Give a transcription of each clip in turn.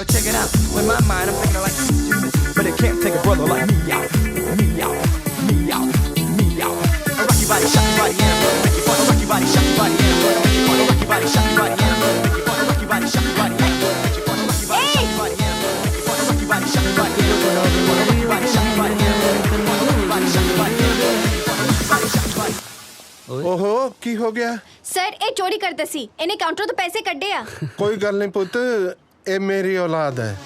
But check it out, in my mind I'm thinking like Jesus, but it can't take a brother like me out, me out, me out, me out. A rocky body, shocky body, yeah, I'm gonna make you fun. A rocky body, shocky body, yeah, I'm gonna make you fun. A rocky body, shocky body, yeah, I'm gonna make you fun. A rocky body, shocky body, yeah, I'm gonna make you fun. A rocky body, shocky body, yeah, I'm gonna make you fun. A rocky body, shocky body, yeah, I'm gonna make you fun. A rocky body, shocky body, yeah, I'm gonna make you fun. A rocky body, shocky body, yeah, I'm gonna make you fun. A rocky body, shocky body. ओहो की हो गया sir ਇਹ ਚੋਰੀ ਕਰਦਾ ਸੀ ਇਹਨੇ counter ਤੋਂ ਪੈਸੇ ਕੱਢੇ ਆ कोई गल नहीं पुत ਇਹ ਮੇਰੀ ਔਲਾਦ ਹੈ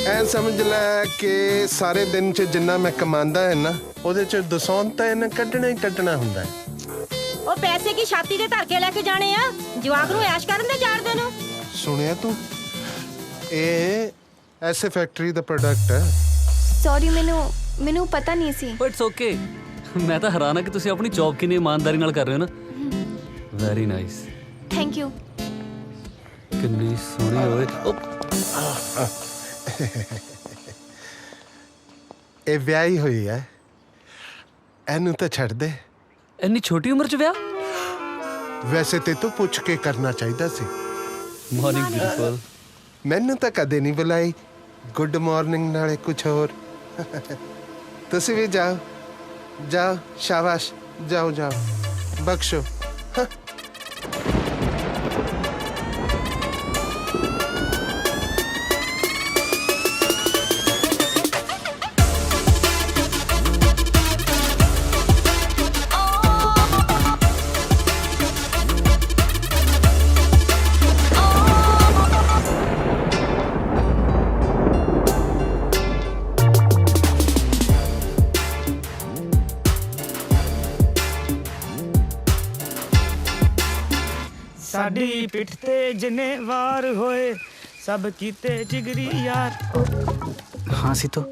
ਐ ਸਮਝ ਲੈ ਕਿ ਸਾਰੇ ਦਿਨ ਚ ਜਿੰਨਾ ਮੈਂ ਕਮਾਉਂਦਾ ਹੈ ਨਾ ਉਹਦੇ ਚ ਦਸੌਂਤ ਤਾਂ ਇਹਨੇ ਕੱਢਣਾ ਹੀ ਕੱਢਣਾ ਹੁੰਦਾ ਹੈ ਉਹ ਪੈਸੇ ਕੀ ਛਾਤੀ ਦੇ ਧਰ ਕੇ ਲੈ ਕੇ ਜਾਣੇ ਆ ਜਵਾਕ ਨੂੰ ਐਸ਼ ਕਰਨ ਦੇ ਚਾੜਦੇ ਨੂੰ ਸੁਣਿਆ ਤੂੰ ਇਹ ਐਸੇ ਫੈਕਟਰੀ ਦਾ ਪ੍ਰੋਡਕਟ ਹੈ ਸੌਰੀ ਮੈਨੂੰ ਪਤਾ ਨਹੀਂ ਸੀ ਬਟ ਇਟਸ ਓਕੇ ਮੈਂ ਤਾਂ ਹੈਰਾਨ ਆ ਕਿ ਤੁਸੀਂ ਆਪਣੀ ਜੌਬ ਕਿੰਨੀ ਇਮਾਨਦਾਰੀ ਨਾਲ ਕਰ ਰਹੇ ਹੋ ਨਾ ਵੈਰੀ ਨਾਈਸ ਥੈਂਕ ਯੂ ਕਿੰਨੀ ਸੋਹਣੀ ਹੋਏ ਇਹ ਵਿਆਹੀ ਹੋਈ ਹੈ ਇਹਨੂੰ ਤਾਂ ਛੱਡ ਦੇ ਇੰਨੀ ਛੋਟੀ ਉਮਰ 'ਚ ਵਿਆਹ ਵੈਸੇ ਤੇ ਤੂੰ ਪੁੱਛ ਕੇ ਕਰਨਾ ਚਾਹੀਦਾ ਸੀ ਮਾਰਨਿੰਗ ਬਿਊਟੀਫੁਲ ਮੈਨੂੰ ਤਾਂ ਕਦੇ ਨਹੀਂ ਬੁਲਾਈ ਗੁੱਡ ਮਾਰਨਿੰਗ ਨਾਲੇ ਕੁਝ ਹੋਰ ਤੁਸੀਂ ਵੀ ਜਾਓ ਜਾਓ ਸ਼ਾਬਾਸ਼ ਜਾਓ ਜਾਓ ਬਖਸ਼ੋ ਸਾਡੀ ਪਿੱਠ ਤੇ ਜਿੰਨੇ ਵਾਰ ਹੋਏ ਸਭ ਕੀਤੇ ਜਿਗਰੀ ਯਾਰ ਹਾਂ ਸੀ ਤੂੰ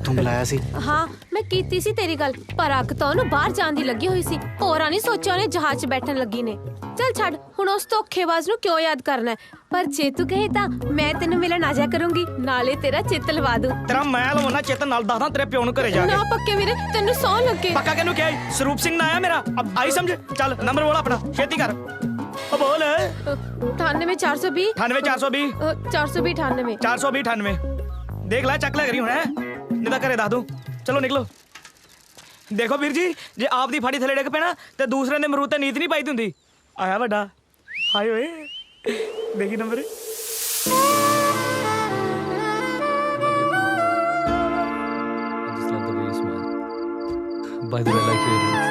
ਬੁਲਾਇਆ ਸੀ ਹਾਂ ਮੈਂ ਕੀਤੀ ਸੀ ਤੇਰੀ ਗੱਲ ਪਰ ਅੱਗ ਤਾਂ ਉਹਨੂੰ ਬਾਹਰ ਜਾਣ ਦੀ ਲੱਗੀ ਹੋਈ ਸੀ ਹੋਰਾਂ ਨਹੀਂ ਸੋਚਿਆ ਉਹਨੇ ਜਹਾਜ਼ 'ਚ ਬੈਠਣ ਲੱਗੀ ਨੇ ਚੱਲ ਛੱਡ ਹੁਣ ਉਸ ਧੋਖੇਬਾਜ਼ ਨੂੰ ਕਿਉਂ ਯਾਦ ਕਰਨਾ ਪਰ ਜੇ ਤੂੰ ਕਹੇ ਤਾਂ ਮੈਂ ਤੈਨੂੰ ਮਿਲਣ ਆ ਜਾ ਕਰੂੰਗੀ ਨਾਲੇ ਤੇਰਾ ਚਿੱਤ ਲਵਾ ਦੂੰ ਤੇਰਾ ਮੈਂ ਲਵਾਉਣਾ ਚੇਤਨ ਨਾਲ ਦੱਸਦਾ ਤੇਰੇ ਪਿਓ ਨੂੰ ਘਰੇ ਜਾ ਕੇ ਨਾ ਪੱਕੇ ਵੀਰੇ ਤੈਨੂੰ ਸੌ ਲੱਗੇ ਪੱਕਾ ਕਿਹਨੂੰ ਕਿਹਾ ਸਰੂਪ ਸਿੰਘ ਨਾ ਆਇਆ ਮੇਰਾ ਅਬ ਆਈ ਸਮਝ ਚੱਲ ਨੰਬਰ ਬੋਲ ਆਪਣਾ ਛੇਤੀ ਕਰ ਉਹ ਬੋਲ 98420 98420 420 98 420 ਦੇਖ ਲੈ ਚੱਕ ਲੈ ਕਰੀ ਹੁਣ ਨਹੀਂ ਤਾਂ ਘਰੇ ਦੱਸ ਦੂੰ ਚਲੋ ਨਿਕਲੋ ਦੇਖੋ ਵੀਰ ਜੀ ਜੇ ਆਪ ਦੀ ਫਾੜੀ ਥੱਲੇ ਡਿੱਗ ਪੈਣਾ ਤੇ ਦੂਸਰੇ ਨੇ ਮਰੂਦ ਤੇ ਨੀਤ ਨਹੀਂ ਪਾਈ ਹੁੰਦੀ ਆਇਆ ਵੱਡਾ ਹਾਏ ਓਏ ਦੇਖੀ number By the way, I like your earrings.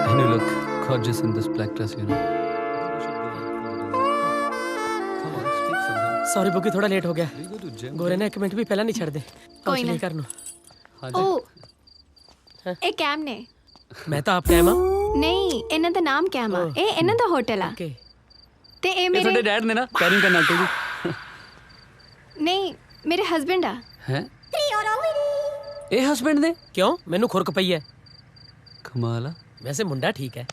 And you look gorgeous in this black dress, you know. Come on, speak something. Sorry ਬੁੱਗੀ ਥੋੜਾ ਲੇਟ ਹੋ ਗਿਆ We go to gym. ਗੋਰੇ ਨੇ 1 ਮਿੰਟ ਵੀ ਪਹਿਲਾਂ ਨਹੀਂ ਛੱਡਦੇ ਕੋਈ ਨਾ। ਕਰ ਨੂੰ ਉਹ ਇਹ ਕੈਮ ਨੇ ਮੈਂ ਤਾਂ ਆਪ ਕਹਿਮਾ ਨਹੀਂ ਇਹਨਾਂ ਦਾ ਨਾਮ ਕੈਮ ਆ ਇਹ ਇਹਨਾਂ ਦਾ ਹੋਟਲ ਆ ਓਕੇ ਤੇ ਇਹ ਇਹ ਤੁਹਾਡੇ ਮੇਰੇ ਡੈਡ ਨੇ ਨਾ ਪੈਰਿੰਗ ਕਰਨ ਅੰਕਲ ਜੀ ਨਹੀਂ ਮੇਰੇ ਹਸਬੰਡ ਆ ਹੈ ਇਹ ਹਸਬੈਂਡ ਨੇ ਕਿਉਂ ਮੈਨੂੰ ਖੁਰਕ ਪਈ ਹੈ ਕਮਾਲ ਆ ਵੈਸੇ ਮੁੰਡਾ ਠੀਕ ਹੈ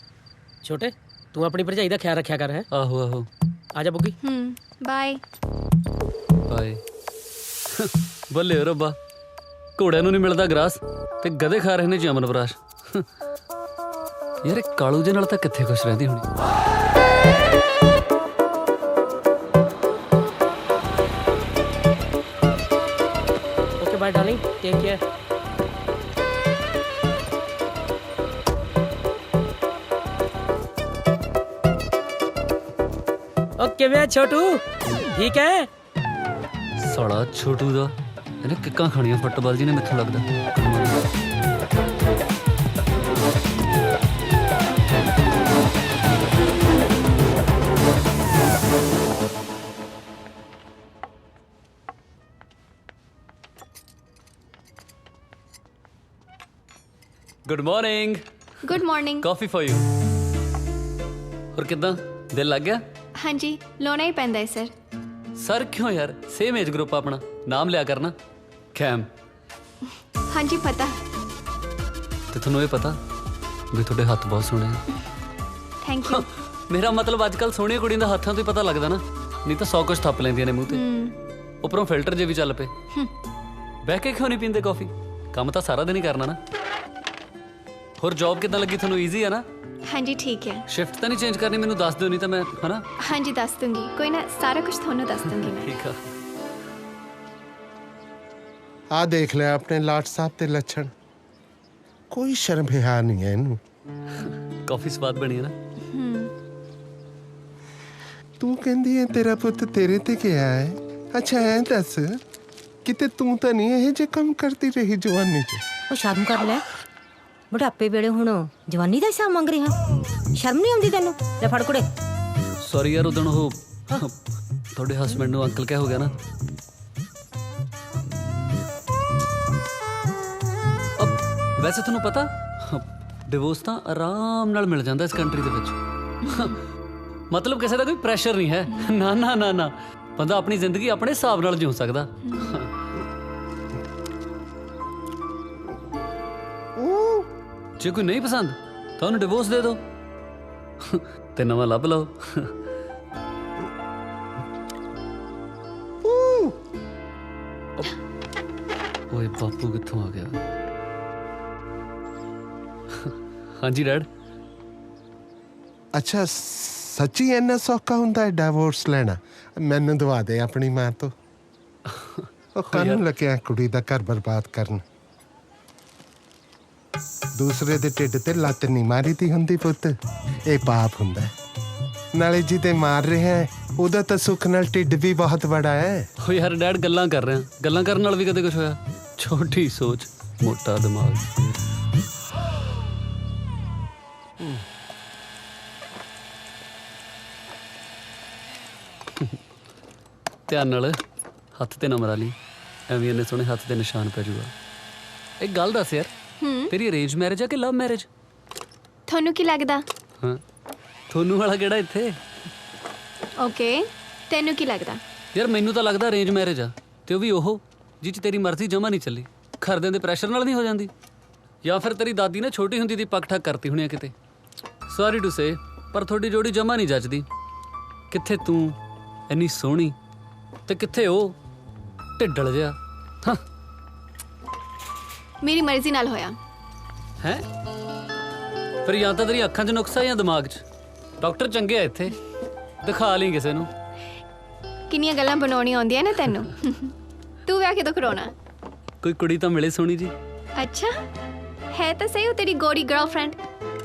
ਛੋਟੇ ਤੂੰ ਆਪਣੀ ਭਰਜਾਈ ਦਾ ਖਿਆਲ ਰੱਖਿਆ ਕਰ ਹੈ ਆਹੋ ਆਹੋ ਆ ਜਾ ਬੁੱਗੀ ਬਾਏ ਬਾਏ ਬੱਲੇ ਓ ਰੱਬਾ ਘੋੜਿਆਂ ਨੂੰ ਨਹੀਂ ਮਿਲਦਾ ਗਰਾਸ ਤੇ ਗਧੇ ਖਾ ਰਹੇ ਨੇ ਜਮਨ ਬਰਾਸ਼ ਯਾਰ ਇਹ ਕਾਲੂ ਜੇ ਨਾਲ ਤਾਂ ਕਿੱਥੇ ਖੁਸ਼ ਰਹਿੰਦੀ ਹੋਣੀ okay bye darling take care okay ਵੇ ਛੋਟੂ ਠੀਕ ਹੈ ਸਾਲਾ ਛੋਟੂ ਦਾ ਇਹਨੇ ਕਿੱਕਾਂ ਖਾਣੀਆਂ ਫੁੱਟਬਾਲ ਜੀ ਨੇ ਮੈਥੋਂ ਲੱਗਦਾ good morning good morning coffee for you ਹੋਰ ਕਿਦਾਂ ਦਿਲ ਲੱਗ ਗਿਆ ਹਾਂਜੀ ਲਾਉਣਾ ਹੀ ਪੈਂਦਾ ਹੈ ਸਰ ਸਰ ਕਿਉਂ ਯਾਰ ਸੇਮ ਏਜ ਗਰੁੱਪ ਆਪਣਾ ਨਾਮ ਲਿਆ ਕਰਨਾ ਕੈਮ ਹਾਂਜੀ ਪਤਾ ਤੇ ਤੁਹਾਨੂੰ ਇਹ ਪਤਾ ਵੀ ਤੁਹਾਡੇ ਹੱਥ ਬਹੁਤ ਸੋਹਣੇ ਆ ਥੈਂਕ ਯੂ ਮੇਰਾ ਮਤਲਬ ਅੱਜ ਕੱਲ ਸੋਹਣੀਆਂ ਕੁੜੀਆਂ ਦਾ ਹੱਥਾਂ ਤੋਂ ਹੀ ਪਤਾ ਲੱਗਦਾ ਨਾ ਨਹੀਂ ਤਾਂ 100 ਕੁਝ ਥੱਪ ਲੈਂਦੀਆਂ ਨੇ ਮੂੰਹ ਤੇ ਉੱਪਰੋਂ ਫਿਲਟਰ ਜੇ ਵੀ ਚੱਲ ਪਏ ਬਹਿ ਕੇ ਕਿਉਂ ਨਹੀਂ ਪੀਂਦੇ ਕਾਫੀ ਕੰਮ ਤਾਂ ਸਾਰਾ ਦਿਨ ਹੀ ਕਰਨਾ ਨਾ ਹੋਰ ਜੌਬ ਕਿੱਦਾਂ ਲੱਗੀ ਤੁਹਾਨੂੰ ਈਜ਼ੀ ਆ ਨਾ ਹਾਂਜੀ ਠੀਕ ਹੈ ਸ਼ਿਫਟ ਤਾਂ ਨਹੀਂ ਚੇਂਜ ਕਰਨੀ ਮੈਨੂੰ ਦੱਸ ਦਿਓ ਨਹੀਂ ਤਾਂ ਮੈਂ ਹਨਾ ਹਾਂਜੀ ਦੱਸ ਦੂੰਗੀ ਕੋਈ ਨਾ ਸਾਰਾ ਕੁਝ ਤੁਹਾਨੂੰ ਦੱਸ ਦੂੰਗੀ ਮੈਂ ਠੀਕ ਆ ਆ ਦੇਖ ਲੈ ਆਪਣੇ ਲਾਟ ਸਾਹਿਬ ਤੇ ਲੱਛਣ, ਕੋਈ ਸ਼ਰਮ ਹਿਆ ਨਹੀਂ ਹੈ ਇਹਨੂੰ। ਕਾਫੀ ਸਵਾਦ ਬਣੀ ਹੈ ਨਾ। ਤੂੰ ਕਹਿੰਦੀ ਹੈ ਤੇਰਾ ਪੁੱਤ ਤੇਰੇ ਤੇ ਗਿਆ ਹੈ। ਅੱਛਾ ਐ ਦੱਸ, ਕਿਤੇ ਤੂੰ ਤਾਂ ਨਹੀਂ ਇਹ ਜੇ ਕੰਮ ਕਰਦੀ ਰਹੀ ਜਵਾਨੀ 'ਚ? ਉਹ ਸ਼ਰਮ ਕਰ ਲੈ, ਬੁਢਾਪੇ ਵੇਲੇ ਹੁਣ ਜਵਾਨੀ ਦਾ ਹਿਸਾਬ ਮੰਗ ਰਿਹਾ। ਸ਼ਰਮ ਨਹੀਂ ਆਉਂਦੀ ਤੈਨੂੰ? ਲੈ ਫੜ ਕੁੜੇ। ਸੌਰੀ ਯਾਰ, ਉਦੋਂ ਉਹ ਤੁਹਾਡੇ ਹਸਬੰਡ ਨੂੰ ਅੰਕਲ ਕਹਿ ਹੋ ਗਿਆ ਨਾ। ਵੈਸੇ ਤੁਹਾਨੂੰ ਪਤਾ, ਡਿਵੋਰਸ ਤਾਂ ਆਰਾਮ ਨਾਲ ਮਿਲ ਜਾਂਦਾ ਇਸ ਕੰਟਰੀ ਦੇ ਵਿੱਚ। ਮਤਲਬ ਕਿਸੇ ਦਾ ਕੋਈ ਪ੍ਰੈਸ਼ਰ ਨਹੀਂ ਹੈ। ਨਾ ਨਾ ਨਾ ਨਾ, ਬੰਦਾ ਆਪਣੀ ਜ਼ਿੰਦਗੀ ਆਪਣੇ ਹਿਸਾਬ ਨਾਲ ਜਿਉ ਸਕਦਾ। ਜੇ ਕੋਈ ਨਹੀਂ ਪਸੰਦ ਤਾਂ ਉਹਨੂੰ ਡਿਵੋਰਸ ਦੇ ਦਿਓ ਤੇ ਨਵਾਂ ਲੱਭ ਲਓ। ਓਏ ਬਾਪੂ ਕਿੱਥੋਂ ਆ ਗਿਆ? ਹਾਂਜੀ ਡੈਡ। ਅੱਛਾ ਸੱਚੀ ਇੰਨਾ ਸੌਖਾ ਹੁੰਦਾ ਹੈ ਡਿਵੋਰਸ ਲੈਣਾ? ਮੈਨੂੰ ਦਵਾ ਦੇ ਆਪਣੀ ਮਾਂ ਤੋਂ। ਉਹ ਕਾਹਨੂੰ ਲੱਗਿਆ ਕੁੜੀ ਦਾ ਘਰ ਬਰਬਾਦ ਕਰਨ? ਦੂਸਰੇ ਦੇ ਢਿੱਡ ਤੇ ਲੱਤ ਨਹੀਂ ਮਾਰੀ ਦੀ ਹੁੰਦੀ ਪੁੱਤ, ਇਹ ਪਾਪ ਹੁੰਦਾ। ਨਾਲੇ ਜਿਹਦੇ ਮਾਰ ਰਿਹਾ ਹੈ ਉਹਦਾ ਤਾਂ ਸੁੱਖ ਨਾਲ ਢਿੱਡ ਵੀ ਬਹੁਤ ਬੜਾ ਹੈ। ਓ ਯਾਰ ਡੈਡ, ਗੱਲਾਂ ਕਰ ਰਹੇ ਆ, ਗੱਲਾਂ ਕਰਨ ਨਾਲ ਵੀ ਕਦੇ ਕੁਝ ਹੋਇਆ? ਛੋਟੀ ਸੋਚ ਮੋਟਾ ਦਿਮਾਗ। ਧਿਆਨ ਨਾਲ ਹੱਥ ਤੇ ਨਾ ਮਰਾ ਲਈ, ਐਵੇਂ ਇੰਨੇ ਸੋਹਣੇ ਹੱਥ ਤੇ ਨਿਸ਼ਾਨ ਪੈ ਜਾਊਗਾ। ਇੱਕ ਗੱਲ ਦੱਸ ਯਾਰ, ਤੇਰੀ ਅਰੇਂਜ ਮੈਰਿਜ ਆ ਕਿ ਲਵ ਮੈਰਿਜ? ਤੁਹਾਨੂੰ ਕੀ ਲੱਗਦਾ? ਹਾਂ, ਤੁਹਾਨੂੰ ਵਾਲਾ ਕਿਹੜਾ ਇੱਥੇ? ਓਕੇ, ਤੈਨੂੰ ਕੀ ਲੱਗਦਾ? ਯਾਰ ਮੈਨੂੰ ਤਾਂ ਲੱਗਦਾ ਅਰੇਂਜ ਮੈਰਿਜ ਆ, ਤੇ ਉਹ ਵੀ ਉਹ ਜਿਹ 'ਚ ਤੇਰੀ ਮਰਜ਼ੀ ਜਮਾ ਨਹੀਂ ਚੱਲੀ, ਘਰਦਿਆਂ ਦੇ ਪ੍ਰੈਸ਼ਰ ਨਾਲ ਨਹੀਂ ਹੋ ਜਾਂਦੀ। ਜਾਂ ਫਿਰ ਤੇਰੀ ਦਾਦੀ ਨੇ ਛੋਟੀ ਹੁੰਦੀ ਦੀ ਪੱਕ ਠੱਕ ਕਰਤੀ ਹੋਣੀ ਆ ਕਿਤੇ। ਸੌਰੀ ਟੂ ਸੇ, ਪਰ ਤੁਹਾਡੀ ਜੋੜੀ ਜਮਾ ਨਹੀਂ ਜੱਜਦੀ। ਕਿੱਥੇ ਤੂੰ ਇੰਨੀ ਸੋਹਣੀ ਤੇ ਕਿੱਥੇ ਉਹ ਢਿੱਡਲ ਜਿਹਾ। ਹਾਂ, ਮੇਰੀ ਮਰਜ਼ੀ ਨਾਲ ਹੋਇਆ ਹੈ? ਫਿਰ ਜਾਂ ਤਾਂ ਤੇਰੀ ਅੱਖਾਂ 'ਚ ਨੁਕਸਾ ਜਾਂ ਦਿਮਾਗ 'ਚ। ਡਾਕਟਰ ਚੰਗੇ ਆ ਇੱਥੇ, ਦਿਖਾ ਲਈ ਕਿਸੇ ਨੂੰ। ਕਿੰਨੀਆਂ ਗੱਲਾਂ ਬਣਾਉਣੀਆਂ ਆਉਂਦੀਆਂ ਨੇ ਤੈਨੂੰ। ਤੂੰ ਵਿਆਹ ਕਿਦੋਂ ਕਰਾਉਣਾ? ਕੋਈ ਕੁੜੀ ਤਾਂ ਮਿਲੇ ਸੋਹਣੀ ਜੀ। ਅੱਛਾ, ਹੈ ਤਾਂ ਸਹੀ ਉਹ ਤੇਰੀ ਗੋਰੀ ਗਰਲਫ੍ਰੈਂਡ,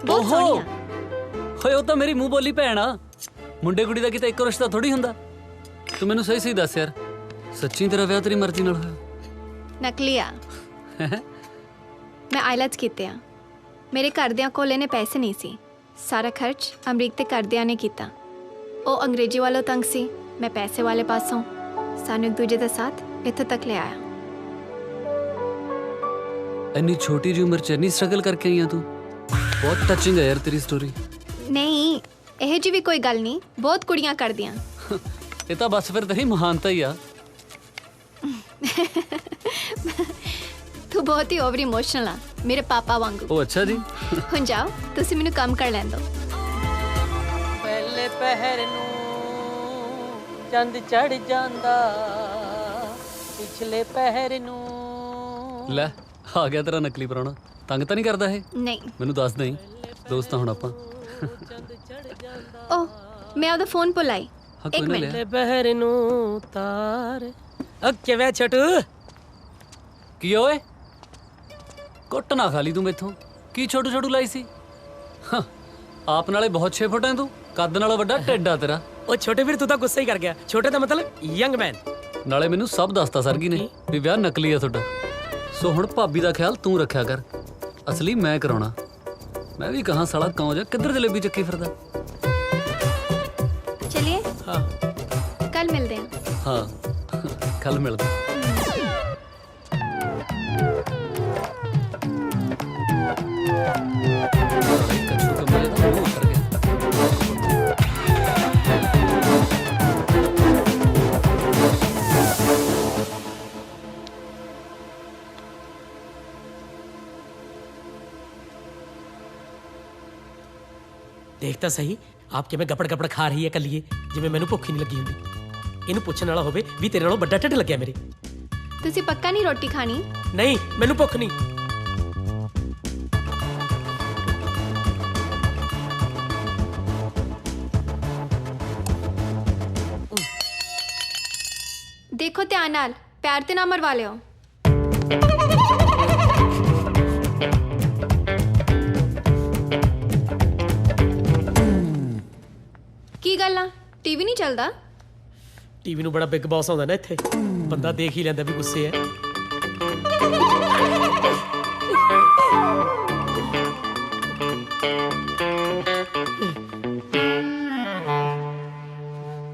ਬਹੁਤ ਸੋਹਣੀ ਆ। ਹੋਏ ਉਹ ਤਾਂ ਮੇਰੀ ਮੂੰਹ ਬੋਲੀ ਭੈਣ ਆ। ਮੁੰਡੇ ਕੁੜੀ ਦਾ ਕਿਤੇ ਇੱਕੋ ਰਿਸ਼ਤਾ ਥੋੜੀ ਹੁੰਦਾ। ਤੂੰ ਮੈਨੂੰ ਸਹੀ ਸਹੀ ਦੱਸ ਯਾਰ, ਸੱਚੀ ਤੇਰਾ ਵਿਆਹ ਤੇਰੀ ਮਰਜ਼ੀ ਨਾਲ ਹੋਇਆ? ਨਕਲੀ ਆ। ਮੈਂ ਆਈਲੈਟਸ ਕੀਤੇ ਆ। ਮੇਰੇ ਘਰਦਿਆਂ ਕੋਲ ਇਹਨੇ ਪੈਸੇ ਨਹੀਂ ਸੀ, ਸਾਰਾ ਖਰਚ ਅਮਰੀਕ ਤੇ ਘਰਦਿਆਂ ਨੇ ਕੀਤਾ। ਉਹ ਅੰਗਰੇਜ਼ੀ ਵਾਲੋਂ ਤੰਗ ਸੀ, ਮੈਂ ਪੈਸੇ ਵਾਲੇ ਪਾਸੋਂ। ਸਾਨੂੰ ਇੱਕ ਦੂਜੇ ਦਾ ਸਾਥ ਇੱਥੇ ਤੱਕ ਲੈ ਆਇਆ। ਇੰਨੀ ਛੋਟੀ ਜਿਹੀ ਉਮਰ 'ਚ ਇੰਨੀ ਸਟਰਗਲ ਕਰਕੇ ਆਈ ਆ ਤੂੰ। ਬਹੁਤ ਟੱਚਿੰਗ ਹੈ ਯਾਰ ਤੇਰੀ ਸਟੋਰੀ। ਨਹੀਂ, ਇਹੋ ਜਿਹੀ ਵੀ ਕੋਈ ਗੱਲ ਨਹੀਂ, ਬਹੁਤ ਕੁੜੀਆਂ ਕਰਦੀਆਂ। ਇਹ ਤਾਂ ਬਸ ਫਿਰ ਤੇਰੀ ਮਹਾਨਤਾ ਹੀ ਆ। ਤੂੰ ਬਹੁਤ ਹੀ ਓਵਰ ਇਮੋਸ਼ਨਲ ਆ, ਮੇਰੇ ਪਾਪਾ ਵਾਂਗੂ। ਉਹ ਅੱਛਾ ਜੀ। ਹੁਣ ਜਾਓ, ਤੁਸੀਂ ਮੈਨੂੰ ਕੰਮ ਕਰ ਲੈਣ ਦਿਓ। ਪਹਿਲੇ ਪਹਿਰ ਨੂੰ ਚੰਦ ਚੜ ਜਾਂਦਾ, ਪਿਛਲੇ ਪਹਿਰ ਨੂੰ। ਲੈ ਆ ਗਿਆ ਤੇਰਾ ਨਕਲੀ ਪ੍ਰਾਹੁਣਾ। ਤੰਗ ਤਾਂ ਨਹੀਂ ਕਰਦਾ ਇਹ? ਨਹੀਂ। ਮੈਨੂੰ ਦੱਸ ਦੇਈਂ, ਦੋਸਤ ਤਾਂ ਹੁਣ ਆਪਾਂ। ਓਹ, ਮੈਂ ਉਹਦਾ ਫੋਨ ਭੁੱਲ ਆਈ। ਹਾਂ, ਕੋਈ ਇੱਕ ਨਾ ਮਿੰਟ। ਲਿਆ। ਪਹਿਰ ਨੂੰ ਤਾਰ। ਕਿਵੇਂ ਛੋਟੂ? ਕੀ ਓਏ, ਕੁੱਟ ਨਾ ਖਾ ਲਈ ਤੂੰ ਮੈਥੋਂ। ਕੀ ਛੋਟੂ ਛੋਟੂ ਲਾਈ ਸੀ? ਹਾਂ, ਆਪ ਨਾਲੇ ਬਹੁਤ 6 ਫੁੱਟ ਹੈ ਤੂੰ, ਕੱਦ ਨਾਲੋਂ ਵੱਡਾ ਢਿੱਡ ਆ ਤੇਰਾ। ਉਹ ਛੋਟੇ ਵੀਰ, ਤੂੰ ਤਾਂ ਗੁੱਸਾ ਹੀ ਕਰ ਗਿਆ। ਛੋਟੇ ਦਾ ਮਤਲਬ ਯੰਗ ਮੈਨ। ਨਾਲੇ ਮੈਨੂੰ ਸਭ ਦੱਸਤਾ ਸਰਗੀ ਨੇ ਵੀ ਵਿਆਹ ਨਕਲੀ ਆ ਤੁਹਾਡਾ। ਸੋ ਹੁਣ ਭਾਬੀ ਦਾ ਖਿਆਲ ਤੂੰ ਰੱਖਿਆ ਕਰ, ਅਸਲੀ ਮੈਂ ਕਰਾਉਣਾ। ਮੈਂ ਵੀ ਕਹਾਂ ਸਾਲਾ ਕੌਂ ਜਾ ਕਿੱਧਰ ਜਲੇਬੀ ਚੱਕੀ ਫਿਰਦਾ। ਚਲਿਏ, ਹਾਂ, ਕੱਲ ਮਿਲਦੇ ਹਾਂ। ਹਾਂ, ਕੱਲ ਮਿਲਦੇ। ਕੱਚੂ ਕਮਰੇ ਦਾ ਮੂੰਹ ਉੱਤਰ ਗਿਆ। ਦੇਖ ਤਾਂ ਸਹੀ ਆਪ ਕਿਵੇਂ ਗਪੜ ਗਪੜ ਖਾ ਰਹੀ ਹੈ ਕੱਲੀਏ, ਜਿਵੇਂ ਮੈਨੂੰ ਭੁੱਖ ਹੀ ਨਹੀਂ ਲੱਗੀ ਹੁੰਦੀ। ਇਹਨੂੰ ਪੁੱਛਣ ਵਾਲਾ ਹੋਵੇ ਵੀ ਤੇਰੇ ਨਾਲੋਂ ਵੱਡਾ ਢਿੱਡ ਲੱਗਿਆ ਮੇਰੇ। ਤੁਸੀਂ ਪੱਕਾ ਨਹੀਂ ਰੋਟੀ ਖਾਣੀ? ਨਹੀਂ, ਮੈਨੂੰ ਭੁੱਖ ਨਹੀਂ। ਦੇਖੋ ਧਿਆਨ ਨਾਲ, ਪੈਰ ਤੇ ਨਾ ਮਰਵਾ ਲਿਓ। ਕੀ ਗੱਲ ਆ ਟੀਵੀ ਨਹੀਂ ਚੱਲਦਾ? ਟੀਵੀ ਨੂੰ ਬੜਾ ਬਿਗ ਬੌਸ ਆਉਂਦਾ ਨਾ ਇੱਥੇ, ਬੰਦਾ ਦੇਖ ਹੀ ਲੈਂਦਾ ਵੀ ਗੁੱਸੇ ਹੈ।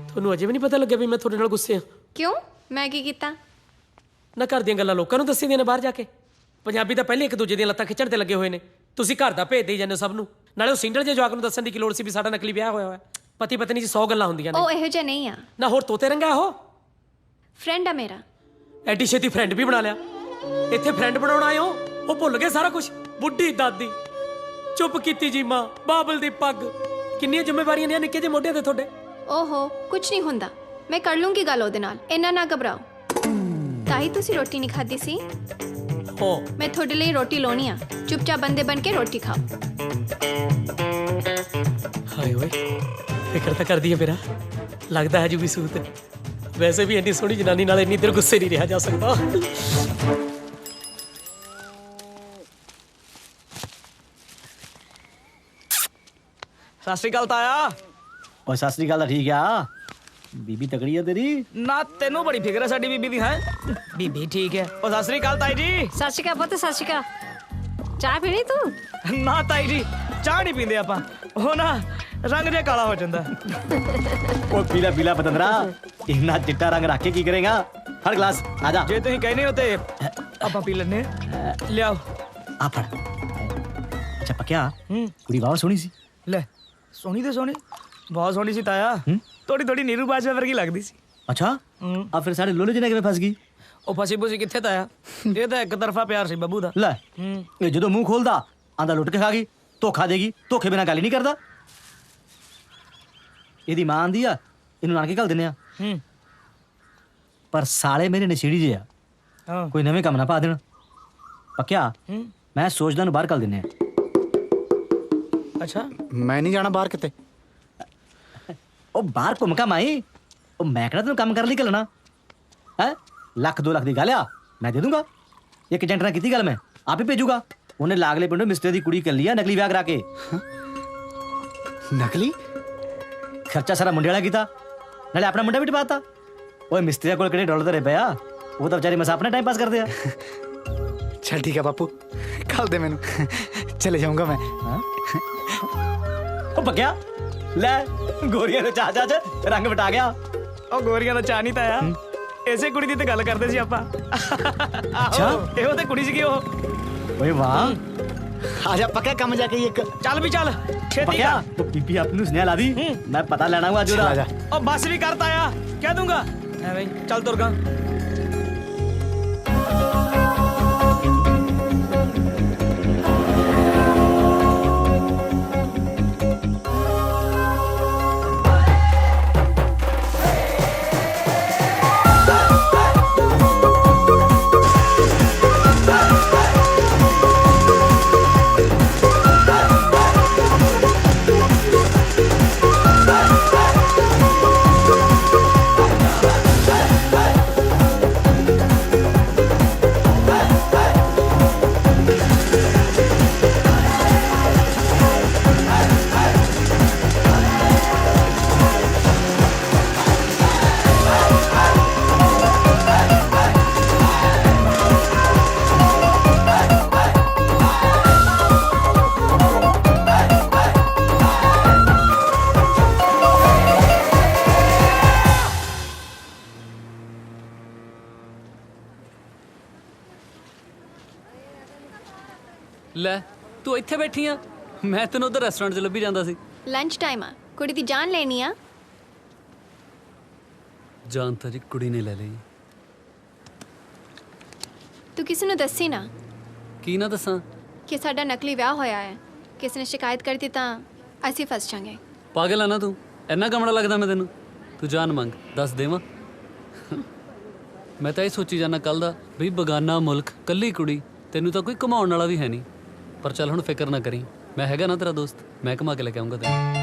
ਤੁਹਾਨੂੰ ਅਜੇ ਵੀ ਨਹੀਂ ਪਤਾ ਲੱਗਿਆ ਵੀ ਮੈਂ ਤੁਹਾਡੇ ਨਾਲ ਗੁੱਸੇ ਹਾਂ? ਕਿਉਂ? ਮੈਂ ਕੀ ਕੀਤਾ? ਨਾ ਘਰ ਦੀਆਂ ਗੱਲਾਂ ਲੋਕਾਂ ਨੂੰ ਦੱਸੀ ਦੀਆਂ ਨੇ ਬਾਹਰ ਜਾ ਕੇ। ਪੰਜਾਬੀ ਤਾਂ ਪਹਿਲੇ ਇੱਕ ਦੂਜੇ ਦੀਆਂ ਲੱਤਾਂ ਖਿੱਚਣ ਤੇ ਲੱਗੇ ਹੋਏ ਨੇ, ਤੁਸੀਂ ਘਰ ਦਾ ਭੇਜ ਦੇਈ ਜਾਂਦੇ ਹੋ ਸਭ ਨੂੰ। ਨਾਲੇ ਉਹ ਸਿੰਗਲ ਜੇ ਜਵਾਕ ਨੂੰ ਦੱਸਣ ਦੀ ਕੀ ਲੋੜ ਸੀ ਵੀ ਸਾਡਾ ਨਕਲੀ ਵਿਆਹ ਹੋਇਆ ਹੋਇਆ। ਪਤੀ ਪਤਨੀ 'ਚ 100 ਗੱਲਾਂ ਹੁੰਦੀਆਂ ਨੇ। ਉਹ ਇਹੋ ਜਿਹਾ ਨਹੀਂ ਆ। ਨਾ ਹੋਰ ਤੋਤੇ ਰੰਗਾ ਉਹ ਫਰੈਂਡ ਆ ਮੇਰਾ। ਐਡੀ ਛੇਤੀ ਫਰੈਂਡ ਵੀ ਬਣਾ ਲਿਆ। ਇੱਥੇ ਫਰੈਂਡ ਬਣਾਉਣ ਆਏ ਹੋ, ਉਹ ਭੁੱਲ ਗਏ ਸਾਰਾ ਕੁਝ। ਬੁੱਢੀ ਦਾਦੀ ਚੁੱਪ ਕੀਤੀ ਜੀ ਮਾਂ, ਬਾਬਲ ਦੀ ਪੱਗ, ਕਿੰਨੀਆਂ ਜ਼ਿੰਮੇਵਾਰੀਆਂ ਨੇ ਨਿੱਕੇ ਜਿਹੇ ਮੋਢਿਆਂ ਤੇ ਤੁਹਾਡੇ। ਓਹੋ ਕੁਝ ਨਹੀਂ ਹੁੰਦਾ, ਮੈਂ ਕਰ ਲੂੰਗੀ ਗੱਲ ਉਹਦੇ ਨਾਲ, ਇੰਨਾ ਨਾ ਘਬਰਾਓ। ਤਾਂ ਹੀ ਤੁਸੀਂ ਰੋਟੀ ਨਹੀਂ ਖਾਧੀ ਸੀ। ਹੋ ਮੈਂ ਤੁਹਾਡੇ ਲਈ ਰੋਟੀ ਲਾਉਣੀ ਆ, ਚੁੱਪਚਾਪ ਬੰਦੇ ਬਣ ਕੇ ਰੋਟੀ ਖਾਓ। ਹਾਏ ਓਏ, ਫਿਕਰ ਤਾਂ ਕਰਦੀ ਹੈ ਮੇਰਾ, ਲੱਗਦਾ ਹੈ ਜੂਗੀ ਸੂਤ। ਵੈਸੇ ਵੀ ਇੰਨੀ ਸੋਹਣੀ ਜਨਾਨੀ ਨਾਲ ਇੰਨੀ ਦੇਰ ਗੁੱਸੇ ਨਹੀਂ ਰਿਹਾ ਜਾ ਸਕਦਾ। ਸਤਿ ਸ਼੍ਰੀ ਅਕਾਲ ਤਾਇਆ। और सत श्री अकाल ठीक आ बीबी तगड़ी है तेरी। ਨਾ ਤੈਨੂੰ ਬੜੀ ਫਿਕਰ ਹੈ ਸਾਡੀ ਬੀਬੀ ਦੀ। ਹੈ ਬੀਬੀ ਠੀਕ ਹੈ। ਉਹ ਸਤਿ ਸ਼੍ਰੀ ਅਕਾਲ ਤਾਈ ਜੀ। ਸਤਿ ਸ਼੍ਰੀ ਅਕਾਲ ਪੁੱਤ, ਸਤਿ ਸ਼੍ਰੀ ਅਕਾਲ। ਚਾਹ ਪੀਣੀ ਤੂੰ? ਨਾ ਤਾਈ ਜੀ, ਚਾਹ ਨਹੀਂ ਪੀਂਦੇ ਆਪਾਂ, ਉਹ ਨਾ ਰੰਗ ਜਿਹਾ ਕਾਲਾ ਹੋ ਜਾਂਦਾ। ओ पीला पीला पतंदरा इतना चिट्टा रंग रख के की करेगा। हर गिलास आजा। ਜੇ ਤੁਸੀਂ ਕਹਿੰਦੇ ਹੋ ਤੇ ਆਪਾਂ ਪੀ ਲੈਣੇ। ਲਿਆਓ। आ फड़। अच्छा पक्या कुड़ी वाह सोनी सी। ਲੈ ਸੋਹਣੀ ਤੇ ਸੋਹਣੀ, ਬਹੁਤ ਸੋਹਣੀ ਸੀ ਤਾਇਆ। ਥੋੜੀ ਥੋੜੀ ਨੀਰੂ ਬਾਜਵਾ ਵਰਗੀ ਲੱਗਦੀ ਸੀ। अच्छा आ फिर सारे लोले जिन्हें किवें फस गई। ਉਹ ਫਸੀ ਫੁਸੀ ਕਿੱਥੇ ਤਾਇਆ, ਇਹ ਤਾਂ ਇੱਕ ਤਰਫਾ ਪਿਆਰ ਸੀ ਬੱਬੂ ਦਾ। ਲੈ ਇਹ ਜਦੋਂ ਮੂੰਹ ਖੋਲਦਾ ਆਂਦਾ ਲੁੱਟ ਕੇ ਖਾ ਗਈ, ਧੋਖਾ ਦੇਗੀ, ਧੋਖੇ ਬਿਨਾਂ ਗੱਲ ਹੀ ਨਹੀਂ ਕਰਦਾ। ਇਹਦੀ ਮਾਂ ਆਂਦੀ ਆ ਇਹਨੂੰ ਨਾਨਕੇ ਘੱਲ ਦਿੰਦੇ ਆ, ਪਰ ਸਾਲੇ ਮੇਰੇ ਨਸ਼ੇੜੀ ਜੇ ਆ, ਹਾਂ ਕੋਈ ਨਵੇਂ ਕੰਮ ਨਾ ਪਾ ਦੇਣ। ਪੱਕਿਆ ਮੈਂ ਸੋਚਦਾ ਨੂੰ ਬਾਹਰ ਘੱਲ ਦਿੰਦੇ ਆ। ਅੱਛਾ ਮੈਂ ਨਹੀਂ ਜਾਣਾ ਬਾਹਰ ਕਿਤੇ। ਉਹ ਬਾਹਰ ਘੁੰਮ ਕਾ ਮਾਈ, ਉਹ ਮੈਂ ਕਿਹੜਾ ਤੈਨੂੰ ਕੰਮ ਕਰਨ ਲਈ ਘੱਲਣਾ ਹੈ। ਲੱਖ 2 ਲੱਖ ਦੀ ਗੱਲ ਆ, ਮੈਂ ਦੇ ਦੂੰਗਾ। ਇੱਕ ਏਜੰਟ ਨਾਲ ਕੀਤੀ ਗੱਲ, ਮੈਂ ਆਪ ਹੀ ਭੇਜੂਗਾ। ਉਹਨੇ ਲਾਗਲੇ ਪਿੰਡੋਂ ਮਿਸਤਰੀ ਦੀ ਕੁੜੀ ਕਰ ਲਈ ਆ, ਨਕਲੀ ਵਿਆਹ ਕਰਾ ਕੇ। ਨਕਲੀ ਖਰਚਾ ਸਾਰਾ ਮੁੰਡੇ ਵਾਲਾ ਕੀਤਾ, ਨਾਲੇ ਆਪਣਾ ਮੁੰਡਾ ਵੀ ਟਪਾਤਾ। ਓਏ ਮਿਸਤਰੀਆਂ ਕੋਲ ਕਿਹੜੇ ਡਾਲਰ ਧਰੇ ਪਿਆ, ਉਹ ਤਾਂ ਵਿਚਾਰੇ ਮਸਾ ਆਪਣਾ ਟਾਈਮ ਪਾਸ ਕਰਦੇ ਆ। चल ठीक है बापू, कल दे मैनू, चले जाऊंगा मैं। ਉਹ ਪੱਕਿਆ ਲੈ ਗੋਰੀਆਂ ਦੇ ਚਾਹ ਚਾਹ ਚ ਰੰਗ ਵਟਾ ਗਿਆ। ਉਹ ਗੋਰੀਆਂ ਦਾ ਚਾਹ ਨਹੀਂ ਤਾਇਆ, ਇਸੇ ਕੁੜੀ ਦੀ ਤੇ ਗੱਲ ਕਰਦੇ ਸੀ ਆਪਾਂ। ਅੱਛਾ ਇਹੋ ਤੇ ਕੁੜੀ ਸੀਗੀ ਉਹ। ਓਏ ਵਾਹ आजा पक्का कम जाके एक ਚੱਲ ਵੀ ਚੱਲ ਛੇਤੀ ਪੱਕਿਆ ਕਰ। ਉਹ ਬੀਬੀ ਆਪ ਨੂੰ ਸੁਨੇਹਾ ਲਾ ਦੀ, ਮੈਂ ਪਤਾ ਲੈਣਾ ਹੂੰ ਅੱਜ ਉਹਦਾ। ਉਹ ਬੱਸ ਵੀ ਕਰ ਤਾਇਆ, ਕਹਿ ਦੂੰਗਾ ਐਵੇਂ ਹੀ। ਚੱਲ ਤੁਰ ਗਾ। ਲੈ ਤੂੰ ਇੱਥੇ ਬੈਠੀ ਆ, ਮੈਂ ਤੈਨੂੰ ਉਧਰ ਰੈਸਟੋਰੈਂਟ 'ਚ ਲੱਭੀ ਜਾਂਦਾ ਸੀ। ਲੰਚ ਟਾਈਮ ਆ, ਕੁੜੀ ਦੀ ਜਾਨ ਲੈਣੀ ਆ। ਜਾਨ ਤਾਂ ਜੀ ਕੁੜੀ ਨੇ ਲੈ ਲਈ। ਤੂੰ ਕਿਸੇ ਨੂੰ ਦੱਸੀ ਨਾ ਕੀ ਨਾ ਦੱਸਾਂ? ਕਿ ਸਾਡਾ ਨਕਲੀ ਵਿਆਹ ਹੋਇਆ ਹੈ। ਕਿਸੇ ਨੇ ਸ਼ਿਕਾਇਤ ਕਰਤੀ ਤਾਂ ਅਸੀਂ ਫਸ ਜਾਾਂਗੇ। ਪਾਗਲ ਆ ਨਾ ਤੂੰ, ਇੰਨਾ ਕਮੜਾ ਲੱਗਦਾ ਮੈਂ ਤੈਨੂੰ? ਤੂੰ ਜਾਨ ਮੰਗ, ਦੱਸ ਦੇਵਾਂ। ਮੈਂ ਤਾਂ ਇਹ ਸੋਚੀ ਜਾਂਦਾ ਕੱਲ ਦਾ ਵੀ ਬਗਾਨਾ ਮੁਲਕ, ਕੱਲੀ ਕੁੜੀ, ਤੈਨੂੰ ਤਾਂ ਕੋਈ ਘੁਮਾਉਣ ਵਾਲਾ ਵੀ ਹੈ ਨਹੀਂ। ਪਰ ਚੱਲ ਹੁਣ ਫਿਕਰ ਨਾ ਕਰੀ, ਮੈਂ ਹੈਗਾ ਨਾ ਤੇਰਾ ਦੋਸਤ, ਮੈਂ ਘੁਮਾ ਕੇ ਲੈ ਕੇ ਆਉਂਗਾ ਤੈਨੂੰ।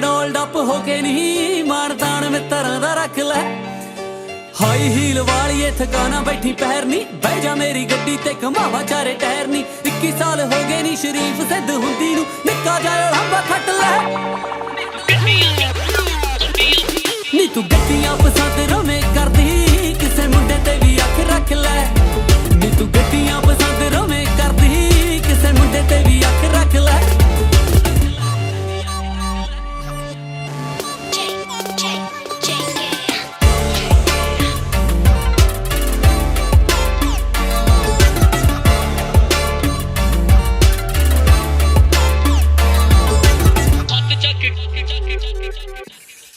ਡੋਲਡ ਅਪ ਹੋ ਕੇ ਨਹੀਂ ਮਾਨਤਾਨ ਮਿੱਤਰਾਂ ਦਾ ਰੱਖ ਲੈ ਹਾਈ ਹੀਲ ਵਾਲੀਏ ਥਕਾਣਾ ਬੈਠੀ ਪੈਰ ਨੀ ਬਹਿ ਜਾ ਮੇਰੀ ਗੱਡੀ ਤੇ ਘਮਾਵਾ ਚਾਰੇ ਟਾਇਰ ਨੀ 21 ਸਾਲ ਹੋ ਗਏ ਨੀ ਸ਼ਰੀਫ ਸਿੱਧ ਹੁੰਦੀ ਨੂੰ ਨਿੱਕਾ ਜਿਹਾ ਲੰਬਾ ਖੱਟ ਲੈ ਨੀ ਤੂੰ ਗੱਡੀਆਂ ਪਸੰਦ ਰਵੇਂ ਕਰਦੀ ਕਿਸੇ ਮੁੰਡੇ ਤੇ ਵੀ ਅੱਖ ਰੱਖ ਲੈ ਨੀ ਤੂੰ ਗੱਡੀਆਂ ਪਸੰਦ ਰਵੇਂ ਕਰਦੀ ਕਿਸੇ ਮੁੰਡੇ ਤੇ ਵੀ ਅੱਖ ਰੱਖ ਲੈ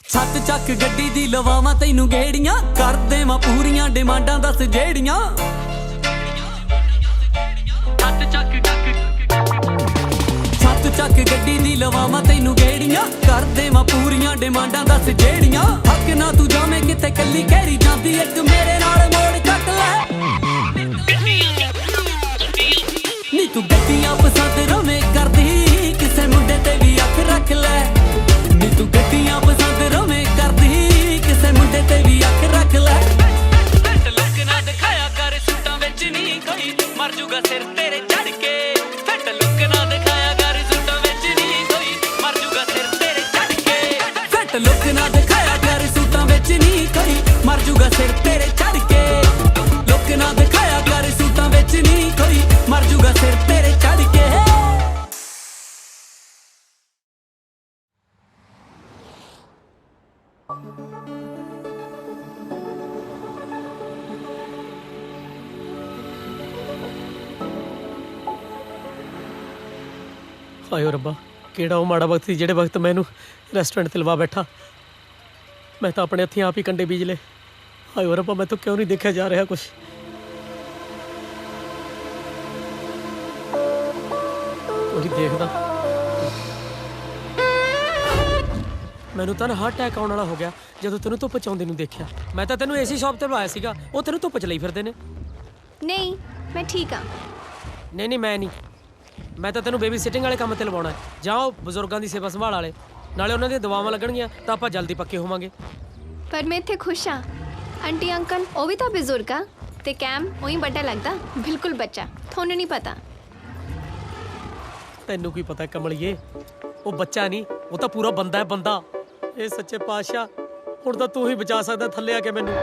ਛੱਤ ਚੱਕ ਗੱਡੀ ਦੀ ਲਵਾਵਾਂ ਤੈਨੂੰ ਗੇੜੀਆਂ ਕਰ ਦੇਵਾਂ ਪੂਰੀਆਂ ਡਿਮਾਂਡਾਂ ਦੱਸ ਜਿਹੜੀਆਂ ਛੱਤ ਚੱਕ ਗੱਡੀ ਦੀ ਲਵਾਵਾਂ ਤੈਨੂੰ ਗੇੜੀਆਂ ਕਰ ਦੇਵਾਂ ਪੂਰੀਆਂ ਡਿਮਾਂਡਾਂ ਦੱਸ ਜਿਹੜੀਆਂ ਹੱਕ ਨਾ ਤੂੰ ਜਾਵੇਂ ਕਿਤੇ ਕੱਲੀ ਕਹਿਰੀ ਜਾਂਦੀ ਇੱਕ ਮੇਰੇ ਨਾਲ ਮੋੜ ਕੱਟ ਲੈ ਨੀ ਤੂੰ ਗੱਡੀਆਂ ਪਸੰਦ ਰਵੇਂ ਕਰਦੀ ਕਿਸੇ ਮੁੰਡੇ ਤੇ ਵੀ ਅੱਖ ਰੱਖ ਲੈ ਨੀ ਤੂੰ ਗੱਡੀਆਂ ਪਸੰਦ ਰਵੇਂ ਕਰਦੀ ਕਿਸੇ ਮੁੰਡੇ ਤੇ ਵੀ ਅੱਖ ਰੱਖ ਲੈ ਫਿੱਟ ਲੁੱਕ ਨਾ ਦਿਖਾਇਆ ਕਰ ਸੂਟਾਂ ਵਿੱਚ ਨਹੀਂ ਕੋਈ ਮਰ ਜੂਗਾ ਸਿਰ ਤੇਰੇ ਚੜ ਕੇ ਫਿੱਟ ਲੁੱਕ ਨਾ ਦਿਖਾਇਆ ਕਰ ਸੂਟਾਂ ਵਿੱਚ ਨਹੀਂ ਕੋਈ ਮਰ ਜੂਗਾ ਸਿਰ ਤੇਰੇ ਚੜ ਕੇ ਫਿੱਟ ਲੁੱਕ ਨਾ ਦਿਖਾਇਆ ਕਰ ਸੂਟਾਂ ਵਿੱਚ ਨਹੀਂ ਕੋਈ ਮਰ ਜੂਗਾ ਸਿਰ ਤੇਰੇ ਚੜ ਕੇ ਲੁੱਕ ਨਾ ਦਿਖਾਇਆ ਕਰ ਸੂਟਾਂ ਵਿੱਚ ਨਹੀਂ ਕੋਈ ਮਰ ਜੂਗਾ ਸਿਰ ਤੇਰੇ ਚੜ ਕੇ ਹਾਏ ਓ ਰੱਬਾ ਕਿਹੜਾ ਉਹ ਮਾੜਾ ਵਕਤ ਸੀ ਜਿਹੜੇ ਵਕਤ ਮੈਂ ਇਹਨੂੰ ਰੈਸਟੋਰੈਂਟ ਤੇ ਲਵਾ ਬੈਠਾ ਮੈਂ ਤਾਂ ਆਪਣੇ ਹੱਥੀਂ ਆਪ ਹੀ ਕੰਡੇ ਬੀਜ ਲਏ ਹਾਏ ਓ ਰੱਬਾ ਮੈਂ ਤਾਂ ਕਿਉਂ ਨਹੀਂ ਦੇਖਿਆ ਜਾ ਰਿਹਾ ਕੁਛ ਕੋਈ ਦੇਖਦਾ ਮੈਨੂੰ ਤਾਂ ਹਾਰਟ ਅਟੈਕ ਆਉਣ ਵਾਲਾ ਹੋ ਗਿਆ ਜਦੋਂ ਤੈਨੂੰ ਧੁੱਪ ਚ ਆਉਂਦੇ ਨੂੰ ਦੇਖਿਆ ਮੈਂ ਤਾਂ ਤੈਨੂੰ ਏਸੀ ਸ਼ਾਪ ਤੇ ਬੁਲਾਇਆ ਸੀਗਾ ਉਹ ਤੈਨੂੰ ਧੁੱਪ ਚ ਲਈ ਫਿਰਦੇ ਨੇ ਨਹੀਂ ਮੈਂ ਠੀਕ ਆ ਨਹੀਂ ਮੈਂ ਨਹੀਂ ਮੈਂ ਤਾਂ ਤੈਨੂੰ ਬੇਬੀ ਸਿਟਿੰਗ ਵਾਲੇ ਕੰਮ ਤੇ ਲਵਾਉਣਾ ਹੈ ਜਾਓ ਬਜ਼ੁਰਗਾਂ ਦੀ ਸੇਵਾ ਸੰਭਾਲ ਵਾਲੇ ਨਾਲੇ ਉਹਨਾਂ ਦੀਆਂ ਦਵਾਵਾਂ ਲੱਗਣਗੀਆਂ ਤਾਂ ਆਪਾਂ ਜਲਦੀ ਪੱਕੇ ਹੋਵਾਂਗੇ ਪਰ ਮੈਂ ਇੱਥੇ ਖੁਸ਼ ਆ ਆਂਟੀ ਅੰਕਲ ਉਹ ਵੀ ਤਾਂ ਬਜ਼ੁਰਗ ਆ ਤੇ ਕੈਮ ਉਹੀ ਵੱਡਾ ਲੱਗਦਾ ਬਿਲਕੁਲ ਬੱਚਾ ਤੁਹਾਨੂੰ ਨਹੀਂ ਪਤਾ ਤੈਨੂੰ ਕੀ ਪਤਾ ਕਮਲੀਏ ਉਹ ਬੱਚਾ ਨਹੀਂ ਉਹ ਤਾਂ ਪੂਰਾ ਬੰਦਾ ਹੈ ਬੰਦਾ ਇਹ ਸੱਚੇ ਪਾਤਸ਼ਾਹ ਹੁਣ ਤਾਂ ਤੂੰ ਹੀ ਬਚਾ ਸਕਦਾ ਥੱਲੇ ਆ ਕੇ ਮੈਨੂੰ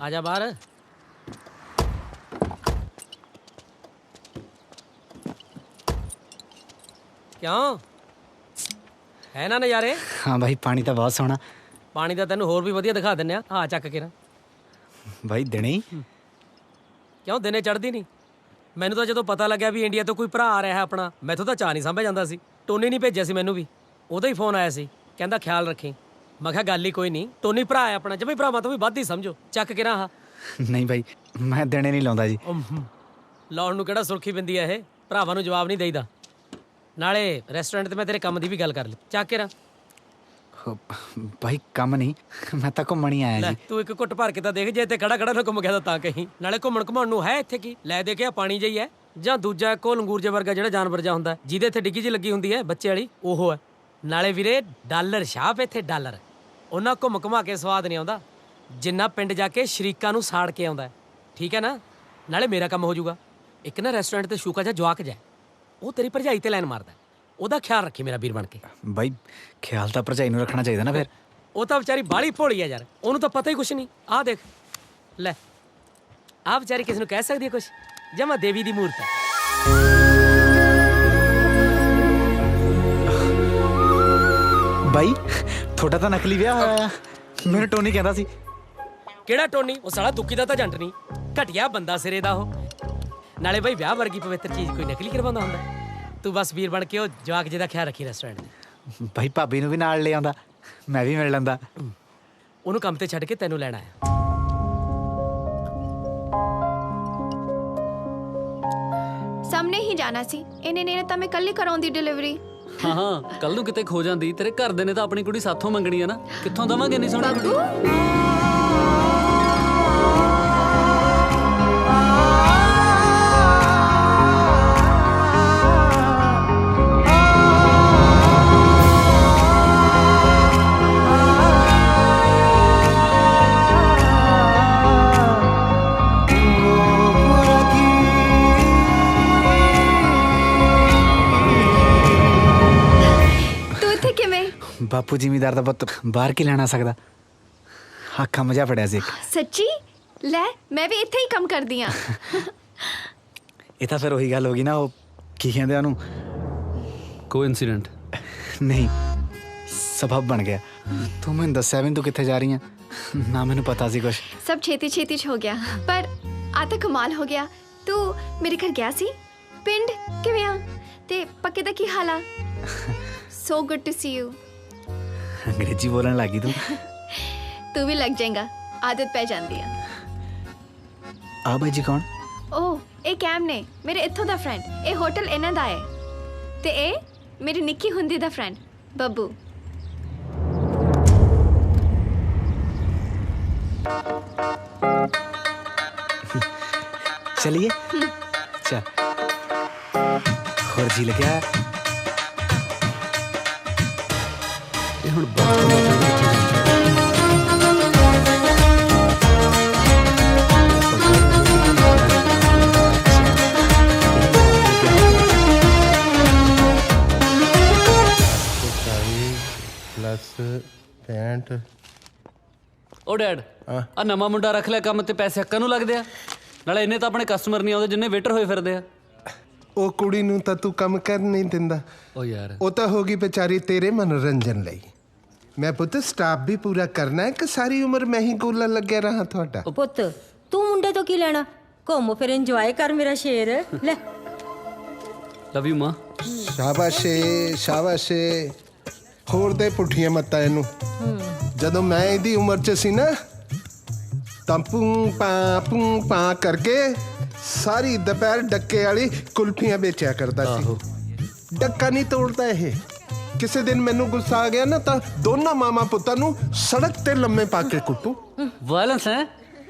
आजा बाहर क्यों है ना नज़ारे हाँ भाई पानी तो बहुत सोहना पानी का तेन होर भी वधिया दिखा दिंने आ चक के ना भाई दिने ही क्यों दिने चढ़ती नहीं मैनू तो जो पता लग्या भी इंडिया तो कोई भरा आ रहा है अपना मैथों तो चाह नहीं सामभ्या जांदा सी टोनी नहीं भेजिया सी मैनू भी उहदा ही फोन आया सी कहंदा ख्याल रखी मैं कहा गल ही कोई नहीं टोनी भरा है अपना जब भरावां तो भी वध ही समझो चक के ना आ नहीं भाई मैं दिने नहीं लाउंदा जी ਲਾਉਣ ਨੂੰ ਕਿਹੜਾ ਸੁਰਖੀ ਬਿੰਦੀ ਆ ਇਹ ਭਰਾਵਾਂ ਨੂੰ ਜਵਾਬ ਨਹੀਂ ਦੇਈਦਾ ਨਾਲੇ ਰੈਸਟੋਰੈਂਟ ਤੇ ਮੈਂ ਤੇਰੇ ਕੰਮ ਦੀ ਵੀ ਗੱਲ ਕਰ ਲਈ ਚੱਕ ਕੇ ਰਾਂ भाई कम नहीं मैं तो घूमन ही आया ਲੈ जी ਤੂੰ ਇੱਕ ਘੁੱਟ ਭਰ ਕੇ ਤਾਂ ਦੇਖ ਜੇ ਇੱਥੇ ਖੜਾ ਖੜਾ ਨਾ ਘੁੰਮ ਗਿਆ ਤਾਂ ਕਹੀਂ ਨਾਲੇ ਘੁੰਮਣ ਘੁਮਾਉਣ ਨੂੰ ਹੈ ਇੱਥੇ ਕੀ ਲੈ ਦੇ ਕੇ ਪਾਣੀ ਜਿਹੀ ਹੈ ਜਾਂ ਦੂਜਾ ਕੋ ਲੰਗੂਰ ਜੇ ਵਰਗਾ ਜਿਹੜਾ ਜਾਨਵਰ ਜਾ ਹੁੰਦਾ ਜਿਹਦੇ ਇੱਥੇ ਡਿੱਗੀ ਜੀ ਲੱਗੀ ਹੁੰਦੀ ਹੈ ਬੱਚੇ ਵਾਲੀ ਉਹ ਹੈ ਨਾਲੇ ਵੀਰੇ ਡਾਲਰ ਛਾਪ ਇੱਥੇ ਡਾਲਰ ਉਹਨਾਂ ਘੁੰਮ ਘੁਮਾ ਕੇ ਸਵਾਦ ਨਹੀਂ ਆਉਂਦਾ ਜਿੰਨਾ ਪਿੰਡ ਜਾ ਕੇ ਸ਼ਰੀਕਾਂ ਨੂੰ ਸਾੜ ਕੇ ਆਉਂਦਾ ਠੀਕ ਹੈ ਨਾ ਨਾਲੇ ਮੇਰਾ ਕੰਮ ਹੋ ਜਾਊਗਾ ਇੱਕ ਨਾ ਰੈਸਟੋਰੈਂਟ ਤੇ ਸ਼ੂਕਾ ਜਾ ਜਵਾਕ ਜਾ ਉਹ ਤੇਰੀ ਭਰਜਾਈ ਤੇ ਲਾਈਨ ਮਾਰਦਾ ਉਹਦਾ ਖਿਆਲ ਰੱਖੀ ਮੇਰਾ ਵੀਰ ਬਣ ਕੇ भाई ख्याल तो भरजाई नूं रखना चाहिए ना फिर ਉਹ ਤਾਂ ਵਿਚਾਰੀ ਬਾਹਲੀ ਭੋਲੀ ਆ ਯਾਰ ਉਹਨੂੰ ਤਾਂ ਪਤਾ ਹੀ ਕੁਛ ਨਹੀਂ ਆਹ ਦੇਖ ਲੈ ਆਹ ਵਿਚਾਰੀ ਕਿਸ ਨੂੰ ਕਹਿ ਸਕਦੀ ਹੈ ਕੁਛ ਜਮਾ ਦੇਵੀ ਦੀ ਮੂਰਤ ਹੈ भाई ਤੁਹਾਡਾ ਤਾਂ ਨਕਲੀ ਵਿਆਹ ਹੋਇਆ ਆ। ਮੈਨੂੰ ਟੋਨੀ ਕਹਿੰਦਾ ਸੀ। ਕਿਹੜਾ ਟੋਨੀ? ਉਹ ਸਾਲਾ ਦੁੱਕੀ ਦਾ ਤਾਂ ਜੰਟ ਨਹੀਂ, ਘਟਿਆ ਬੰਦਾ ਸਿਰੇ ਦਾ ਉਹ। ਨਾਲੇ ਬਾਈ ਵਿਆਹ ਵਰਗੀ ਪਵਿੱਤਰ ਚੀਜ਼ ਕੋਈ ਨਕਲੀ ਕਰਵਾਉਂਦਾ ਹੁੰਦਾ? ਤੂੰ ਬਸ ਵੀਰ ਬਣ ਕੇ ਉਹ ਜਵਾਕ ਜਿਹਦਾ ਖਿਆਲ ਰੱਖੀ ਰੈਸਟੋਰੈਂਟ ਦੇ। ਭਾਈ ਭਾਬੀ ਨੂੰ ਵੀ ਨਾਲ ਲੈ ਆਉਂਦਾ, ਮੈਂ ਵੀ ਮਿਲ ਲੈਂਦਾ। ਉਹਨੂੰ ਕੰਮ ਤੇ ਛੱਡ ਕੇ ਤੈਨੂੰ ਲੈਣ ਆਇਆ। ਸਾਹਮਣੇ ਹੀ ਜਾਣਾ ਸੀ, ਇਹਨੇ ਨੇ ਤਾਂ ਮੈਂ ਕੱਲ ਹੀ ਕਰਾਉਂਦੀ ਡਿਲੀਵਰੀ। ਹਾਂ ਹਾਂ, ਕੱਲ ਨੂੰ ਕਿਤੇ ਖੋ ਜਾਂਦੀ, ਤੇਰੇ ਘਰ ਦੇ ਨੇ ਤਾਂ ਆਪਣੀ ਕੁੜੀ ਸਾਥੋਂ ਮੰਗਣੀ ਆ ਨਾ, ਕਿੱਥੋਂ ਦਵਾਂਗੇ ਨਹੀਂ ਸੋਹਣੀ ਕੁੜੀ। ਤੂੰ ਇੱਥੇ ਕਿਵੇਂ? ਬਾਪੂ ਜ਼ਿਮੀਦਾਰ ਦਾ ਪੁੱਤ ਬਾਹਰ ਕੀ ਲੈਣਾ ਸਕਦਾ। ਹਾਂ ਕੰਮ ਜਿਹਾ ਫੜਿਆ ਸੀ ਇੱਕ। ਸੱਚੀ? ਲੈ ਮੈਂ ਵੀ ਇੱਥੇ ਹੀ ਕੰਮ ਕਰਦੀ ਆ। ਇਹ ਤਾਂ ਫਿਰ ਉਹੀ ਗੱਲ ਹੋ ਗਈ ਨਾ, ਉਹ ਕੀ ਕਹਿੰਦੇ ਉਹਨੂੰ, ਕੋਇਨਸੀਡੈਂਟ ਨਹੀਂ ਸਬਬ ਬਣ ਗਿਆ। ਤੂੰ ਮੈਨੂੰ ਦੱਸਿਆ ਵੀ ਨੀ ਤੂੰ ਕਿੱਥੇ ਜਾ ਰਹੀ ਆ, ਨਾ ਮੈਨੂੰ ਪਤਾ ਸੀ ਕੁਛ। ਸਭ ਛੇਤੀ ਛੇਤੀ ਚ ਹੋ ਗਿਆ, ਪਰ ਆ ਤਾਂ ਕਮਾਲ ਹੋ ਗਿਆ। ਤੂੰ ਮੇਰੇ ਘਰ ਗਿਆ ਸੀ? ਪਿੰਡ ਕਿਵੇਂ ਆ? ਤੇ ਪੱਕੇ ਦਾ ਕੀ ਹਾਲ ਆ? So good to see you. ਅੰਗਰੇਜ਼ੀ ਬੋਲਣ ਲੱਗੀ ਤੂੰ। ਤੂੰ ਵੀ ਲੱਗ ਜਾਏਗਾ, ਆਦਤ ਪੈ ਜਾਂਦੀ ਆ। ਆ ਬਾਈ ਜੀ ਕੌਣ? ਓਹ ਇਹ ਕੈਮ ਨੇ, ਮੇਰੇ ਇੱਥੋਂ ਦਾ ਫਰੈਂਡ। ਇਹ ਹੋਟਲ ਇਹਨਾਂ ਦਾ ਹੈ, ਤੇ ਇਹ ਮੇਰੀ ਨਿੱਕੀ ਹੁੰਦੀ ਦਾ ਫਰੈਂਡ ਬੱਬੂ। चलिए चल और जी लग्या ਇਹ ਹੁਣ ਬਾਤ ਪਲੱਸ 65। ਉਹ ਡੈਡ, ਆ ਨਵਾਂ ਮੁੰਡਾ ਰੱਖ ਲਿਆ ਕੰਮ ਤੇ, ਪੈਸੇ ਹੱਕਾਂ ਨੂੰ ਲੱਗਦੇ ਆ। ਨਾਲੇ ਇੰਨੇ ਤਾਂ ਆਪਣੇ ਕਸਟਮਰ ਨਹੀਂ ਆਉਂਦੇ ਜਿੰਨੇ ਵੇਟਰ ਹੋਏ ਫਿਰਦੇ ਆ। ਉਹ ਕੁੜੀ ਨੂੰ ਤਾਂ ਤੂੰ ਕੰਮ ਕਰ ਨਹੀਂ ਦਿੰਦਾ। ਉਹ ਯਾਰ ਉਹ ਤਾਂ ਹੋ ਗਈ ਵਿਚਾਰੀ ਤੇਰੇ ਮਨੋਰੰਜਨ ਲਈ। ਮੈਂ ਪੁੱਤ ਸਟਾਫ ਵੀ ਪੂਰਾ ਕਰਨਾ ਹੈ ਕਿ ਸਾਰੀ ਉਮਰ ਮੈਂ ਹੀ ਗੋਲਾ ਲੱਗਿਆ ਰਹਾ ਤੁਹਾਡਾ? ਉਹ ਪੁੱਤ ਤੂੰ ਮੁੰਡੇ ਤੋਂ ਕੀ ਲੈਣਾ? ਘੁੰਮ ਫਿਰ ਇੰਜੋਏ ਕਰ ਮੇਰਾ ਸ਼ੇਰ। ਲੈ ਲਵ ਯੂ ਮਾਂ। ਸ਼ਾਬਾਸ਼ੇ ਸ਼ਾਬਾਸ਼ੇ। ਹੋਰ ਦੇ ਪੁੱਠੀਆਂ ਮੱਤਾਂ ਇਹਨੂੰ। ਜਦੋਂ ਮੈਂ ਇਹਦੀ ਉਮਰ 'ਚ ਸੀ ਨਾ ਤਾਂ ਪੂੰ ਪਾ ਕਰਕੇ ਸਾਰੀ ਦੁਪਹਿਰ ਡੱਕੇ ਵਾਲੀ ਕੁਲਫੀਆਂ ਵੇਚਿਆ ਕਰਦਾ ਸੀ। ਡੱਕਾ ਨਹੀਂ ਤੋੜਦਾ ਇਹ। ਕਿਸੇ ਦਿਨ ਮੈਨੂੰ ਗੁੱਸਾ ਆ ਗਿਆ ਨਾ ਤਾਂ ਦੋਨਾਂ ਮਾਮਾ ਪੁੱਤਾਂ ਨੂੰ ਸੜਕ ਤੇ ਲੰਮੇ ਪਾ ਕੇ ਕੁੱਟੂ। ਵਾਇਲੈਂਸ ਹੈ।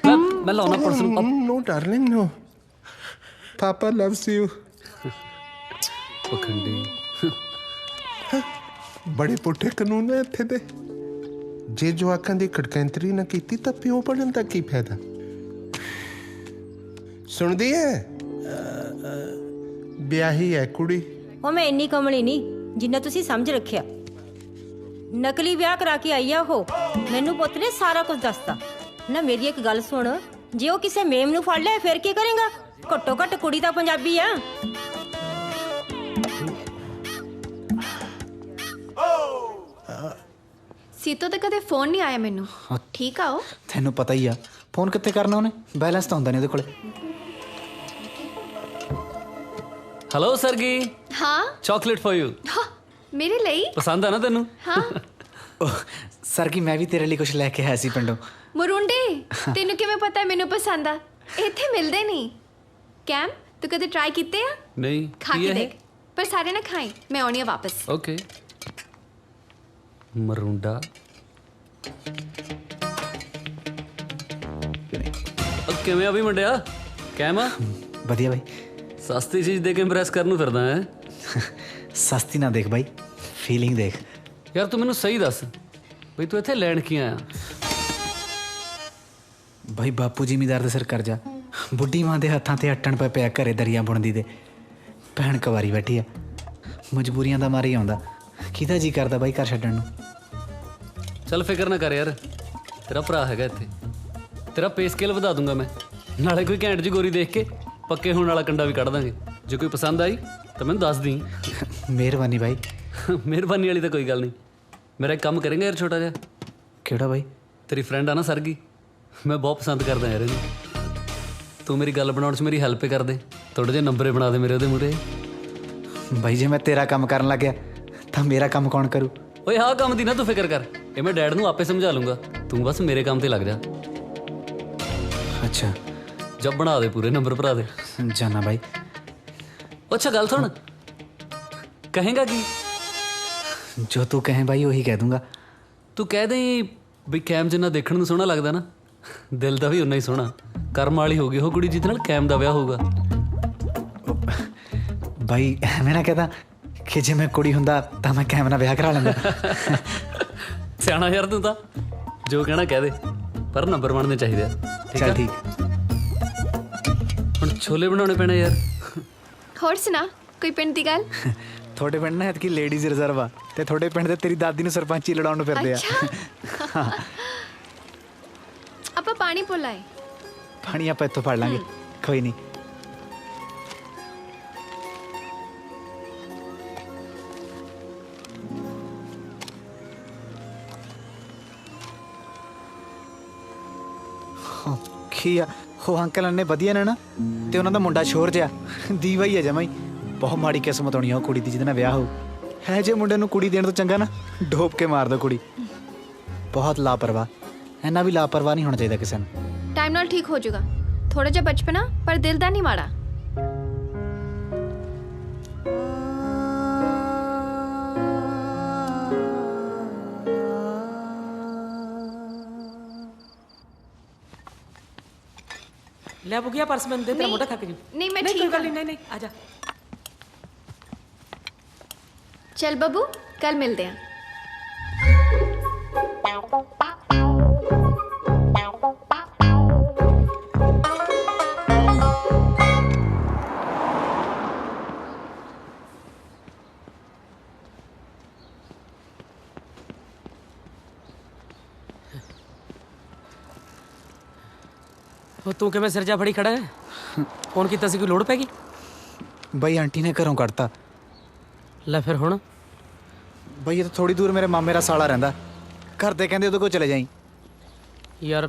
ਮੈਂ ਲਾਉਣਾ ਪਰਸ ਨੂੰ। नो डार्लिंग नो पापा loves you। ਪਖੰਡੀ ਬੜੇ ਪੁੱਠੇ ਕਾਨੂੰਨ ਹੈ ਇੱਥੇ ਦੇ। ਜੇ ਜਵਾਕਾਂ ਦੀ ਖੜਕੈਂਤਰੀ ਨਾ ਕੀਤੀ ਤਾਂ ਪਿਓ ਬਣਨ ਦਾ ਕੀ ਫਾਇਦਾ? ਸੁਣਦੀ ਹੈ? ਵਿਆਹੀ ਹੈ ਕੁੜੀ। ਉਹ ਮੈਂ ਇੰਨੀ ਕਮਲੀ ਨਹੀਂ ਜਿੰਨਾ ਤੁਸੀਂ ਸਮਝ ਰੱਖਿਆ। ਨਕਲੀ ਵਿਆਹ ਕਰਾ ਕੇ ਆਈ ਆ ਉਹ। ਮੈਨੂੰ ਪੁੱਤ ਨੇ ਸਾਰਾ ਕੁਝ ਦੱਸਤਾ ਨਾ। ਮੇਰੀ ਇੱਕ ਗੱਲ ਸੁਣ, ਜੇ ਉਹ ਕਿਸੇ ਮੇਮ ਨੂੰ ਫੜ ਲਿਆ ਫਿਰ ਕੀ ਕਰੇਗਾ? ਘੱਟੋ ਘੱਟ ਕੁੜੀ ਤਾਂ ਪੰਜਾਬੀ ਆ। ਸੀਤੋ ਤੇ ਕਦੇ ਫੋਨ ਨਹੀਂ ਆਇਆ ਮੈਨੂੰ। ਠੀਕ ਆ ਉਹ? ਤੈਨੂੰ ਪਤਾ ਹੀ ਆ ਫੋਨ ਕਿੱਥੇ ਕਰਨਾ ਉਹਨੇ, ਬੈਲੈਂਸ ਤਾਂ ਹੁੰਦਾ ਨਹੀਂ ਉਹਦੇ ਕੋਲੇ। ਹੈਲੋ ਸਰਗੀ, ਹਾਂ ਚਾਕਲੇਟ ਫॉर ਯੂ। ਮੇਰੇ ਲਈ? ਪਸੰਦ ਆ ਨਾ ਤੈਨੂੰ? ਹਾਂ। ਸਰ ਕੀ ਮੈਂ ਵੀ ਤੇਰੇ ਲਈ ਕੁਝ ਲੈ ਕੇ ਆਇਆ ਸੀ ਪਿੰਡੋਂ। ਮੁਰੁੰਡੇ, ਤੈਨੂੰ ਕਿਵੇਂ ਪਤਾ ਮੈਨੂੰ ਪਸੰਦ ਆ? ਇੱਥੇ ਮਿਲਦੇ ਨਹੀਂ। ਕੈਮ ਤੂੰ ਕਦੇ ਟਰਾਈ ਕੀਤੇ ਆ? ਨਹੀਂ। ਖਾ ਕੇ ਦੇਖ, ਪਰ ਸਾਰੇ ਨਾ ਖਾਈ, ਮੈਂ ਆਉਣੀ ਆ ਵਾਪਸ। ਓਕੇ। ਮਰੁੰਡਾ ਕਿਵੇਂ ਆ ਵੀ ਮੁੰਡਿਆ? ਕੈਮ ਆ? ਵਧੀਆ ਬਾਈ। ਸਸਤੀ ਚੀਜ਼ ਦੇ ਕੇ ਇੰਪ੍ਰੈਸ ਕਰਨ ਨੂੰ ਫਿਰਦਾ ਹੈ। ਸਸਤੀ ਨਾ ਦੇਖ ਬਾਈ, ਫੀਲਿੰਗ ਦੇਖ। ਯਾਰ ਤੂੰ ਮੈਨੂੰ ਸਹੀ ਦੱਸ ਬਈ ਤੂੰ ਇੱਥੇ ਲੈਣ ਕੀ ਆਇਆ? ਬਾਈ ਬਾਪੂ ਜ਼ਿਮੀਦਾਰ ਦੇ ਸਿਰ ਕਰਜ਼ਾ, ਬੁੱਢੀ ਮਾਂ ਦੇ ਹੱਥਾਂ ਤੇ ਅੱਟਣ ਪੈ ਪਿਆ ਘਰੇ ਦਰੀਆਂ ਬੁਣਦੀ ਦੇ। ਭੈਣ ਕਵਾਰੀ ਬੈਠੀ ਆ, ਮਜਬੂਰੀਆਂ ਦਾ ਮਾਰ ਹੀ ਆਉਂਦਾ। ਕਿਹਦਾ ਜੀ ਕਰਦਾ ਬਾਈ ਘਰ ਛੱਡਣ ਨੂੰ। ਚੱਲ ਫਿਕਰ ਨਾ ਕਰ ਯਾਰ, ਤੇਰਾ ਭਰਾ ਹੈਗਾ ਇੱਥੇ। ਤੇਰਾ ਪੇ ਸਕੇਲ ਵਧਾ ਦੂੰਗਾ ਮੈਂ। ਨਾਲੇ ਕੋਈ ਘੈਂਟ ਜੀ ਗੋਰੀ ਦੇਖ ਕੇ ਪੱਕੇ ਹੋਣ ਵਾਲਾ ਕੰਡਾ ਵੀ ਕੱਢ ਦਾਂਗੇ। ਜੇ ਕੋਈ ਪਸੰਦ ਆਈ ਤਾਂ ਮੈਨੂੰ ਦੱਸ ਦੀ। ਮਿਹਰਬਾਨੀ ਬਾਈ। ਮਿਹਰਬਾਨੀ ਵਾਲੀ ਤਾਂ ਕੋਈ ਗੱਲ ਨਹੀਂ। ਮੇਰਾ ਇੱਕ ਕੰਮ ਕਰੇਂਗਾ ਯਾਰ ਛੋਟਾ ਜਿਹਾ? ਕਿਹੜਾ ਬਾਈ? ਤੇਰੀ ਫਰੈਂਡ ਆ ਨਾ ਸਰਗੀ, ਮੈਂ ਬਹੁਤ ਪਸੰਦ ਕਰਦਾ ਯਾਰ ਇਹਨੂੰ। ਤੂੰ ਮੇਰੀ ਗੱਲ ਬਣਾਉਣ 'ਚ ਮੇਰੀ ਹੈਲਪ ਕਰ ਦੇ, ਥੋੜੇ ਜਿਹੇ ਨੰਬਰੇ ਬਣਾ ਦੇ ਮੇਰੇ ਉਹਦੇ ਮੂਹਰੇ। ਬਾਈ ਜੇ ਮੈਂ ਤੇਰਾ ਕੰਮ ਕਰਨ ਲੱਗ ਗਿਆ ਤਾਂ ਮੇਰਾ ਕੰਮ ਕੌਣ ਕਰੂ? ਓਏ ਆਹ ਕੰਮ ਦੀ ਨਾ ਤੂੰ ਫਿਕਰ ਕਰ, ਇਹ ਮੈਂ ਡੈਡ ਨੂੰ ਆਪੇ ਸਮਝਾ ਲੂੰਗਾ, ਤੂੰ ਬਸ ਮੇਰੇ ਕੰਮ ਤੇ ਲੱਗ ਜਾ। ਅੱਛਾ ਜਬ ਬਣਾ ਦੇ ਪੂਰੇ ਨੰਬਰ ਭਰਾ ਦੇ। ਜਾਨਾ ਬਾਈ। ਅੱਛਾ ਗੱਲ ਸੁਣ, ਕਹੇਗਾ ਕੀ? ਜੋ ਤੂੰ ਕਹੇ ਬਾਈ ਉਹੀ ਕਹਿ ਦੂੰਗਾ। ਤੂੰ ਕਹਿ ਦੇ ਵੀ ਕੈਮ ਜਿੰਨਾ ਦੇਖਣ ਨੂੰ ਸੋਹਣਾ ਲੱਗਦਾ ਨਾ, ਦਿਲ ਦਾ ਵੀ ਉਨਾ ਹੀ ਸੋਹਣਾ। ਕਰਮ ਵਾਲੀ ਹੋ ਗਈ ਉਹ ਕੁੜੀ ਜਿਹਦੇ ਨਾਲ ਕੈਮ ਦਾ ਵਿਆਹ ਹੋਊਗਾ। ਬਾਈ ਮੈਂ ਨਾ ਕਹਦਾ ਕਿ ਜੇ ਮੈਂ ਕੁੜੀ ਹੁੰਦਾ ਤਾਂ ਮੈਂ ਕੈਮ ਨਾਲ ਵਿਆਹ ਕਰਾ ਲੈਂਦਾ। ਸਿਆਣਾ ਯਾਰ ਤੂੰ ਤਾਂ, ਜੋ ਕਹਿਣਾ ਕਹਿ ਦੇ, ਪਰ ਨੰਬਰ ਬਣਨੇ ਚਾਹੀਦੇ ਆ। ਚੱਲ ਠੀਕ। ਹੁਣ ਛੋਲੇ ਬਣਾਉਣੇ ਪੈਣੇ ਯਾਰ। ਹੋਰ ਸੁਣਾ ਕੋਈ ਪਿੰਡ ਦੀ ਗੱਲ? ਤੁਹਾਡੇ ਪਿੰਡ ਨਾ ਐਤਕੀ ਲੇਡੀਜ਼ ਰਿਜ਼ਰਵ ਆ ਤੇ ਤੁਹਾਡੇ ਪਿੰਡ ਦੇ ਤੇਰੀ ਦਾਦੀ ਨੂੰ ਸਰਪੰਚੀ ਲੜਾਉਣ ਨੂੰ ਫਿਰਦੇ ਆ। ਅੱਛਾ ਆਪਾਂ ਪਾਣੀ ਪੁਲਾਏ। ਪਾਣੀ ਆਪਾਂ ਇੱਥੋਂ ਫੜ ਲਾਂਗੇ, ਕੋਈ ਨਹੀਂ। ਕੀ ਆ ਉਹ ਅੰਕਲ ਨੇ ਵਧੀਆ ਨੇ ਨਾ, ਤੇ ਉਹਨਾਂ ਦਾ ਮੁੰਡਾ ਸ਼ੋਰ ਜਿਹਾ ਦੀਵਾ ਹੀ ਆ ਜਮਾਂ ਹੀ। ਬਹੁਤ ਮਾੜੀ ਕਿਸਮਤ ਹੋਣੀ ਆ ਉਹ ਕੁੜੀ ਦੀ ਜਿਹਦੇ ਨਾਲ ਵਿਆਹ ਹੋ ਹੈ। ਜੇ ਮੁੰਡੇ ਨੂੰ ਕੁੜੀ ਦੇਣ ਤੋਂ ਚੰਗਾ ਨਾ ਡੋਬ ਕੇ ਮਾਰ ਦੋ ਕੁੜੀ। ਬਹੁਤ ਲਾਪਰਵਾਹ, ਇੰਨਾ ਵੀ ਲਾਪਰਵਾਹ ਨਹੀਂ ਹੋਣਾ ਚਾਹੀਦਾ ਕਿਸੇ ਨੂੰ। ਟਾਈਮ ਨਾਲ ਠੀਕ ਹੋ ਜਾਊਗਾ, ਥੋੜਾ ਜਿਹਾ ਬਚਪਨਾ ਪਰ ਦਿਲ ਦਾ ਨਹੀਂ ਮਾੜਾ। ਲੈ ਬੁਗਿਆ ਪਰਸ ਮੈਨੂੰ ਦੇ, ਤੇਰਾ ਮੋਢਾ ਥੱਕ ਜੂ। ਨਹੀਂ ਮੈਂ ਕੋਈ ਠੀਕ ਗੱਲ ਹਾਂ। ਨਹੀਂ, ਨਹੀਂ ਆ ਜਾ। चल बबू कल मिलते हैं। ਉਹ ਤੂੰ ਕਿਵੇਂ ਸਿਰ ਜਾ ਫੜੀ ਖੜਾ ਹੈ? ਫੋਨ ਕੀਤਾ ਸੀ, ਕੋਈ ਲੋੜ ਪੈ ਗਈ? ਬਾਈ ਆਂਟੀ ਨੇ ਘਰੋਂ ਕੱਢਤਾ। ਲੈ ਫਿਰ ਹੁਣ? ਬਾਈ ਇਹ ਤਾਂ ਥੋੜੀ ਦੂਰ ਮੇਰੇ ਮਾਮੇ ਦਾ ਸਾਲਾ ਰਹਿੰਦਾ, ਘਰ ਦੇ ਕਹਿੰਦੇ ਉਹਦੇ ਕੋਲ ਚਲੇ ਜਾਈਂ। ਯਾਰ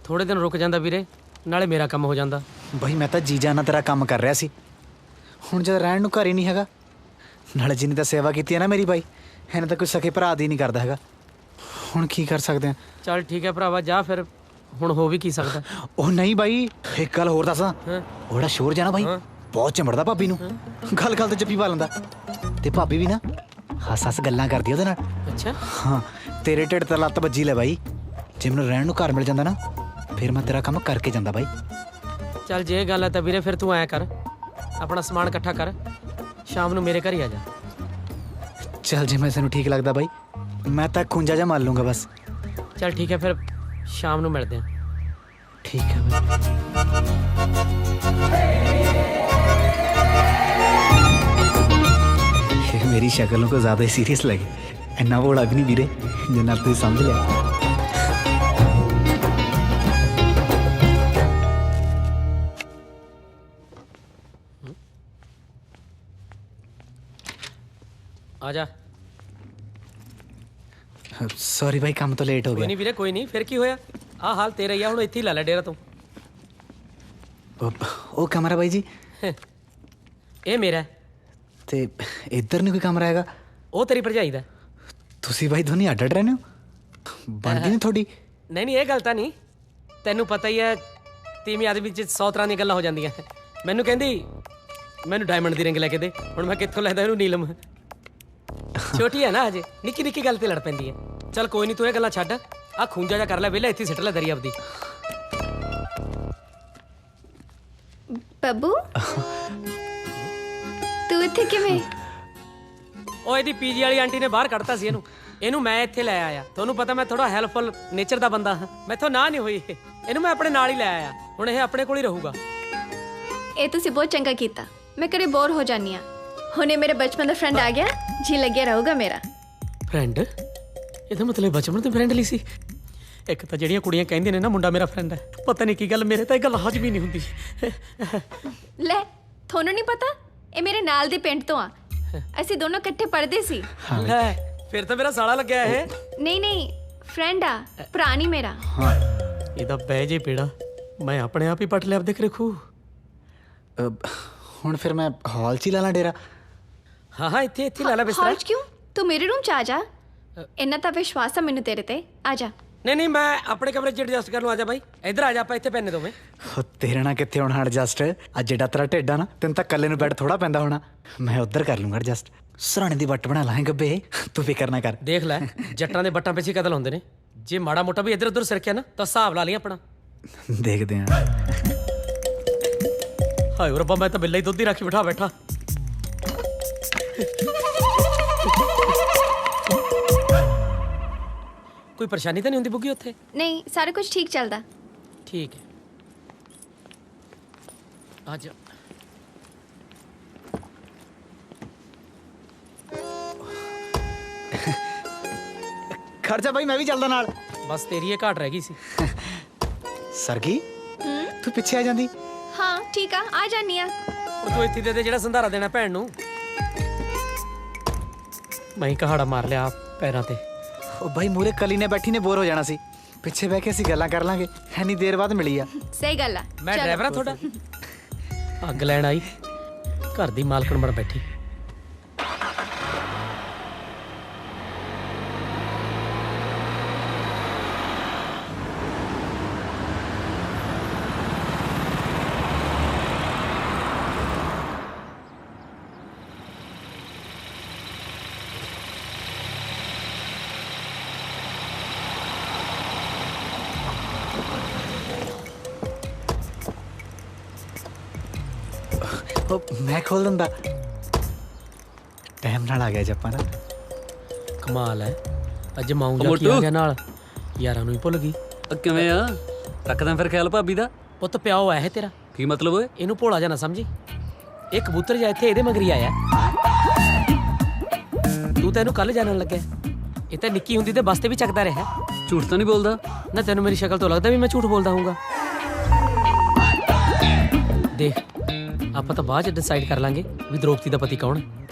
ਥੋੜੇ ਦਿਨ ਰੁਕ ਜਾਂਦਾ ਵੀਰੇ, ਨਾਲੇ ਮੇਰਾ ਕੰਮ ਹੋ ਜਾਂਦਾ। ਬਾਈ ਮੈਂ ਤਾਂ ਜੀ ਜਾਨ ਨਾਲ ਤੇਰਾ ਕੰਮ ਕਰ ਰਿਹਾ ਸੀ, ਹੁਣ ਜਦ ਰਹਿਣ ਨੂੰ ਘਰ ਹੀ ਨਹੀਂ ਹੈਗਾ। ਨਾਲੇ ਜਿੰਨੀ ਤਾਂ ਸੇਵਾ ਕੀਤੀ ਹੈ ਨਾ ਮੇਰੀ ਬਾਈ, ਇਹਨੇ ਤਾਂ ਕੋਈ ਸਕੇ ਭਰਾ ਦੀ ਨਹੀਂ ਕਰਦਾ ਹੈਗਾ। ਹੁਣ ਕੀ ਕਰ ਸਕਦੇ ਆ? ਚੱਲ ਠੀਕ ਹੈ ਭਰਾਵਾ, ਜਾ ਫਿਰ। ਹੁਣ ਹੋ ਵੀ ਕੀ ਸਕਦਾ? ਉਹ ਨਹੀਂ ਬਾਈ, ਇੱਕ ਗੱਲ ਹੋਰ ਦੱਸਾਂ। ਉਹ ਜਿਹੜਾ ਸ਼ੋਰ ਜਾਣਾ ਬਾਈ ਬਹੁਤ ਚੰਬੜਦਾ ਭਾਬੀ ਨੂੰ, ਗੱਲ ਗੱਲ ਤੇ ਜੱਫੀ ਪਾ ਲੈਂਦਾ, ਤੇ ਭਾਬੀ ਵੀ ਨਾ ਹੱਸ ਹੱਸ ਗੱਲਾਂ ਕਰਦੀ ਉਹਦੇ ਨਾਲ। ਅੱਛਾ ਹਾਂ, ਤੇਰੇ ਢਿੱਡ ਤੇ ਲੱਤ ਵੱਜੀ ਲੈ ਬਾਈ। ਜੇ ਮੈਨੂੰ ਰਹਿਣ ਨੂੰ ਘਰ ਮਿਲ ਜਾਂਦਾ ਨਾ, ਫਿਰ ਮੈਂ ਤੇਰਾ ਕੰਮ ਕਰਕੇ ਜਾਂਦਾ ਬਾਈ। ਚੱਲ ਜੇ ਇਹ ਗੱਲ ਹੈ ਤਾਂ ਵੀਰੇ ਫਿਰ ਤੂੰ ਐਂ ਕਰ, ਆਪਣਾ ਸਮਾਨ ਇਕੱਠਾ ਕਰ, ਸ਼ਾਮ ਨੂੰ ਮੇਰੇ ਘਰ ਹੀ ਆ ਜਾ। ਚੱਲ ਜੇ ਮੈਂ ਤੈਨੂੰ ਠੀਕ ਲੱਗਦਾ ਬਾਈ, ਮੈਂ ਤਾਂ ਖੁੰਝਾ ਜਾ ਮਾਰ ਲੂੰਗਾ ਬਸ। ਚੱਲ ਠੀਕ ਹੈ ਫਿਰ ਸ਼ਾਮ ਨੂੰ ਮਿਲਦੇ ਹਾਂ। ਠੀਕ ਹੈ ਬਾਈ। मेरी शक्लों को ज़्यादा ही सीरियस लगे, इन्ना वो भी नहीं वीरे जिन्ना तू समझ लिया। आ जा। सॉरी भाई, काम तो लेट हो कोई गया। नहीं वीरे, कोई नहीं, फिर की होया? आ हाल तेरा ही आ, हुण इत्थे ही ला ले डेरा तू। ओ कमरा बाई जी, ये मेरा है। ते इधर नहीं कोई कमरा हैगा? ਉਹ ਤੇਰੀ ਭਰਜਾਈ ਦਾ। ਤੁਸੀਂ ਬਾਈ ਦੋਨੇ ਅੱਡ ਰਹਿੰਦੇ ਹੋ, ਬਣਦੀ ਨਹੀਂ ਤੁਹਾਡੀ? ਨਹੀਂ ਨਹੀਂ, ਇਹ ਗੱਲ ਤਾਂ ਨਹੀਂ, ਤੈਨੂੰ ਪਤਾ ਹੀ ਹੈ ਤੀਵੀਂ ਆਦਮੀ ਵਿੱਚ 100 ਤਰ੍ਹਾਂ ਦੀਆਂ ਗੱਲਾਂ ਹੋ ਜਾਂਦੀਆਂ। ਮੈਨੂੰ ਕਹਿੰਦੀ ਮੈਨੂੰ ਡਾਇਮੰਡ ਦੀ ਰਿੰਗ ਲੈ ਕੇ ਦੇ, ਹੁਣ ਮੈਂ ਕਿੱਥੋਂ ਲੈਦਾ ਇਹਨੂੰ ਨੀਲਮ। ਛੋਟੀ ਹੈ ਨਾ ਹਜੇ, ਨਿੱਕੀ ਨਿੱਕੀ ਗੱਲ ਤੇ ਲੜ ਪੈਂਦੀ ਹੈ। ਚੱਲ ਕੋਈ ਨਹੀਂ, ਤੂੰ ਇਹ ਗੱਲਾਂ ਛੱਡ, ਆ ਖੂੰਜਾ ਜਾ ਕਰ ਲੈ ਵਿਹਲਾ, ਇੱਥੇ ਸਿੱਟ ਲੈ ਦਰੀ ਆਪਦੀ। ਬੱਬੂ ਤੂੰ ਇੱਥੇ ਕਿਵੇਂ? ਉਹ ਇਹਦੀ ਪੀਜੀ ਵਾਲੀ ਆਂਟੀ ਨੇ ਬਾਹਰ ਕੱਢਤਾ ਸੀ ਇਹਨੂੰ ਮੈਂ ਇੱਥੇ ਲੈ ਆਇਆ। ਤੁਹਾਨੂੰ ਪਤਾ ਮੈਂ ਥੋੜਾ ਹੈਲਪਫੁਲ ਨੇਚਰ ਦਾ ਬੰਦਾ ਹਾਂ, ਮੈਥੋਂ ਨਾ ਨਹੀਂ ਹੋਈ, ਇਹਨੂੰ ਮੈਂ ਆਪਣੇ ਨਾਲ ਹੀ ਲੈ ਆਇਆ। ਹੁਣ ਇਹ ਆਪਣੇ ਕੋਲ ਹੀ ਰਹੂਗਾ। ਇਹ ਤੁਸੀਂ ਬਹੁਤ ਚੰਗਾ ਕੀਤਾ, ਮੈਂ ਕਦੇ ਬੋਰ ਹੋ ਜਾਨੀ ਆ। ਹੁਣੇ ਮੇਰੇ ਬਚਪਨ ਦਾ ਫਰੈਂਡ ਆ ਗਿਆ, ਜੀ ਲੱਗਿਆ ਰਹੂਗਾ ਮੇਰਾ। ਫਰੈਂਡ? ਇਹਦਾ ਮਤਲਬ ਬਚਪਨ ਤੋਂ ਫਰੈਂਡ ਲਈ ਸੀ। ਇੱਕ ਤਾਂ ਜਿਹੜੀਆਂ ਕੁੜੀਆਂ ਕਹਿੰਦੀਆਂ ਨੇ ਨਾ ਮੁੰਡਾ ਮੇਰਾ ਫਰੈਂਡ ਹੈ, ਪਤਾ ਨਹੀਂ ਕੀ ਗੱਲ, ਮੇਰੇ ਤਾਂ ਇਹ ਗੱਲ ਹਜਮ ਹੀ ਨਹੀਂ ਹੁੰਦੀ। ਲੈ ਤੁਹਾਨੂੰ ਨਹੀਂ ਪਤਾ, ਇਹ ਮੇਰੇ ਨਾਲ ਦੇ ਪਿੰਡ ਤੋਂ ਆ, ਅਸੀਂ ਦੋਨੋਂ ਇਕੱਠੇ ਪੜ੍ਹਦੇ ਸੀ। ਲੈ ਫਿਰ ਤਾਂ ਮੇਰਾ ਸਾਲਾ ਲੱਗਿਆ ਇਹ ਨਹੀਂ ਨਹੀਂ ਫਰੈਂਡ ਆ ਭਰਾ ਨਹੀਂ ਮੇਰਾ। ਇਹਦਾ ਬਹਿ ਜੇ ਪੇੜਾ ਮੈਂ ਆਪਣੇ ਆਪ ਹੀ ਪੱਟ ਲਿਆ ਆਪਦੇ ਖੂ। ਹੁਣ ਫਿਰ ਮੈਂ ਹਾਲ 'ਚ ਹੀ ਲਾ ਲਾਂ ਡੇਰਾ? ਹਾਂ ਇੱਥੇ ਇੱਥੇ ਲਾ ਲੈ ਬਿਸਤਰਾ। ਹਾਲ 'ਚ ਕਿਉਂ? ਤੂੰ ਮੇਰੇ ਰੂਮ 'ਚ ਆ ਜਾ। ਇੰਨਾ ਤਾਂ ਵਿਸ਼ਵਾਸ ਆ ਮੈਨੂੰ ਤੇਰੇ ਤੇ। ਆ ਜਾ। ਨਹੀਂ ਮੈਂ ਆਪਣੇ ਕਮਰੇ 'ਚ ਐਡਜਸਟ ਕਰ ਲੂੰ। ਆ ਜਾ ਬਾਈ ਇੱਧਰ ਆ ਜਾ, ਆਪਾਂ ਇੱਥੇ ਪੈਨੇ ਦੋਵੇਂ। ਤੇਰੇ ਨਾਲ ਕਿੱਥੇ ਹੋਣਾ ਐਡਜਸਟ? ਅੱਜ ਜਿਹੜਾ ਤੇਰਾ ਢਿੱਡ ਆ ਨਾ, ਤੈਨੂੰ ਤਾਂ ਇਕੱਲੇ ਨੂੰ ਬੈੱਡ ਥੋੜਾ ਪੈਂਦਾ ਹੋਣਾ। ਮੈਂ ਉੱਧਰ ਕਰ ਲੂੰਗਾ ਐਡਜਸਟ। ਸਰਾਣੇ ਦੀ ਵੱਟ ਬਣਾ ਲਾਂਗੇ ਗੱਬੇ, ਤੂੰ ਫਿਕਰ ਨਾ ਕਰ। ਦੇਖ ਲੈ ਜੱਟਾਂ ਦੇ ਬੱਟਾਂ ਪਿੱਛੇ ਕਤਲ ਹੁੰਦੇ ਨੇ। ਜੇ ਮਾੜਾ ਮੋਟਾ ਵੀ ਇੱਧਰ ਉੱਧਰ ਸਿਰਕਿਆ ਨਾ ਤਾਂ ਹਿਸਾਬ ਲਾ ਲਈ ਆਪਣਾ। ਦੇਖਦੇ ਆਂ। ਹਾਏ ਓ ਰੱਬਾ, ਮੈਂ ਤਾਂ ਬਿੱਲਾ ਹੀ ਦੁੱਧ ਹੀ ਰੱਖੀ ਬਿਠਾ ਬੈਠਾ। ਕੋਈ ਪਰੇਸ਼ਾਨੀ ਤਾਂ ਨਹੀਂ ਹੁੰਦੀ ਬੁੱਗੀ ਉੱਥੇ? ਨਹੀਂ ਸਾਰਾ ਕੁਝ ਠੀਕ ਚੱਲਦਾ। ਠੀਕ ਹੈ ਆ ਜਾ। ਖਰਚਾ ਬਾਈ, ਮੈਂ ਵੀ ਚੱਲਦਾ ਨਾਲ। ਬਸ ਤੇਰੀ ਇਹ ਘਾਟ ਰਹਿ ਗਈ ਸੀ। ਸਰਗੀ ਤੂੰ ਪਿੱਛੇ ਆ ਜਾਂਦੀ। ਹਾਂ ਠੀਕ ਆ, ਆ ਜਾਨੀ ਆ। ਉਹ ਤੂੰ ਇੱਥੇ ਦੇ ਜਿਹੜਾ ਸੰਧਾਰਾ ਦੇਣਾ ਭੈਣ ਨੂੰ। ਮੈਂ ਹੀ ਕਹਾੜਾ ਮਾਰ ਲਿਆ ਪੈਰਾਂ ਤੇ। ਉਹ ਬਾਈ ਮੂਰੇ ਕਲੀ ਨੇ ਬੈਠੀ ਨੇ ਬੋਰ ਹੋ ਜਾਣਾ ਸੀ, ਪਿੱਛੇ ਬਹਿ ਕੇ ਅਸੀਂ ਗੱਲਾਂ ਕਰ ਲਾਂਗੇ। ਇੰਨੀ ਦੇਰ ਬਾਅਦ ਮਿਲੀ ਆ। ਸਹੀ ਗੱਲ ਆ। ਮੈਂ ਡਰਾਈਵਰ ਆ ਤੁਹਾਡਾ। ਅੱਗ ਲੈਣ ਆਈ, ਘਰ ਦੀ ਮਾਲਕਣ ਬਣ ਬੈਠੀ। ਉਹ ਮੈਂ ਖੋਲ ਦਿੰਦਾ। ਟਾਈਮ ਨਾਲ ਆ ਗਿਆ ਜੱਪਾਂ ਦਾ। ਕਮਾਲ ਹੈ, ਅੱਜ ਮਾਊਂ ਜਾ ਕੇ ਆ ਗਿਆ ਨਾਲ, ਯਾਰਾਂ ਨੂੰ ਹੀ ਭੁੱਲ ਗਈ। ਕਿਵੇਂ ਆ? ਰੱਖਦਾ ਫਿਰ ਖਿਆਲ ਭਾਬੀ ਦਾ? ਪੁੱਤ ਪਿਓ ਹੈ ਤੇਰਾ। ਕੀ ਮਤਲਬ ਓਏ? ਇਹਨੂੰ ਭੋਲਾ ਜਾ ਨਾ ਸਮਝੀ। ਇਹ ਕਬੂਤਰ ਜਾ ਇੱਥੇ ਇਹਦੇ ਮਗਰੀ ਆਇਆ। ਤੂੰ ਤਾਂ ਇਹਨੂੰ ਕੱਲ ਜਾਣਨ ਲੱਗਿਆ। ਇਹ ਤਾਂ ਨਿੱਕੀ ਹੁੰਦੀ ਤੇ ਬੱਸ ਤੇ ਵੀ ਚੱਕਦਾ ਰਿਹਾ। ਝੂਠ ਤਾਂ ਨਹੀਂ ਬੋਲਦਾ ਨਾ? ਤੈਨੂੰ ਮੇਰੀ ਸ਼ਕਲ ਤੋਂ ਲੱਗਦਾ ਵੀ ਮੈਂ ਝੂਠ ਬੋਲਦਾ ਹੋਊਗਾ। ਦੇਖ ਆਪਾਂ ਤਾਂ ਬਾਅਦ ਚ ਡਿਸਾਈਡ ਕਰ ਲਾਂਗੇ ਵੀ ਦ੍ਰੋਪਦੀ ਦਾ ਪਤੀ ਕੌਣ ਹੈ।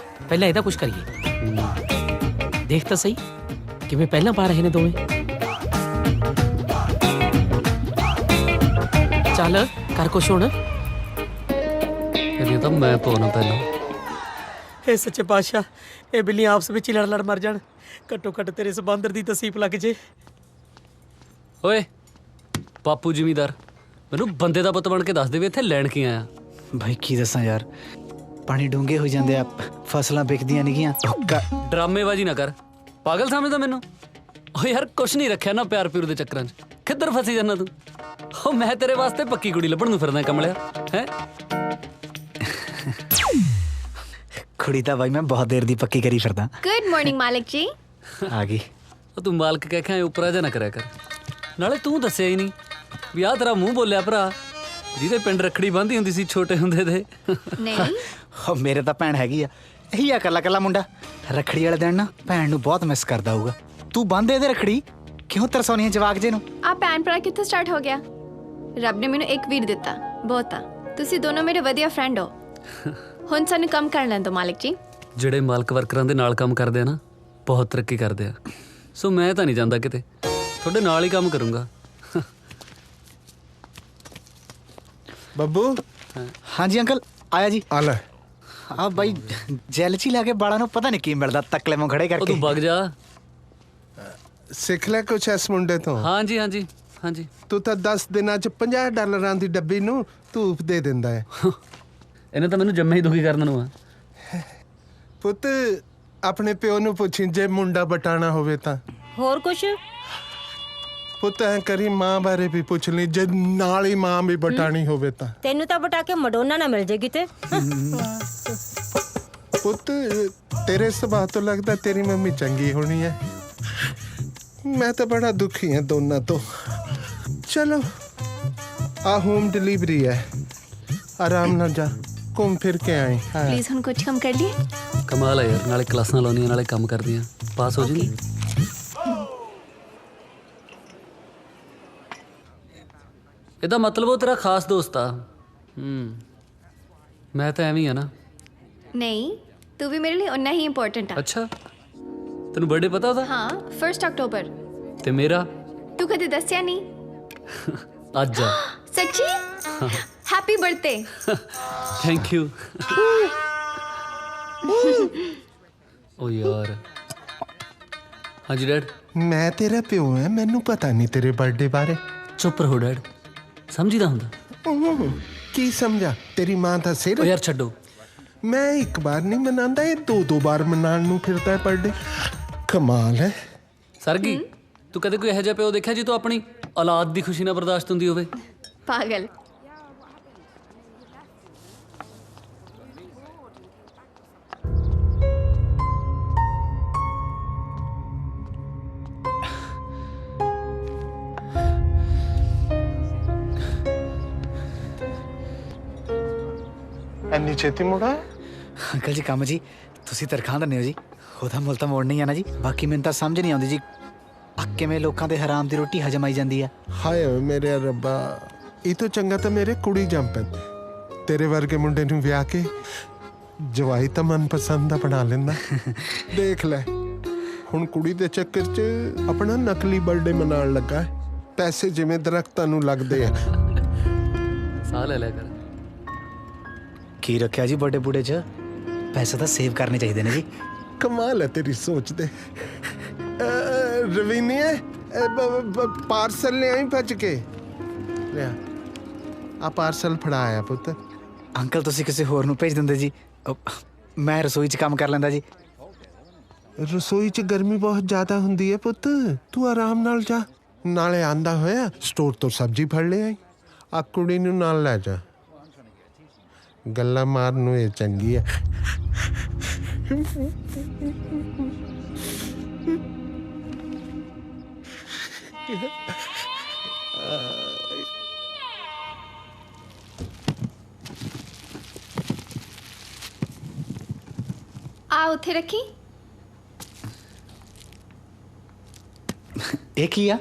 ਪਹਿਲਾਂ ਇਹਦਾ ਕੁਝ ਕਰੀਏ। ਦੇਖ ਤਾਂ ਸਹੀ ਕਿਵੇਂ ਪਹਿਲਾਂ ਪਾ ਰਹੇ ਨੇ ਦੋਵੇਂ। ਚੱਲ ਕਰ ਕੁਛ ਹੁਣ। ਇਹ ਤਾਂ ਮੈਂ ਪਾਉਣਾ ਪਹਿਲਾਂ। ਇਹ ਸੱਚੇ ਪਾਤਸ਼ਾਹ, ਇਹ ਬਿੱਲੀਆਂ ਆਪਸ ਵਿੱਚ ਹੀ ਲੜ ਮਰ ਜਾਣ। ਘੱਟੋ ਘੱਟ ਤੇਰੇ ਇਸ ਬਾਂਦਰ ਦੀ ਤਸੀਪ ਲੱਗ ਜੇ। ਓਏ ਬਾਪੂ ਜ਼ਿਮੀਦਾਰ, ਮੈਨੂੰ ਬੰਦੇ ਦਾ ਪੁੱਤ ਬਣ ਕੇ ਦੱਸ ਦੇ ਵੀ ਇੱਥੇ ਲੈਣ ਕੀ ਆਇਆ। ਭਾਈ ਕੀ ਦੱਸਾਂ ਯਾਰ, ਪਾਣੀ ਡੂੰਘੇ ਹੋ ਜਾਂਦੇ ਆ, ਫਸਲਾਂ ਵਿਕਦੀਆਂ ਨਹੀਂ ਗੀਆਂ। ਡਰਾਮੇਬਾਜ਼ੀ ਨਾ ਕਰ, ਪਾਗਲ ਸਮਝਦਾ ਮੈਨੂੰ? ਓ ਯਾਰ ਕੁਛ ਨਹੀਂ ਰੱਖਿਆ ਨਾ ਪਿਆਰ ਪਿਉਰ ਦੇ ਚੱਕਰਾਂ 'ਚ। ਕਿੱਧਰ ਫਸੀ ਜਾਂਦਾ ਤੂੰ? ਓ ਮੈਂ ਤੇਰੇ ਵਾਸਤੇ ਪੱਕੀ ਕੁੜੀ ਲੱਭਣ ਨੂੰ ਫਿਰਦਾ ਕਮਲਿਆ ਹੈ। ਕੁੜੀ ਤਾਂ ਬਾਈ ਮੈਂ ਬਹੁਤ ਦੇਰ ਦੀ ਪੱਕੀ ਕਰੀ ਫਿਰਦਾ। ਗੁੱਡ ਮਾਰਨਿੰਗ ਮਾਲਿਕ ਜੀ। ਆ ਗਈ। ਉਹ ਤੂੰ ਮਾਲਕ ਕਹਿ ਕੇ ਉੱਪਰ ਜਾ ਨਾ ਕਰਿਆ ਕਰ। ਨਾਲੇ ਤੂੰ ਦੱਸਿਆ ਹੀ ਨਹੀਂ ਵੀ ਆਹ ਤੇਰਾ ਮੂੰਹ ਬੋਲਿਆ ਭਰਾ ਜਿਹਦੇ ਪਿੰਡ ਰੱਖੜੀ ਬੰਨ੍ਹਦੀ ਹੁੰਦੀ ਸੀ ਛੋਟੇ ਹੁੰਦੇ ਦੇ। ਨਹੀਂ ਉਹ ਮੇਰੇ ਤਾਂ ਭੈਣ ਹੈਗੀ ਆ, ਇਹੀ ਆ ਕੱਲਾ ਕੱਲਾ ਮੁੰਡਾ। ਰੱਖੜੀ ਵਾਲੇ ਦਿਨ ਨਾ ਭੈਣ ਨੂੰ ਬਹੁਤ ਮਿਸ ਕਰਦਾ ਹੋਊਗਾ। ਤੂੰ ਬੰਨ੍ਹ ਦੇ ਇਹਦੇ ਰੱਖੜੀ, ਕਿਉਂ ਤਰਸਾਉਣੀ ਹੈ ਜਵਾਕ ਜੇ ਨੂੰ? ਆ ਭੈਣ ਭਰਾ ਕਿੱਥੋਂ ਸਟਾਰਟ ਹੋ ਗਿਆ? ਰੱਬ ਨੇ ਮੈਨੂੰ ਇੱਕ ਵੀਰ ਦਿੱਤਾ, ਬਹੁਤ ਆ। ਤੁਸੀਂ ਦੋਨੋਂ ਮੇਰੇ ਵਧੀਆ ਫਰੈਂਡ ਹੋ। ਹੁਣ ਸਾਨੂੰ ਕੰਮ ਕਰ ਲੈਣ ਦਿਓ ਮਾਲਿਕ ਜੀ। ਜਿਹੜੇ ਮਾਲਕ ਵਰਕਰਾਂ ਦੇ ਨਾਲ ਕੰਮ ਕਰਦੇ ਆ ਨਾ, ਬਹੁਤ ਤਰੱਕੀ ਕਰਦੇ ਆ। ਸੋ ਮੈਂ ਤਾਂ ਨਹੀਂ ਜਾਂਦਾ ਕਿਤੇ, ਤੁਹਾਡੇ ਨਾਲ ਹੀ ਕੰਮ ਕਰੂੰਗਾ। ਬੱਬੂ ਹਾਂਜੀ ਅੰਕਲ, ਆਇਆ ਜੀ। ਆ ਲੈ। ਆ ਬਾਈ ਜੈਲ 'ਚ ਹੀ ਲਾ ਕੇ ਬਾਲਾਂ ਨੂੰ ਪਤਾ ਨਹੀਂ ਕੀ ਮਿਲਦਾ, ਤਕਲੇ ਮੂੰਹ ਖੜੇ ਉਹ ਕਰਕੇ। ਤੂੰ ਵਗ ਜਾ। ਸਿੱਖ ਲੈ ਕੁਛ ਇਸ ਮੁੰਡੇ ਤੋਂ। ਹਾਂਜੀ ਹਾਂਜੀ ਹਾਂਜੀ। ਤੂੰ ਤਾਂ 10 ਦਿਨਾਂ ਚ $50 ਦੀ ਡੱਬੀ ਨੂੰ ਧੂਪ ਦੇ ਦਿੰਦਾ ਹੈ। ਇਹਨੇ ਤਾਂ ਮੈਨੂੰ ਜੰਮੇ ਹੀ ਦੁਖੀ ਕਰਨ ਨੂੰ ਆ। ਪੁੱਤ ਆਪਣੇ ਪਿਓ ਨੂੰ ਪੁੱਛੀ ਜੇ ਮੁੰਡਾ ਬਟਾਣਾ ਹੋਵੇ ਤਾਂ। ਹੋਰ ਕੁਛ? ਪੁੱਤ ਐ ਕਰੀ ਮਾਂ ਬਾਰੇ ਵੀ ਪੁੱਛ ਲਈ, ਜੇ ਨਾਲ ਹੀ ਮਾਂ ਵੀ ਬਟਾਣੀ ਹੋਵੇ ਤਾਂ। ਤੈਨੂੰ ਤਾਂ ਬਟਾ ਕੇ ਮਡੋਨਾ ਨਾ ਮਿਲ ਜੇ ਕਿਤੇ। ਪੁੱਤ ਤੇਰੇ ਸੁਭਾਅ ਤੋਂ ਲੱਗਦਾ ਤੇਰੀ ਮੰਮੀ ਚੰਗੀ ਹੋਣੀ ਹੈ। ਮੈਂ ਤਾਂ ਬੜਾ ਦੁਖੀ ਹਾਂ ਦੋਨਾਂ ਤੋਂ। ਚਲੋ ਆ ਹੋਮ ਡਿਲੀਵਰੀ ਹੈ, ਆਰਾਮ ਨਾਲ ਜਾ ਘੁੰਮ ਫਿਰ ਕੇ ਆਏ। ਪਲੀਜ਼ ਹੁਣ ਕੁਝ ਕੰਮ ਕਰ ਲਈਏ। ਕਮਾਲ ਹੈ ਯਾਰ, ਨਾਲੇ ਕਲਾਸਾਂ ਲਾਉਣੀਆਂ ਨਾਲੇ ਕੰਮ ਕਰਦੀਆਂ, ਪਾਸ ਹੋ ਜੂਗੀ। ਇਹਦਾ ਮਤਲਬ ਉਹ ਤੇਰਾ ਖਾਸ ਦੋਸਤ ਆ। ਮੈਂ ਤਾਂ ਐਵੇਂ ਹੀ ਆ ਨਾ। ਨਹੀਂ ਤੂੰ ਵੀ ਮੇਰੇ ਲਈ ਉਨਾ ਹੀ ਇੰਪੋਰਟੈਂਟ ਆ। ਅੱਛਾ ਤੈਨੂੰ ਬਰਥਡੇ ਪਤਾ ਉਹਦਾ? ਹਾਂ 1 ਅਕਤੂਬਰ। ਤੇ ਮੇਰਾ? ਤੂੰ ਕਦੇ ਦੱਸਿਆ ਨਹੀਂ। ਅੱਜ ਆ। ਸੱਚੀ? Happy birthday. Thank you. ਓ ਯਾਰ। ਹਾਂਜੀ ਡੈਡ। ਮੈਂ ਤੇਰਾ ਪਿਓ ਹਾਂ, ਮੈਨੂੰ ਪਤਾ ਨਹੀਂ ਤੇਰੇ ਬਰਥਡੇ ਬਾਰੇ। ਚੁੱਪ ਰਹੋ ਡੈਡ, ਸਮਝੀਦਾ ਹੁੰਦਾ। ਕੀ ਸਮਝਾ? ਤੇਰੀ ਮਾਂ ਦਾ ਸਿਰ। ਓ ਯਾਰ ਛੱਡੋ। ਮੈਂ ਇੱਕ ਵਾਰ ਨਹੀਂ ਮਨਾਉਂਦਾ, ਇਹ ਦੋ ਵਾਰ ਮਨਾਉਣ ਨੂੰ ਫਿਰਦਾ ਹੈ ਬਰਥਡੇ। ਕਮਾਲ ਹੈ। ਸਰਗੀ, ਤੂੰ ਕਦੇ ਕੋਈ ਇਹੋ ਜਿਹਾ ਪਿਓ ਦੇਖਿਆ ਜੀ ਤੂੰ ਆਪਣੀ ਔਲਾਦ ਦੀ ਖੁਸ਼ੀ ਨਾਲ ਬਰਦਾਸ਼ਤ ਹੁੰਦੀ ਹੋਵੇ? ਪਾਗਲ। ਇੰਨੀ ਛੇਤੀ ਮੁੜਾ? ਅੰਕਲ ਜੀ ਕੰਮ ਜੀ ਤੁਸੀਂ ਤਰਖਾਂ ਦਿੰਦੇ ਹੋ ਜੀ, ਉਹਦਾ ਮੁੱਲ ਤਾਂ ਮੋੜਨਾ ਹੀ ਆ ਨਾ ਜੀ। ਬਾਕੀ ਮੈਨੂੰ ਤਾਂ ਸਮਝ ਨਹੀਂ ਆਉਂਦੀ ਜੀ ਆ ਕਿਵੇਂ ਲੋਕਾਂ ਦੇ ਹਰਾਮ ਦੀ ਰੋਟੀ ਹਜਮ ਆਈ ਜਾਂਦੀ ਆ। ਹਾਏ ਓਏ ਮੇਰੇ ਰੱਬਾ, ਇਹ ਤੋਂ ਚੰਗਾ ਤਾਂ ਮੇਰੇ ਕੁੜੀ ਜੰਮ ਪੈਂਦੀ। ਤੇਰੇ ਵਰਗੇ ਮੁੰਡੇ ਨੂੰ ਵਿਆਹ ਕੇ ਜਵਾਈ ਤਾਂ ਮਨਪਸੰਦ ਦਾ ਬਣਾ ਲੈਂਦਾ। ਦੇਖ ਲੈ ਹੁਣ ਕੁੜੀ ਦੇ ਚੱਕਰ 'ਚ ਆਪਣਾ ਨਕਲੀ ਬਰਥਡੇ ਮਨਾਉਣ ਲੱਗਾ ਹੈ। ਪੈਸੇ ਜਿਵੇਂ ਦਰਖਤਾਂ ਨੂੰ ਲੱਗਦੇ ਆ। ਸਾਹ ਲੈ ਲਿਆ ਕਰ। ਕੀ ਰੱਖਿਆ ਜੀ ਬਰਥਡੇ ਬੂੜੇ 'ਚ? ਪੈਸੇ ਤਾਂ ਸੇਵ ਕਰਨੇ ਚਾਹੀਦੇ ਨੇ ਜੀ। ਕਮਾਲ ਹੈ ਤੇਰੀ ਸੋਚ ਦੇ। ਰਵੀਨੀਏ ਪਾਰਸਲ ਲੈ ਆਈ ਭੱਜ ਕੇ। ਲਿਆ ਆ ਪਾਰਸਲ ਫੜਾਇਆ ਪੁੱਤ। ਅੰਕਲ ਤੁਸੀਂ ਕਿਸੇ ਹੋਰ ਨੂੰ ਭੇਜ ਦਿੰਦੇ ਜੀ, ਮੈਂ ਰਸੋਈ 'ਚ ਕੰਮ ਕਰ ਲੈਂਦਾ ਜੀ। ਰਸੋਈ 'ਚ ਗਰਮੀ ਬਹੁਤ ਜ਼ਿਆਦਾ ਹੁੰਦੀ ਹੈ ਪੁੱਤ, ਤੂੰ ਆਰਾਮ ਨਾਲ ਜਾ। ਨਾਲੇ ਆਂਦਾ ਹੋਇਆ ਸਟੋਰ ਤੋਂ ਸਬਜ਼ੀ ਫੜ ਲੈ ਆਈ। ਆ ਕੁੜੀ ਨੂੰ ਨਾਲ ਲੈ ਜਾ, ਗੱਲਾਂ ਮਾਰਨ ਨੂੰ ਇਹ ਚੰਗੀ ਹੈ। ਆ ਉੱਥੇ ਰੱਖੀ। ਇਹ ਕੀ ਆ?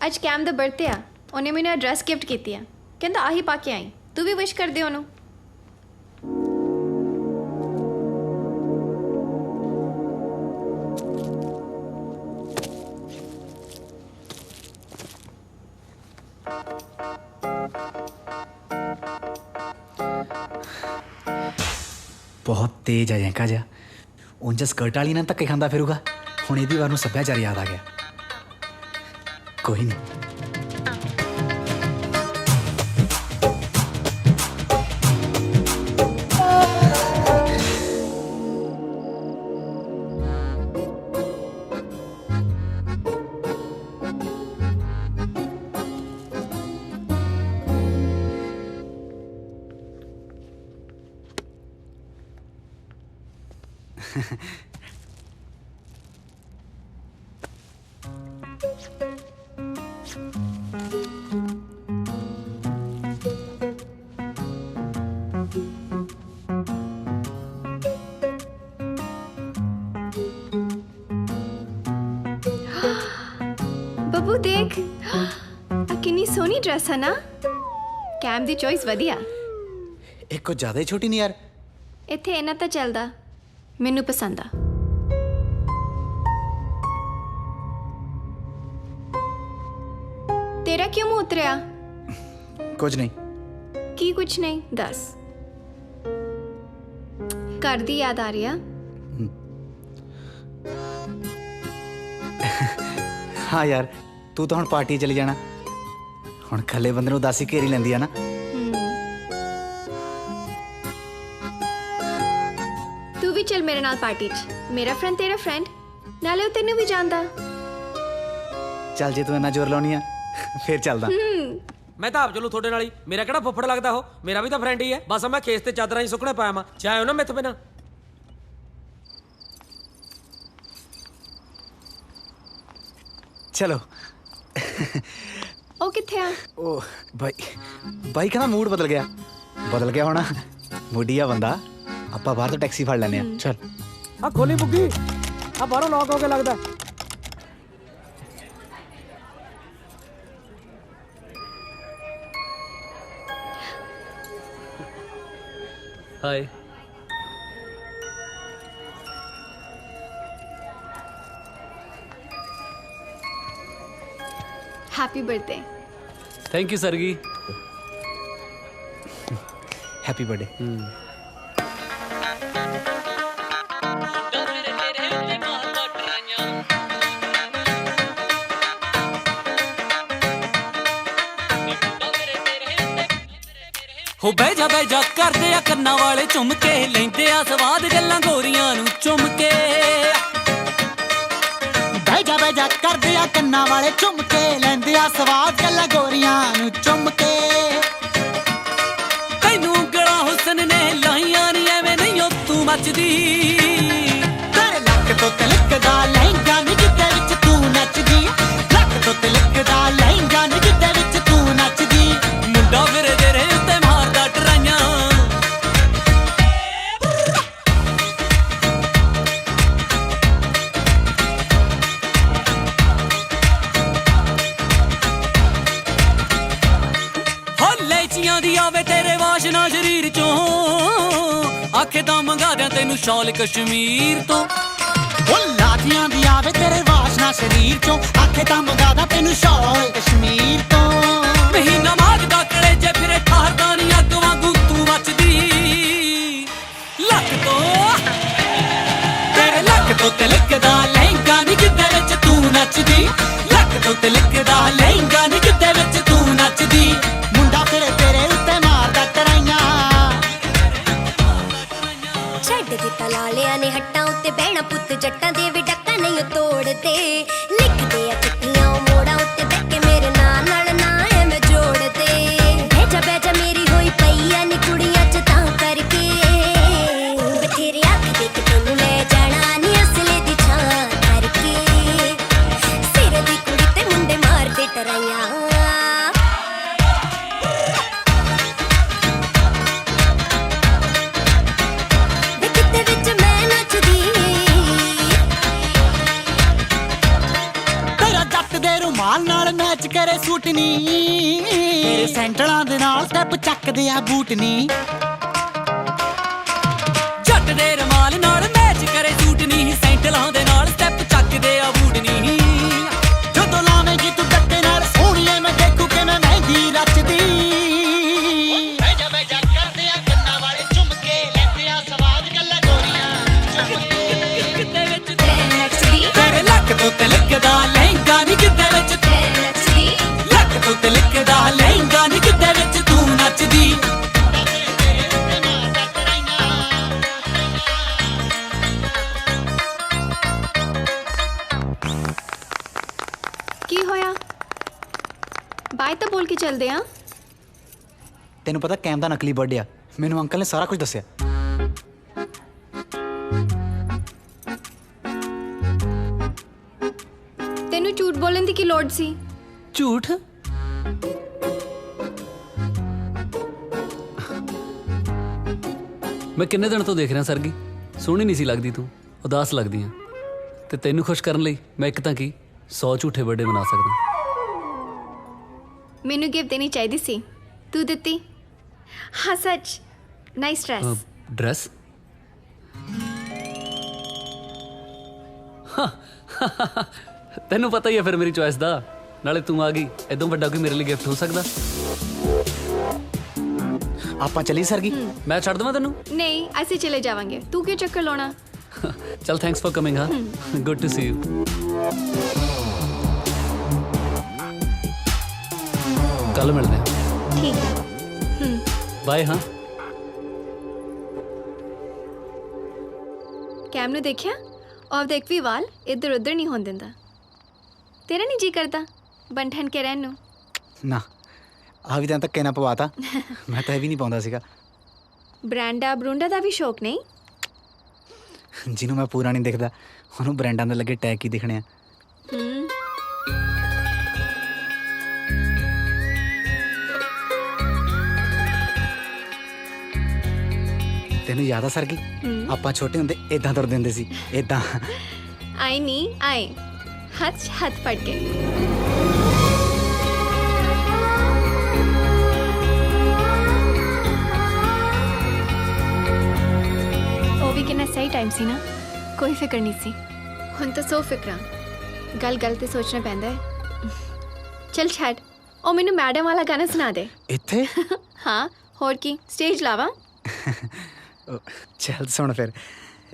ਅੱਜ ਕੈਮ ਦਾ ਬਰਥਡੇ ਆ, ਉਹਨੇ ਮੈਨੂੰ ਐਡਰੈਸ ਗਿਫਟ ਕੀਤੀ ਆ। ਕਹਿੰਦਾ ਆਹੀ ਪਾ ਕੇ ਆਈ, ਤੂੰ ਵੀ ਵਿਸ਼ ਕਰ ਦੇ ਉਹਨੂੰ। ਬਹੁਤ ਤੇਜ਼ ਆ ਜੈਂਕਾ ਜਿਹਾ। ਉਂਝ ਸਕਰਟ ਵਾਲੀ ਨਾਲ ਧੱਕੇ ਖਾਂਦਾ ਫਿਰੂਗਾ, ਹੁਣ ਇਹਦੀ ਵਾਰ ਨੂੰ ਸੱਭਿਆਚਾਰ ਯਾਦ ਆ ਗਿਆ। ਕੋਈ ਨਹੀਂ। ਬੱਬੂ ਦੇਖ, ਆ ਕਿੰਨੀ ਸੋਹਣੀ ਡਰੈਸ ਹੈ ਨਾ। ਕੈਮ ਦੀ ਚੋਇਸ ਵਧੀਆ। ਇਹ ਕੁਝ ਜ਼ਿਆਦਾ ਹੀ ਛੋਟੀ ਨਹੀਂ ਯਾਰ। ਇੱਥੇ ਇਹਨਾਂ ਤਾਂ ਚੱਲਦਾ, ਮੈਨੂੰ ਪਸੰਦ ਆ। ਤੇਰਾ ਕਿਉਂ ਮੂੰਹ ਉਤਰਿਆ? ਕੁਝ ਨਹੀਂ। ਕੀ ਕੁਛ ਨਹੀਂ? ਦੱਸ। ਘਰ ਦੀ ਯਾਦ ਆ ਰਹੀ ਆ? ਹਾਂ ਯਾਰ, ਤੂੰ ਤਾਂ ਹੁਣ ਪਾਰਟੀ ਚਲੀ ਜਾਣਾ। ਹੁਣ ਇਕੱਲੇ ਬੰਦੇ ਨੂੰ ਉਦਾਸੀ ਘੇਰੀ ਲੈਂਦੀ ਆ ਨਾ। ਤੂੰ ਵੀ ਚੱਲ ਮੇਰੇ ਨਾਲ ਪਾਰਟੀ 'ਚ। ਮੇਰਾ ਫਰੈਂਡ ਤੇਰਾ ਫਰੈਂਡ, ਨਾਲੇ ਉਹ ਤੈਨੂੰ ਵੀ ਜਾਣਦਾ। ਚੱਲ ਜੇ ਤੂੰ ਇੰਨਾ ਜ਼ੋਰ ਲਾਉਣੀ ਆ ਫੇਰ ਚੱਲਦਾ। ਮੈਂ ਤਾਂ ਆਪ ਚਲੂ ਤੁਹਾਡੇ ਨਾਲ ਹੀ। ਮੇਰਾ ਕਿਹੜਾ ਫੁੱਫੜ ਲੱਗਦਾ ਉਹ, ਮੇਰਾ ਵੀ ਤਾਂ ਫਰੈਂਡ ਹੀ ਹੈ। ਬਸ ਮੈਂ ਖੇਸ ਤੇ ਚਾਦਰਾਂ ਹੀ ਸੁੱਕਣੇ ਪਾਇਆ ਮਾਂ, ਚਾਹੇ ਨਾ ਮਿੱਥ ਬਿਨਾ। ਚਲੋ। ਉਹ ਕਿੱਥੇ ਆ? ਉਹ ਬਾਈ ਕਹਿੰਦਾ ਮੂਡ ਬਦਲ ਗਿਆ ਹੋਣਾ। ਮੁੱਢੀਆ ਬੰਦਾ। ਆਪਾਂ ਬਾਹਰ ਤੋਂ ਟੈਕਸੀ ਫੜ ਲੈਨੇ ਆ। ਚੱਲ ਆ ਖੋਲੀ ਬੁੱਗੀ, ਆ ਬਾਹਰੋਂ ਲੌਕ ਹੋ ਕੇ ਲੱਗਦਾ। ਹਾਏ। Happy birthday. Thank you Sargi. Happy birthday. ਹੋ ਬਹਿ ਜਾ ਕਰਦੇ ਆ ਕੰਨਾਂ ਵਾਲੇ ਝੁੰਮ ਕੇ, ਲੈਂਦੇ ਆ ਸਵਾਦ ਗੱਲਾਂ ਗੋਰੀਆਂ ਨੂੰ ਚੁੰਮ ਕੇ। ਬਹਿ ਜਾ ਕਰਦੇ ਆ ਕੰਨਾਂ ਵਾਲੇ ਝੁੰਮ ਕੇ, ਲੈਂਦੇ ਆ ਸਵਾਦ ਗੱਲਾਂ ਗੋਰੀਆਂ ਨੂੰ ਚੁੰਮ ਕੇ। ਤੈਨੂੰ ਗਲਾ ਹੁਸਨ ਨੇ ਲਾਈਆਂ ਨੀ ਐਵੇਂ ਨਹੀਂ ਓ ਤੂੰ ਮੱਚਦੀ। ਤੇਰੇ ਲੱਕ ਤੋਂ ਤਿਲਕਦਾ ਲਹਿੰਗਾ ਨੀ ਜਿੱਦੇ ਵਿੱਚ ਤੂੰ ਨੱਚਦੀ, ਲੱਕ ਤੋਂ ਤਿਲਕਦਾ ਲਹਿੰਗਾ ਨੀ ਜਿੱਦੇ ਵਿੱਚ ਤੂੰ ਨੱਚਦੀ। ਮੁੰਡਾ ਮੇਰੇ ਤੇਰੇ ਉੱਤੇ ਮਾਰਦਾ ਟਰਾਈਆਂ। ਲੈਚੀਆਂ ਦੀ ਆਵੇ ਤੇਰੇ ਵਾਸ਼ਨਾ ਸ਼ਰੀਰ ਚੋਂ, ਆਖੇ ਤਾਂ ਮੰਗਾ ਦਿਆਂ ਤੈਨੂੰ ਸ਼ਾਲ ਕਸ਼ਮੀਰ ਤੋਂ। ਉਹ ਲਾਜੀਆਂ ਦੀ ਆਵੇ ਤੇਰੇ ਵਾਸ਼ਨਾ ਸ਼ਰੀਰ ਚੋਂ, ਆਖੇ ਤਾਂ ਮੰਗਾਦਾ ਤੈਨੂੰ ਸ਼ਾਲ ਕਸ਼ਮੀਰ ਤੋਂ। ਮਹੀਨਾ ਮਾਗਦਾ ਕਲੇਜੇ ਫਿਰੇ ਠਾਰਦਾ ਨੀ ਅੱਗ ਵਾਂਗੂ ਤੂੰ ਮੱਚਦੀ। ਲੱਕ ਤੋਂ ਤੇਰੇ ਲੱਕ ਤੋਂ ਤਿਲਕਦਾ ਲਹਿੰਗਾ ਨੀ ਜਿੱਦੇ ਵਿੱਚ ਤੂੰ ਨੱਚਦੀ, ਲੱਕ ਤੋਂ ਤਿਲਕਦਾ ਲਹਿੰਗਾ ਨੀ ਜਿੱਦੇ ਵਿੱਚ ਤੂੰ ਨੱਚਦੀ। ਮੁੰਡਾ ਫਿਰ ਤੇਰੇ ਉੱਤੇ ਮਾਰਦਾ ਟਰਾਈਆਂ। ਛੱਡ ਦਿੱਤਾ ਲਾਲਿਆਂ ਨੇ ਹੱਟਾਂ ਉੱਤੇ ਬਹਿਣਾ, ਪੁੱਤ ਜੱਟਾਂ ਦੇ ਵੀ ਡੱਕਾ ਨਹੀਂ ਤੋੜਦੇ। ਲਿਖਦੇ ਆ ਚਿੱਠੀਆਂ ਉਹ ਮੋੜਾਂ ਉੱਤੇ ਬਹਿ ਕੇ, ਮੇਰੇ ਨਾਂ ਨਾਲ ਨਾ ਐਵੇਂ ਜੋੜਦੇ। ਬਹਿ ਜਾ ਮੇਰੀ ਹੋਈ ਪਈ ਆ ਨੀ ਕੁੜੀਆਂ ਚ ਤਾਂ ਕਰਕੇ, ਬਥੇਰੇ ਆਖਦੇ ਕਿ ਤੈਨੂੰ ਲੈ ਜਾਣਾ ਨੀ ਅਸਲੇ ਦੀ ਛਾਂ ਕਰਕੇ। ਸਿਰ ਦੀ ਕੁੜੀ ਤੇ ਮੁੰਡੇ ਮਾਰਦੇ ਟਰਾਈਆਂ। ਮਾਲ ਨਾਲ ਮੈਚ ਕਰੇ ਸੂਟ ਨੀ, ਤੇਰੇ ਸੈਂਟਲਾਂ ਦੇ ਨਾਲ ਸਟੈਪ ਚੱਕਦੇ ਆ ਬੂਟ ਨੀ। ਜੱਟ ਦੇ ਰਮਾਲ ਨਾਲ ਮੈਚ ਕਰੇ ਸੂਟ ਨੀ, ਸੈਂਟਲਾਂ ਦੇ ਨਾਲ ਸਟੈਪ ਚੱਕਦੇ ਆ ਬੂਟ ਨੀ। ਜਦੋਂ ਲਾਵੇਂਗੀ ਤੂੰ ਗੱਤੇ ਨਾਲ ਸੋਹਣੀਏ, ਮੈਂ ਦੇਖੂ ਕਿਵੇਂ ਮਹਿੰਦੀ ਰਚਦੀ। ਬਹਿ ਜਾ ਕਰਦੇ ਆ ਕੰਨਾਂ ਵਾਲੇ ਝੁੰਮ ਕੇ, ਲੈਂਦੇ ਆ ਸਵਾਦ ਗੱਲਾਂ ਗੋਰੀਆਂ ਚੁੰਮ ਕੇ। ਕਿਤੇ ਵਿੱਚ ਤੇਰੇ ਲੱਕ ਤੋਂ ਤਿਲਕਦਾ ਲਹਿੰਗਾ ਨੀ ਕਿਤੇ ਵਿੱਚ, ਲੱਕ ਤੋਂ ਤਿਲਕਦਾ ਲਹਿੰਗਾ ਨੀ ਕਿਤੇ ਵਿੱਚ ਤੂੰ ਨੱਚਦੀ। ਕੀ ਹੋਇਆ? ਬਾਏ ਤਾਂ ਬੋਲ ਕੇ ਚੱਲਦੇ ਆ। ਤੈਨੂੰ ਪਤਾ ਕੈਮ ਦਾ ਨਕਲੀ ਬਰਥਡੇ ਆ, ਮੈਨੂੰ ਅੰਕਲ ਨੇ ਸਾਰਾ ਕੁਝ ਦੱਸਿਆ। ਤੈਨੂੰ ਝੂਠ ਬੋਲਣ ਦੀ ਕੀ ਲੋੜ ਸੀ? ਝੂਠ? ਮੈਂ ਕਿੰਨੇ ਦਿਨ ਤੋਂ ਦੇਖ ਰਿਹਾ ਸਰਗੀ, ਸੋਹਣੀ ਨਹੀਂ ਸੀ ਲੱਗਦੀ ਤੂੰ, ਉਦਾਸ ਲੱਗਦੀ ਆ। ਤੇ ਤੈਨੂੰ ਖੁਸ਼ ਕਰਨ ਲਈ ਮੈਂ ਇੱਕ ਤਾਂ ਕੀ 100 ਝੂਠੇ ਬਰਥਡੇ ਮਨਾ ਸਕਦਾ। ਮੈਨੂੰ ਗਿਫਟ ਦੇਣੀ ਚਾਹੀਦੀ ਸੀ, ਤੂੰ ਦਿੱਤੀ। ਹਾਂ ਸੱਚ, ਨਾਈਸ ਡਰੈਸ। ਡਰੈਸ? ਤੈਨੂੰ ਪਤਾ ਹੀ ਹੈ ਫਿਰ ਮੇਰੀ ਚੋਇਸ ਦਾ। ਨਾਲੇ ਤੂੰ ਆ ਗਈ, ਇਦੋਂ ਵੱਡਾ ਕੋਈ ਮੇਰੇ ਲਈ ਗਿਫਟ ਹੋ ਸਕਦਾ? ਆਪਾਂ ਚੱਲੀ ਸਰਗੀ? ਮੈਂ ਛੱਡ ਦਵਾਂ ਤੈਨੂੰ? ਨਹੀਂ, ਅਸੀਂ ਚਲੇ ਜਾਵਾਂਗੇ, ਤੂੰ ਕਿਉਂ ਚੱਕਰ ਲਾਉਣਾ? ਚਲ ਥੈਂਕਸ ਫॉर ਕਮਿੰਗ। ਹਾਂ, ਗੁੱਡ ਟੂ ਸੀ ਯੂ। ਕੱਲ ਮਿਲਦੇ ਹਾਂ। ਠੀਕ ਹੈ, ਬਾਏ। ਹਾਂ, ਕੈਮ ਨੂੰ ਦੇਖਿਆ? ਔਰ ਦੇਖ ਵੀ ਵਾਲ ਇੱਧਰ ਉੱਧਰ ਨਹੀਂ ਹੋਣ ਦਿੰਦਾ। ਤੇਰਾ ਨਹੀਂ ਜੀ ਕਰਦਾ ਬਣ ਠਣ ਕੇ ਰਹਿਣ ਨੂੰ? ਨਾ, ਆ ਵੀ ਤਾਂ ਧੱਕੇ ਨਾ ਪਵਾਤਾ। ਮੈਂ ਤਾਂ ਇਹ ਵੀ ਨਹੀਂ ਪਾਉਂਦਾ ਸੀਗਾ। ਬ੍ਰਾਂਡਾ ਬਰੂੰਡਾ ਦਾ ਵੀ ਸ਼ੌਕ ਨਹੀਂ? ਜਿਹਨੂੰ ਮੈਂ ਪੂਰਾ ਨਹੀਂ ਦਿਖਦਾ, ਉਹਨੂੰ ਬ੍ਰਾਂਡਾਂ ਦੇ ਲੱਗੇ ਟੈਗ ਹੀ ਦਿਖਣੇ ਆ। ਤੈਨੂੰ ਯਾਦ ਆ ਸਰਗੀ, ਆਪਾਂ ਛੋਟੇ ਹੁੰਦੇ ਇਦਾਂ ਤੁਰਦੇ ਹੁੰਦੇ ਸੀ, ਇਦਾਂ। ਆਏ ਨਹੀਂ ਆਏ, ਹੱਥ ਹੱਥ ਫੜ ਕੇ। ਉਹ ਵੀ ਕਿੰਨਾ ਸਹੀ ਟਾਈਮ ਸੀ ਨਾ, ਕੋਈ ਫਿਕਰ ਨਹੀਂ ਸੀ। ਹੁਣ ਤਾਂ 100 ਫਿਕਰਾਂ, ਗੱਲ ਤੇ ਸੋਚਣਾ ਪੈਂਦਾ ਹੈ। चल छड़ ओ मैनू मैडम वाला गाना सुना दे ਇੱਥੇ हाँ होर की स्टेज लावा ਚੱਲ ਸੁਣ ਫਿਰ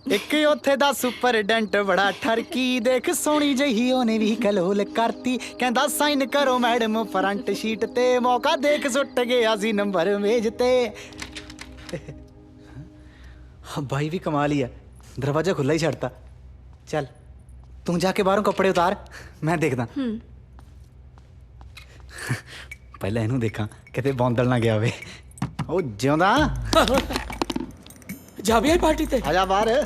ਇੱਕ ਉੱਥੇ ਦਾ ਸੁਪਰਡੈਂਟ ਬੜਾ ਠਰਕੀ ਦੇਖ ਸੋਹਣੀ ਜਹੀ ਉਹਨੇ ਵੀ ਕਲੋਲ ਕਰਤੀ ਕਹਿੰਦਾ ਸਾਈਨ ਕਰੋ ਮੈਡਮ ਫਰੰਟ ਸ਼ੀਟ ਤੇ ਮੌਕਾ ਦੇਖ ਸੁੱਟ ਗਿਆ ਸੀ ਨੰਬਰ ਮੇਜ ਤੇ ਭਾਈ ਵੀ ਕਮਾਲ ਹੀ ਆ ਦਰਵਾਜ਼ਾ ਖੁੱਲਾ ਹੀ ਛੱਡਤਾ ਚੱਲ ਤੂੰ ਜਾ ਕੇ ਬਾਹਰੋਂ ਕੱਪੜੇ ਉਤਾਰ ਮੈਂ ਦੇਖਦਾ ਪਹਿਲਾਂ ਇਹਨੂੰ ਦੇਖਾਂ ਕਿਤੇ ਬੌਂਦਲ ਨਾ ਗਿਆ ਹੋਵੇ ਉਹ ਜਿਉਂਦਾ ਜਾ ਵੀ ਆਈ ਪਾਰਟੀ ਤੇ ਆ ਜਾ ਬਾਹਰ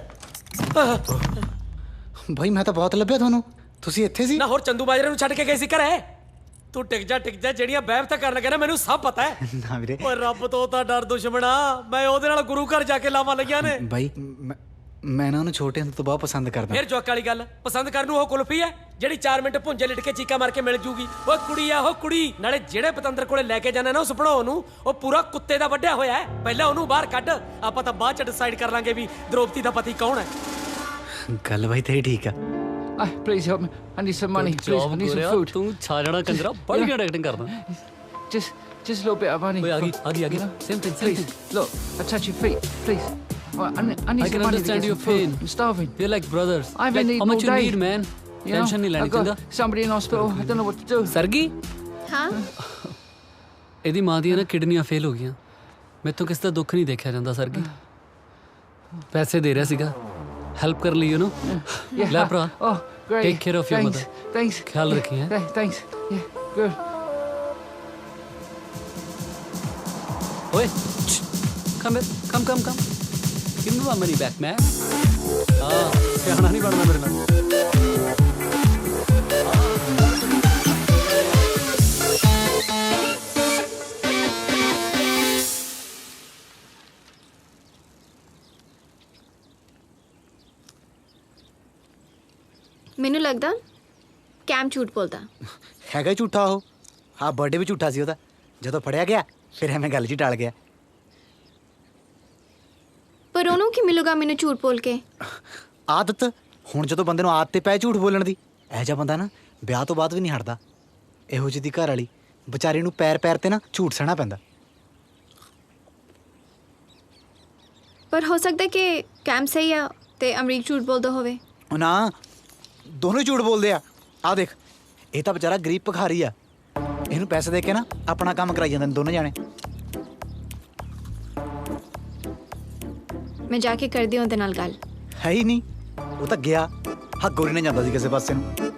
ਭਾਈ ਮੈਂ ਤਾਂ ਬਹੁਤ ਲੱਭਿਆ ਤੁਹਾਨੂੰ ਤੁਸੀਂ ਇੱਥੇ ਸੀ ਨਾ ਹੋਰ ਚੰਦੂ ਬਾਜਰੇ ਨੂੰ ਛੱਡ ਕੇ ਗਏ ਸੀ ਘਰੇ ਤੂੰ ਟਿਕ ਜਾ ਜਿਹੜੀਆਂ ਬਹਿਬ ਤਾਂ ਕਰਨ ਲੱਗਾ ਨਾ ਮੈਨੂੰ ਸਭ ਪਤਾ ਹੈ ਨਾ ਵੀਰੇ ਓਏ ਰੱਬ ਤੋਂ ਤਾਂ ਡਰ ਦੁਸ਼ਮਣਾ ਮੈਂ ਉਹਦੇ ਨਾਲ ਗੁਰੂ ਘਰ ਜਾ ਕੇ ਲਾਵਾਂ ਲਈਆਂ ਨੇ ਭਾਈ ਮੈਂ ਨਾ ਉਹਨੂੰ ਛੋਟੇ ਹੁੰਦੇ ਤੋਂ ਬਹੁਤ ਪਸੰਦ ਕਰਦਾ ਫਿਰ ਜੋਕ ਵਾਲੀ ਗੱਲ ਪਸੰਦ ਕਰਨ ਨੂੰ ਉਹ ਕੁਲਫੀ ਹੈ ਜਿਹੜੀ 4 ਮਿੰਟ ਭੁੰਜੇ ਲਿਟ ਕੇ ਚੀਕਾ ਮਾਰ ਕੇ ਮਿਲ ਜੂਗੀ ਓਏ ਕੁੜੀ ਆ ਉਹ ਕੁੜੀ ਨਾਲੇ ਜਿਹੜੇ ਪਤੰਦਰ ਕੋਲੇ ਲੈ ਕੇ ਜਾਣਾ ਨਾ ਉਸ ਭਣੋ ਨੂੰ ਉਹ ਪੂਰਾ ਕੁੱਤੇ ਦਾ ਵੱਢਿਆ ਹੋਇਆ ਹੈ ਪਹਿਲਾਂ ਉਹਨੂੰ ਬਾਹਰ ਕੱਢ ਆਪਾਂ ਤਾਂ ਬਾਅਦ ਚ ਡਿਸਾਈਡ ਕਰ ਲਾਂਗੇ ਵੀ ਦ੍ਰੋਪਦੀ ਦਾ ਪਤੀ ਕੌਣ ਹੈ ਗੱਲ ਭਾਈ ਤੇਰੀ ਠੀਕ ਆ Please help me. I need some money. Please, I need some food. ਤੂੰ ਛਾ ਜਾਣਾ ਕੰਜਰਾ ਬੜੀ ਘੈਂਟ ਐਕਟਿੰਗ ਕਰਦਾ Just a little bit of money. ਓਏ ਆ ਗਈ same thing Please, look, I touch your feet, please. I need I some can money to understand get your some food. pain. I'm starving. We're like brothers. I've been Like, eating how much all you day. need, man? You know, Tension नहीं लेनी I've got चंगा somebody in hospital. I don't know what to do. Sargi हाँ ਇਹਦੀ ਮਾਂ ਦੀਆਂ ਨਾ ਕਿਡਨੀਆਂ fail ਹੋ ਗਈਆਂ ਮੈਥੋਂ ਕਿਸੇ ਦਾ ਦੁੱਖ ਨਹੀਂ ਦੇਖਿਆ ਜਾਂਦਾ ਸਰਗੀ ਪੈਸੇ ਦੇ ਰਿਹਾ ਸੀਗਾ ਹੈਲਪ ਕਰ ਲਈ ਯੂ ਨੋ ਲੈ ਭਰਾ Oh, great. Take care of your Thanks. mother. Thanks. ਖਿਆਲ ਰੱਖੀ ਹੈ Thanks. Yeah, good. ਓਏ come give me my money back man ਸਿਆਣਾ ਨਹੀਂ ਬਣਨਾ ਮੇਰੇ ਨਾਲ मैनू लगदा कैम झूठ बोलदा ਹੈਗਾ ਹੀ ਝੂਠਾ ਉਹ ਹਾਂ ਬਰਥਡੇ ਵੀ ਝੂਠਾ ਸੀ ਉਹਦਾ ਜਦੋਂ ਫੜਿਆ ਗਿਆ ਫਿਰ ਐਵੇਂ ਗੱਲ ਜੀ ਟਾਲ ਗਿਆ पर ओनू की मिलूगा मैनू झूठ बोल के ਆਦਤ ਹੁਣ ਜਦੋਂ ਬੰਦੇ ਨੂੰ ਆਦਤ ਤੇ ਪੈ ਝੂਠ ਬੋਲਣ ਦੀ ਇਹ ਜਿਹਾ ਬੰਦਾ ਨਾ ਵਿਆਹ ਤੋਂ ਬਾਅਦ ਵੀ ਨਹੀਂ ਹਟਦਾ ਇਹੋ ਜਿਹੀ ਦੀ ਘਰ ਵਾਲੀ ਵਿਚਾਰੀ ਨੂੰ ਪੈਰ ਪੈਰ ਤੇ ਨਾ ਝੂਠ ਸਹਿਣਾ ਪੈਂਦਾ पर हो सकता है कि कैम सही है ते अमरीक झूठ बोलदा होवे ਉਹ ਨਾ ਦੋਨੋਂ ਹੀ ਝੂਠ ਬੋਲਦੇ ਆ ਆਹ ਦੇਖ ਇਹ ਤਾਂ ਵਿਚਾਰਾ ਗਰੀਬ ਭਿਖਾਰੀ ਆ ਇਹਨੂੰ ਪੈਸੇ ਦੇ ਕੇ ਨਾ ਆਪਣਾ ਕੰਮ ਕਰਾਈ ਜਾਂਦੇ ਨੇ ਦੋਨੋਂ ਜਾਣੇ मैं जाके कर दी उनदे नाल गल ਹੈ ਹੀ ਨਹੀਂ ਉਹ ਤਾਂ ਗਿਆ ਹੱਕ ਗੋਰੀ ਨੇ ਜਾਂਦਾ ਸੀ ਕਿਸੇ ਪਾਸੇ ਨੂੰ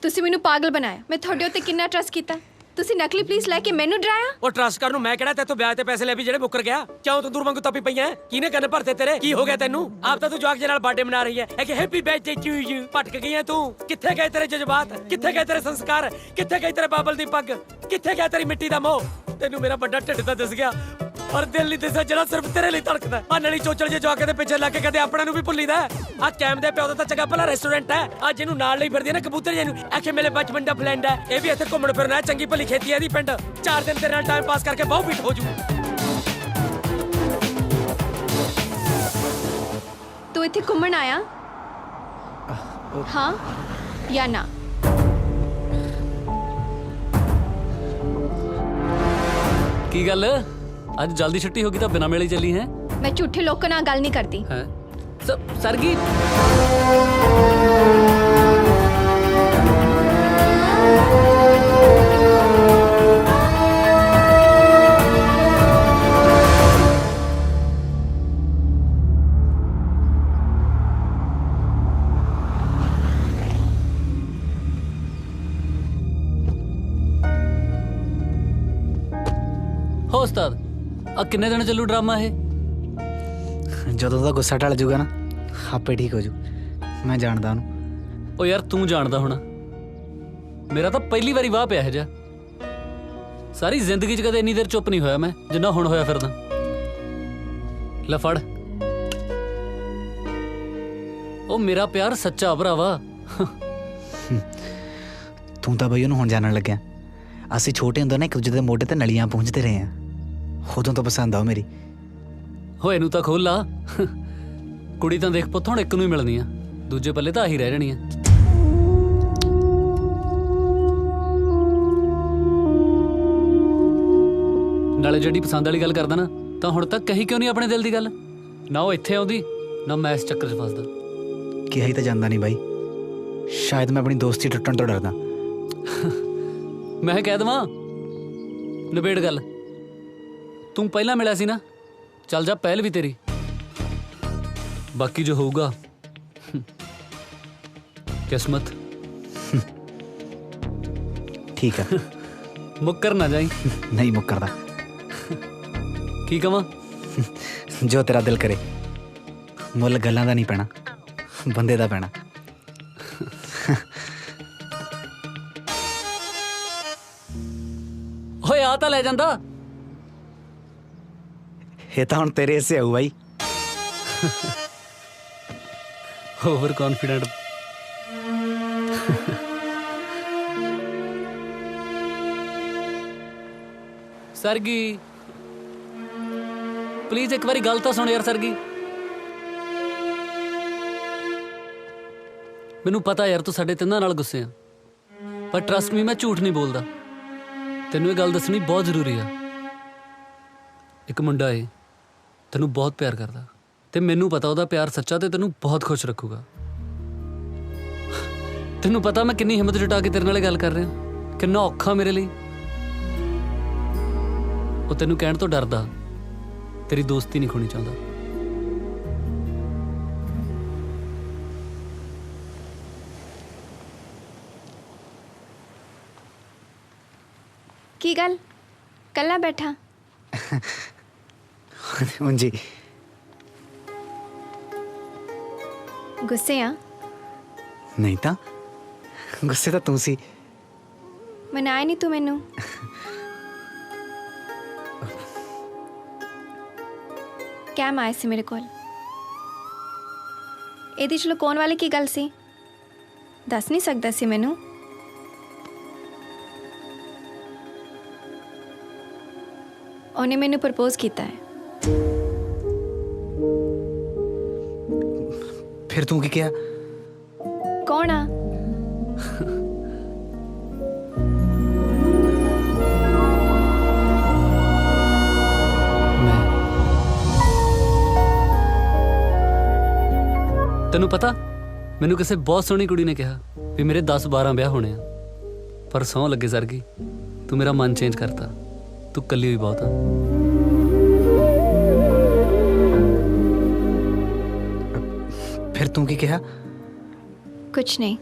ਤੁਸੀਂ ਮੈਨੂੰ ਪਾਗਲ ਬਣਾਇਆ ਮੈਂ ਤੁਹਾਡੇ ਉੱਤੇ ਕਿੰਨਾ ਟਰਸਟ ਕੀਤਾ ਤੁਸੀਂ ਨਕਲੀ ਪੁਲਿਸ ਲੈ ਕੇ ਮੈਨੂੰ ਡਰਾਇਆ ਉਹ ਟਰਸਟ ਕਰਨ ਨੂੰ ਮੈਂ ਕਿਹੜਾ ਤੇਥੋਂ ਵਿਆਜ ਤੇ ਪੈਸੇ ਲੈ ਵੀ ਜਿਹੜੇ ਮੁੱਕਰ ਗਿਆ ਕਿਉਂ ਤੂੰ ਦੂਰ ਵਾਂਗੂ ਤੱਪੀ ਪਈਆਂ ਕਿਹਨੇ ਕੰਨ ਭਰਤੇ ਤੇਰੇ ਕੀ ਹੋ ਗਿਆ ਤੈਨੂੰ ਆਪ ਤਾਂ ਤੂੰ ਜਵਾਕ ਦੇ ਨਾਲ ਬਰਥਡੇ ਮਨਾ ਰਹੀ ਹੈ ਕਿ ਹੈਪੀ ਬਰਥਡੇ ਟੂ ਯੂ ਭਟਕ ਗਈ ਹੈ ਤੂੰ ਕਿੱਥੇ ਗਏ ਤੇਰੇ ਜਜ਼ਬਾਤ ਕਿੱਥੇ ਗਏ ਤੇਰੇ ਸੰਸਕਾਰ ਕਿੱਥੇ ਗਈ ਤੇਰੇ ਬਾਬਲ ਦੀ ਪੱਗ ਕਿੱਥੇ ਗਿਆ ਤੇਰੀ ਮਿੱਟੀ ਦਾ ਮੋਹ ਤੈਨੂੰ ਮੇਰਾ ਵੱਡਾ ਢਿੱਡ ਤਾਂ ਦਿਸ ਗਿਆ ਪਰ ਦਿਲ ਨਹੀਂ ਦਿਸਦਾ ਜਿਹੜਾ ਸਿਰਫ ਤੇਰੇ ਲਈ ਧੜਕਦਾ ਆ ਨਲੀ ਚੋਚਲ ਜੇ ਜਵਾਕ ਦੇ ਪਿੱਛੇ ਲੱਗ ਕੇ ਕਦੇ ਆਪਣਾ ਨੂੰ ਵੀ ਭੁੱਲੀਦਾ ਆ ਕੈਮ ਦੇ ਪਿਓ ਦਾ ਤਾਂ ਚੰਗਾ ਭਲਾ ਰੈਸਟੋਰੈਂਟ ਹੈ ਆ ਜਿਹਨੂੰ ਨਾਲ ਲਈ ਫਿਰਦੀ ਹੈ ਨਾ ਕਬੂਤਰ ਜਿਹਨੂੰ ਆਖੇ ਮੇਰੇ ਬਚਪਨ ਦਾ ਫਲੈਂਡ ਹੈ ਇਹ ਵੀ ਇੱਥੇ ਘੁੰਮਣ ਫਿਰਨ ਹੈ ਚੰਗੀ ਭਲੀ ਖੇਤੀ ਹੈ ਇਹਦੀ ਪਿੰਡ 4 ਦਿਨ ਤੇਰੇ ਨਾਲ ਟਾਈਮ ਪਾਸ ਕਰਕੇ ਬਹੁਤ ਫਿੱਟ ਹੋ ਜੂ ਤੂੰ ਇੱਥੇ ਘੁੰਮਣ ਆਇਆ ਹਾਂ ਜਾਂ ਨਾ ਕੀ ਗੱਲ ਅੱਜ ਜਲਦੀ ਛੁੱਟੀ ਹੋ ਗਈ ਤਾਂ ਬਿਨਾਂ ਮੇਲੇ ਚੱਲੀ ਹੈ ਮੈਂ ਝੂਠੇ ਲੋਕਾਂ ਨਾਲ ਗੱਲ ਨਹੀਂ ਕਰਦੀ ਹੈ ਸਰਗੀ ਹੋ ਉਸਤਾਦ ਆ ਕਿੰਨੇ ਦਿਨ ਚੱਲੂ ਡਰਾਮਾ ਇਹ ਜਦੋਂ ਦਾ ਗੁੱਸਾ ਢਲ ਜੂਗਾ ਨਾ ਆਪੇ ਠੀਕ ਹੋ ਜੂ ਮੈਂ ਜਾਣਦਾ ਉਹਨੂੰ ਓ ਯਾਰ ਤੂੰ ਜਾਣਦਾ ਹੋਣਾ ਮੇਰਾ ਤਾਂ ਪਹਿਲੀ ਵਾਰੀ ਵਾਹ ਪਿਆ ਇਹ ਜਾ ਸਾਰੀ ਜ਼ਿੰਦਗੀ 'ਚ ਕਦੇ ਇੰਨੀ ਦੇਰ ਚੁੱਪ ਨਹੀਂ ਹੋਇਆ ਮੈਂ ਜਿੰਨਾ ਹੁਣ ਹੋਇਆ ਫਿਰਦਾ ਲੈ ਫੜ ਉਹ ਮੇਰਾ ਪਿਆਰ ਸੱਚਾ ਭਰਾਵਾ ਤੂੰ ਤਾਂ ਬਈ ਉਹਨੂੰ ਹੁਣ ਜਾਣਨ ਲੱਗਿਆ। ਅਸੀਂ ਛੋਟੇ ਹੁੰਦੇ ਨਾ ਇੱਕ ਦੂਜੇ ਦੇ ਮੋਢੇ ਤੇ ਨਲੀਆਂ ਪੂੰਝਦੇ ਰਹੇ ਆ, ਉਦੋਂ ਤੋਂ ਪਸੰਦ ਆ ਉਹ ਮੇਰੀ। ਹੋਏ ਨੂੰ ਤਾਂ ਖੋਲ ਲਾ। ਕੁੜੀ ਤਾਂ ਦੇਖ ਪੁੱਤ ਹੁਣ ਇੱਕ ਨੂੰ ਹੀ ਮਿਲਣੀ ਆ, ਦੂਜੇ ਪੱਲੇ ਤਾਂ ਆਹੀ ਰਹਿ ਜਾਣੀ ਆ। ਨਾਲੇ ਜਿਹੜੀ ਪਸੰਦ ਵਾਲੀ ਗੱਲ ਕਰਦਾ ਨਾ, ਤਾਂ ਹੁਣ ਤੱਕ ਕਹੀ ਕਿਉਂ ਨਹੀਂ ਆਪਣੇ ਦਿਲ ਦੀ ਗੱਲ? ਨਾ ਉਹ ਇੱਥੇ ਆਉਂਦੀ, ਨਾ ਮੈਂ ਇਸ ਚੱਕਰ 'ਚ ਫਸਦਾ। ਕਿਹਾ ਹੀ ਤਾਂ ਜਾਂਦਾ ਨਹੀਂ ਬਾਈ, ਸ਼ਾਇਦ ਮੈਂ ਆਪਣੀ ਦੋਸਤੀ ਟੁੱਟਣ ਤੋਂ ਡਰਦਾ। ਮੈਂ ਕਹਿ ਦੇਵਾਂ ਨਿਬੇੜ ਗੱਲ। ਤੂੰ ਪਹਿਲਾਂ ਮਿਲਿਆ ਸੀ ਨਾ, ਚੱਲ ਜਾ ਪਹਿਲ ਵੀ ਤੇਰੀ, ਬਾਕੀ ਜੋ ਹੋਊਗਾ ਕਿਸਮਤ। ਠੀਕ ਆ। ਮੁੱਕਰ ਨਾ ਜਾਈ। ਨਹੀਂ ਮੁੱਕਰਦਾ। ਕੀ ਕਵਾਂ? ਜੋ ਤੇਰਾ ਦਿਲ ਕਰੇ। ਮੁੱਲ ਗੱਲਾਂ ਦਾ ਨਹੀਂ ਪੈਣਾ, ਬੰਦੇ ਦਾ ਪੈਣਾ। ਓਏ ਆ ਤਾਂ ਲੈ ਜਾਂਦਾ। ਇਹ ਤਾਂ ਹੁਣ ਤੇਰੇ ਹਿੱਸੇ ਆਊ ਬਾਈ। Over confident. ਸਰਗੀ ਪਲੀਜ਼ ਇੱਕ ਵਾਰੀ ਗੱਲ ਤਾਂ ਸੁਣ ਯਾਰ। ਸਰਗੀ ਮੈਨੂੰ ਪਤਾ ਯਾਰ ਤੂੰ ਸਾਡੇ ਤਿੰਨਾਂ ਨਾਲ ਗੁੱਸੇ ਆ, ਪਰ ਟਰਸਟ ਮੀ ਮੈਂ ਝੂਠ ਨਹੀਂ ਬੋਲਦਾ। ਤੈਨੂੰ ਇਹ ਗੱਲ ਦੱਸਣੀ ਬਹੁਤ ਜ਼ਰੂਰੀ ਆ। ਇੱਕ ਮੁੰਡਾ ਏ ਤੈਨੂੰ ਬਹੁਤ ਪਿਆਰ ਕਰਦਾ, ਤੇ ਮੈਨੂੰ ਪਤਾ ਉਹਦਾ ਪਿਆਰ ਸੱਚਾ ਤੇ ਤੈਨੂੰ ਬਹੁਤ ਖੁਸ਼ ਰੱਖੂਗਾ। ਤੈਨੂੰ ਪਤਾ ਮੈਂ ਕਿੰਨੀ ਹਿੰਮਤ ਜੁਟਾ ਕੇ ਤੇਰੇ ਨਾਲ ਗੱਲ ਕਰ ਰਿਹਾ, ਕਿੰਨਾ ਔਖਾ ਮੇਰੇ ਲਈ। ਉਹ ਤੈਨੂੰ ਕਹਿਣ ਤੋਂ ਡਰਦਾ, ਤੇਰੀ ਦੋਸਤੀ ਨਹੀਂ ਖੋਣੀ ਚਾਹੁੰਦਾ। ਕੀ ਗੱਲ ਕੱਲਾ ਬੈਠਾ? ਉਂਜੀ। ਗੁੱਸੇ ਆ? ਨਹੀਂ ਤਾਂ ਗੁੱਸੇ ਤਾਂ ਤੂੰ ਸੀ। ਮਨਾਇਆ ਨਹੀਂ ਤੂੰ ਮੈਨੂੰ? ਕੈਮ ਆਇਆ ਸੀ ਮੇਰੇ ਕੋਲ। ਇਹਦੇ 'ਚ ਲੁਕਾਉਣ ਵਾਲੀ ਕੀ ਗੱਲ ਸੀ? ਦੱਸ ਨਹੀਂ ਸਕਦਾ ਸੀ ਮੈਨੂੰ? ਉਹਨੇ ਮੈਨੂੰ ਪ੍ਰਪੋਜ਼ ਕੀਤਾ ਹੈ। ਫਿਰ ਤੂੰ ਕੀ ਕਿਹਾ? ਕੌਣ ਆ? ਤੈਨੂੰ ਪਤਾ ਮੈਨੂੰ ਕਿਸੇ ਬਹੁਤ ਸੋਹਣੀ ਕੁੜੀ ਨੇ ਕਿਹਾ ਵੀ ਮੇਰੇ 10-12 ਵਿਆਹ ਹੋਣੇ ਆ, ਪਰ ਸਹੁੰ ਲੱਗੇ ਸਰਗੀ ਤੂੰ ਮੇਰਾ ਮਨ ਚੇਂਜ ਕਰਤਾ। ਤੂੰ ਕੱਲੀ ਹੋਈ ਬਹੁਤ ਆ। ਫਿਰ ਤੂੰ ਕੀ ਕਿਹਾ? ਕੁਛ ਨਹੀਂ।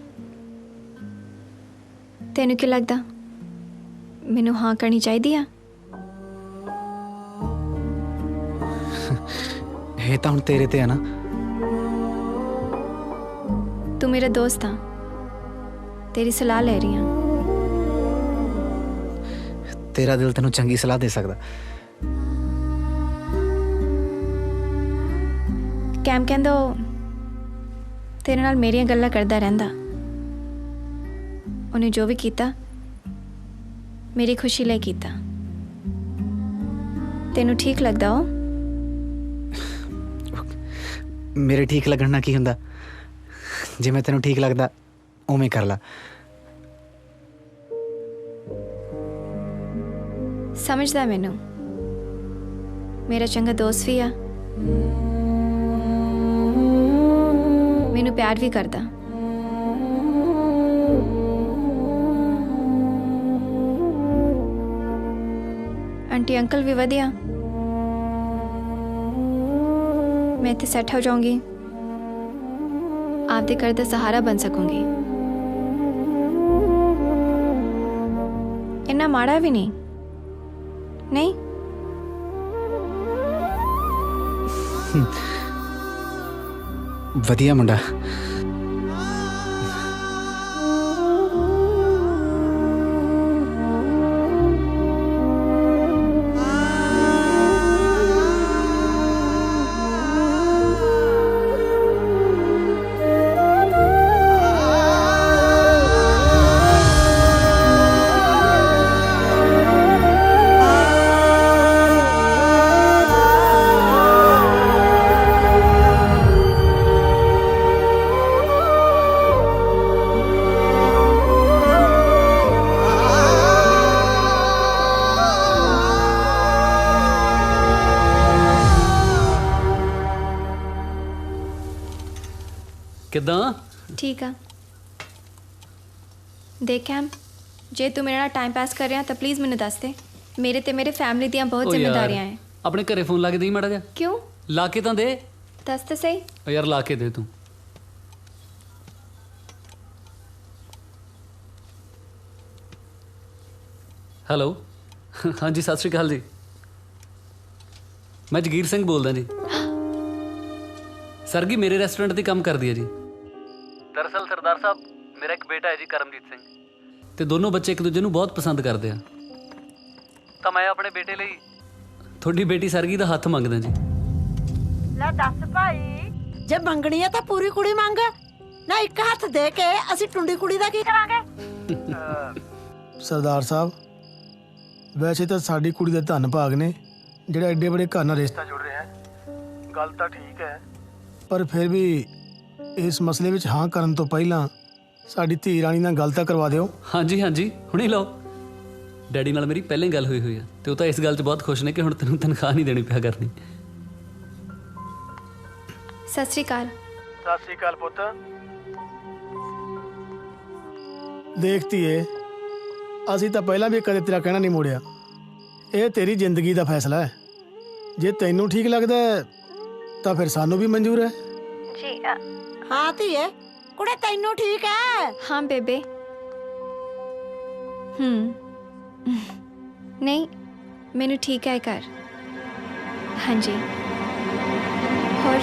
ਤੈਨੂੰ ਕੀ ਲੱਗਦਾ ਮੈਨੂੰ ਹਾਂ ਕਰਨੀ ਚਾਹੀਦੀ ਆ? ਇਹ ਤਾਂ ਹੁਣ ਤੇਰੇ ਤੇ ਆ ਨਾ। ਤੂੰ ਮੇਰਾ ਦੋਸਤ ਆ, ਤੇਰੀ ਸਲਾਹ ਲੈ ਰਹੀ ਹਾਂ। ਤੇਰਾ ਦਿਲ ਤੈਨੂੰ ਚੰਗੀ ਸਲਾਹ ਦੇ ਸਕਦਾ। ਕੈਮ ਕਹਿੰਦਾ ਉਹ ਤੇਰੇ ਨਾਲ ਮੇਰੀਆਂ ਗੱਲਾਂ ਕਰਦਾ ਰਹਿੰਦਾ। ਉਹਨੇ ਜੋ ਵੀ ਕੀਤਾ ਮੇਰੀ ਖੁਸ਼ੀ ਲਈ ਕੀਤਾ। ਤੈਨੂੰ ਠੀਕ ਲੱਗਦਾ ਉਹ? ਮੇਰੇ ਠੀਕ ਲੱਗਣ ਨਾਲ ਕੀ ਹੁੰਦਾ? ਜਿਵੇਂ ਤੈਨੂੰ ਠੀਕ ਲੱਗਦਾ ਉਵੇਂ ਕਰ ਲਾ। ਸਮਝਦਾ ਮੈਨੂੰ, ਮੇਰਾ ਚੰਗਾ ਦੋਸਤ ਵੀ ਆ, ਮੈਨੂੰ ਪਿਆਰ ਵੀ ਕਰਦਾ। ਆਂਟੀ ਅੰਕਲ ਵੀ ਵਧੀਆ। ਮੈਂ ਇੱਥੇ ਸੈੱਟ ਹੋ ਜਾਊਂਗੀ, ਆਪਦੇ ਘਰ ਦਾ ਸਹਾਰਾ ਬਣ ਸਕੂੰਗੀ। ਇੰਨਾ ਮਾੜਾ ਵੀ ਨਹੀਂ। ਨਹੀਂ ਵਧੀਆ ਮੁੰਡਾ। ਕਿੱਦਾਂ? ਠੀਕ ਆ ਦੇਖ ਕੈਮ, ਜੇ ਤੂੰ ਮੇਰੇ ਨਾਲ ਟਾਈਮ ਪਾਸ ਕਰ ਰਿਹਾ ਤਾਂ ਪਲੀਜ਼ ਮੈਨੂੰ ਦੱਸ ਦੇ। ਮੇਰੇ ਤੇ ਮੇਰੇ ਫੈਮਿਲੀ ਦੀਆਂ ਬਹੁਤ ਓ ਯਾਰ, ਜ਼ਿੰਮੇਵਾਰੀਆਂ ਹੈ। ਆਪਣੇ ਘਰੇ ਫੋਨ ਲਾ ਕੇ ਦੇਈ ਮਾੜਾ ਜਿਹਾ। ਕਿਉਂ? ਲਾ ਕੇ ਤਾਂ ਦੇ। ਦੱਸ ਤਾਂ ਸਹੀ। ਓ ਯਾਰ ਲਾ ਕੇ ਦੇ ਤੂੰ। ਹੈਲੋ ਹਾਂਜੀ ਸਤਿ ਸ਼੍ਰੀ ਅਕਾਲ ਜੀ। ਮੈਂ ਜਗੀਰ ਸਿੰਘ ਬੋਲਦਾ ਜੀ। ਸਰਗੀ ਮੇਰੇ ਰੈਸਟੋਰੈਂਟ 'ਤੇ ਕੰਮ ਕਰਦੀ ਹੈ ਜੀ। ਦਰਅਸਲ ਸਰਦਾਰ ਸਾਹਿਬ ਮੇਰਾ ਇੱਕ ਬੇਟਾ ਹੈ ਜੀ ਕਰਮਜੀਤ ਸਿੰਘ, ਤੇ ਦੋਨੋਂ ਬੱਚੇ ਇੱਕ ਦੂਜੇ ਨੂੰ ਬਹੁਤ ਪਸੰਦ ਕਰਦੇ ਆ। ਤਾਂ ਮੈਂ ਆਪਣੇ ਬੇਟੇ ਲਈ ਤੁਹਾਡੀ ਬੇਟੀ ਸਰਗੀ ਦਾ ਹੱਥ ਮੰਗਦਾ ਜੀ। ਲੈ ਦੱਸ ਭਾਈ, ਜੇ ਮੰਗਣੀ ਆ ਤਾਂ ਪੂਰੀ ਕੁੜੀ ਮੰਗ ਨਾ। ਇੱਕ ਹੱਥ ਦੇ ਕੇ ਅਸੀਂ ਟੁੰਡੀ ਕੁੜੀ ਦਾ ਕੀ ਕਰਾਂਗੇ? ਸਰਦਾਰ ਸਾਹਿਬ, ਵੈਸੇ ਤਾਂ ਸਾਡੀ ਕੁੜੀ ਦੇ ਧੰਨ ਭਾਗ ਨੇ ਜਿਹੜਾ ਐਡੇ ਬੜੇ ਘਰ ਨਾਲ ਰਿਸ਼ਤਾ ਜੁੜ ਰਿਹਾ ਹੈ। ਗੱਲ ਤਾਂ ਠੀਕ ਹੈ, ਪਰ ਫਿਰ ਵੀ ਇਸ ਮਸਲੇ ਵਿੱਚ ਹਾਂ ਕਰਨ ਤੋਂ ਪਹਿਲਾਂ ਸਾਡੀ ਧੀ ਰਾਣੀ ਨਾਲ ਗੱਲ ਤਾਂ ਕਰਵਾ ਦਿਓ। ਹਾਂਜੀ ਹਾਂਜੀ ਹੁਣੇ ਲਓ। ਡੈਡੀ ਨਾਲ ਮੇਰੀ ਪਹਿਲਾਂ ਹੀ ਗੱਲ ਹੋਈ ਆ, ਤੇ ਉਹ ਤਾਂ ਇਸ ਗੱਲ 'ਚ ਬਹੁਤ ਖੁਸ਼ ਨੇ ਕਿ ਹੁਣ ਤੈਨੂੰ ਤਨਖਾਹ ਨਹੀਂ ਦੇਣੀ ਪਿਆ ਕਰਨੀ। ਸਤਿ ਸ਼੍ਰੀ ਅਕਾਲ। ਸਤਿ ਸ਼੍ਰੀ ਅਕਾਲ ਪੁੱਤ। ਦੇਖਤੀ ਏ, ਅਸੀਂ ਤਾਂ ਪਹਿਲਾਂ ਵੀ ਕਦੇ ਤੇਰਾ ਕਹਿਣਾ ਨਹੀਂ ਮੋੜਿਆ। ਇਹ ਤੇਰੀ ਜ਼ਿੰਦਗੀ ਦਾ ਫੈਸਲਾ ਹੈ। ਜੇ ਤੈਨੂੰ ਠੀਕ ਲੱਗਦਾ ਹੈ ਤਾਂ ਫਿਰ ਸਾਨੂੰ ਵੀ ਮਨਜ਼ੂਰ ਹੈ। ਜੀ ਹਾਂ ਧੀਏ, ਕੁੜੇ ਤੈਨੂੰ ਠੀਕ ਹੈ? हाँ बेबे। नहीं मैनू ठीक है घर। हाँ जी। और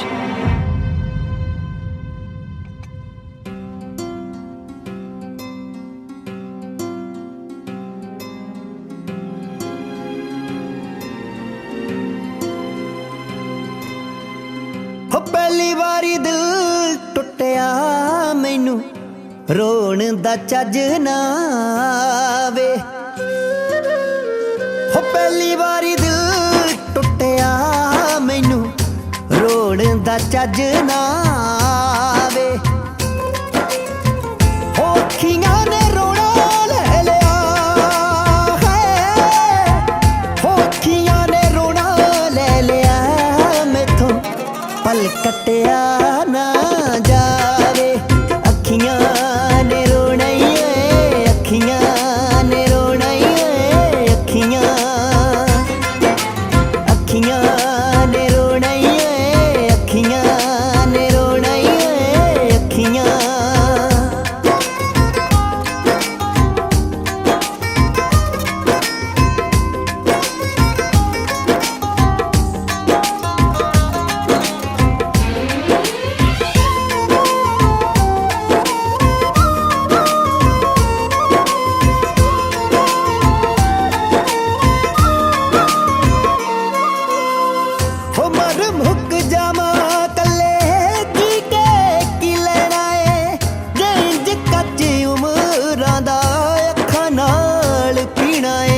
ਹੋ ਪਹਿਲੀ ਵਾਰੀ ਦਿਲ ਟੁੱਟਿਆ ਮੈਨੂੰ, ਰੋਣ ਦਾ ਚੱਜ ਨਾ ਵੇ। ਹੋ ਪਹਿਲੀ ਵਾਰੀ ਦਿਲ ਟੁੱਟਿਆ ਮੈਨੂੰ, ਰੋਣ ਦਾ ਚੱਜ ਨਾ ਵੇ। ਹੋ ਅੱਖੀਆਂ ਨੇ ਰੋਣਾ ਲੈ ਲਿਆ ਹੈ, ਹੋ ਅੱਖੀਆਂ ਨੇ ਰੋਣਾ ਲੈ ਲਿਆ ਮੈਥੋਂ, ਪਲ ਕੱਟਿਆ ਨਾ ਜਾਵੇ। ਅੱਖੀਆਂ ਨੇ ਰੋਣਾ ਏ, ਅੱਖੀਆਂ ਨੇ ਰੋਣਾ ਏ, ਅੱਖੀਆਂ ਅੱਖੀਆਂ ਨੇ ਰੋਣਾ ਏ, ਅੱਖੀਆਂ ਨੇ ਰੋਣਾ ਏ, ਅੱਖੀਆਂ। ਹੋ ਮਰ ਮੁੱਕ ਜਾਵਾਂ ਕੱਲੇ ਕੀ ਕੇ ਕੀ ਲੈਣਾ ਏ, ਜੇ ਇੰਜ ਕੱਚ ਉਮਰਾਂ ਦਾ ਅੱਖਾਂ ਨਾਲ ਪੀਣਾ ਏ।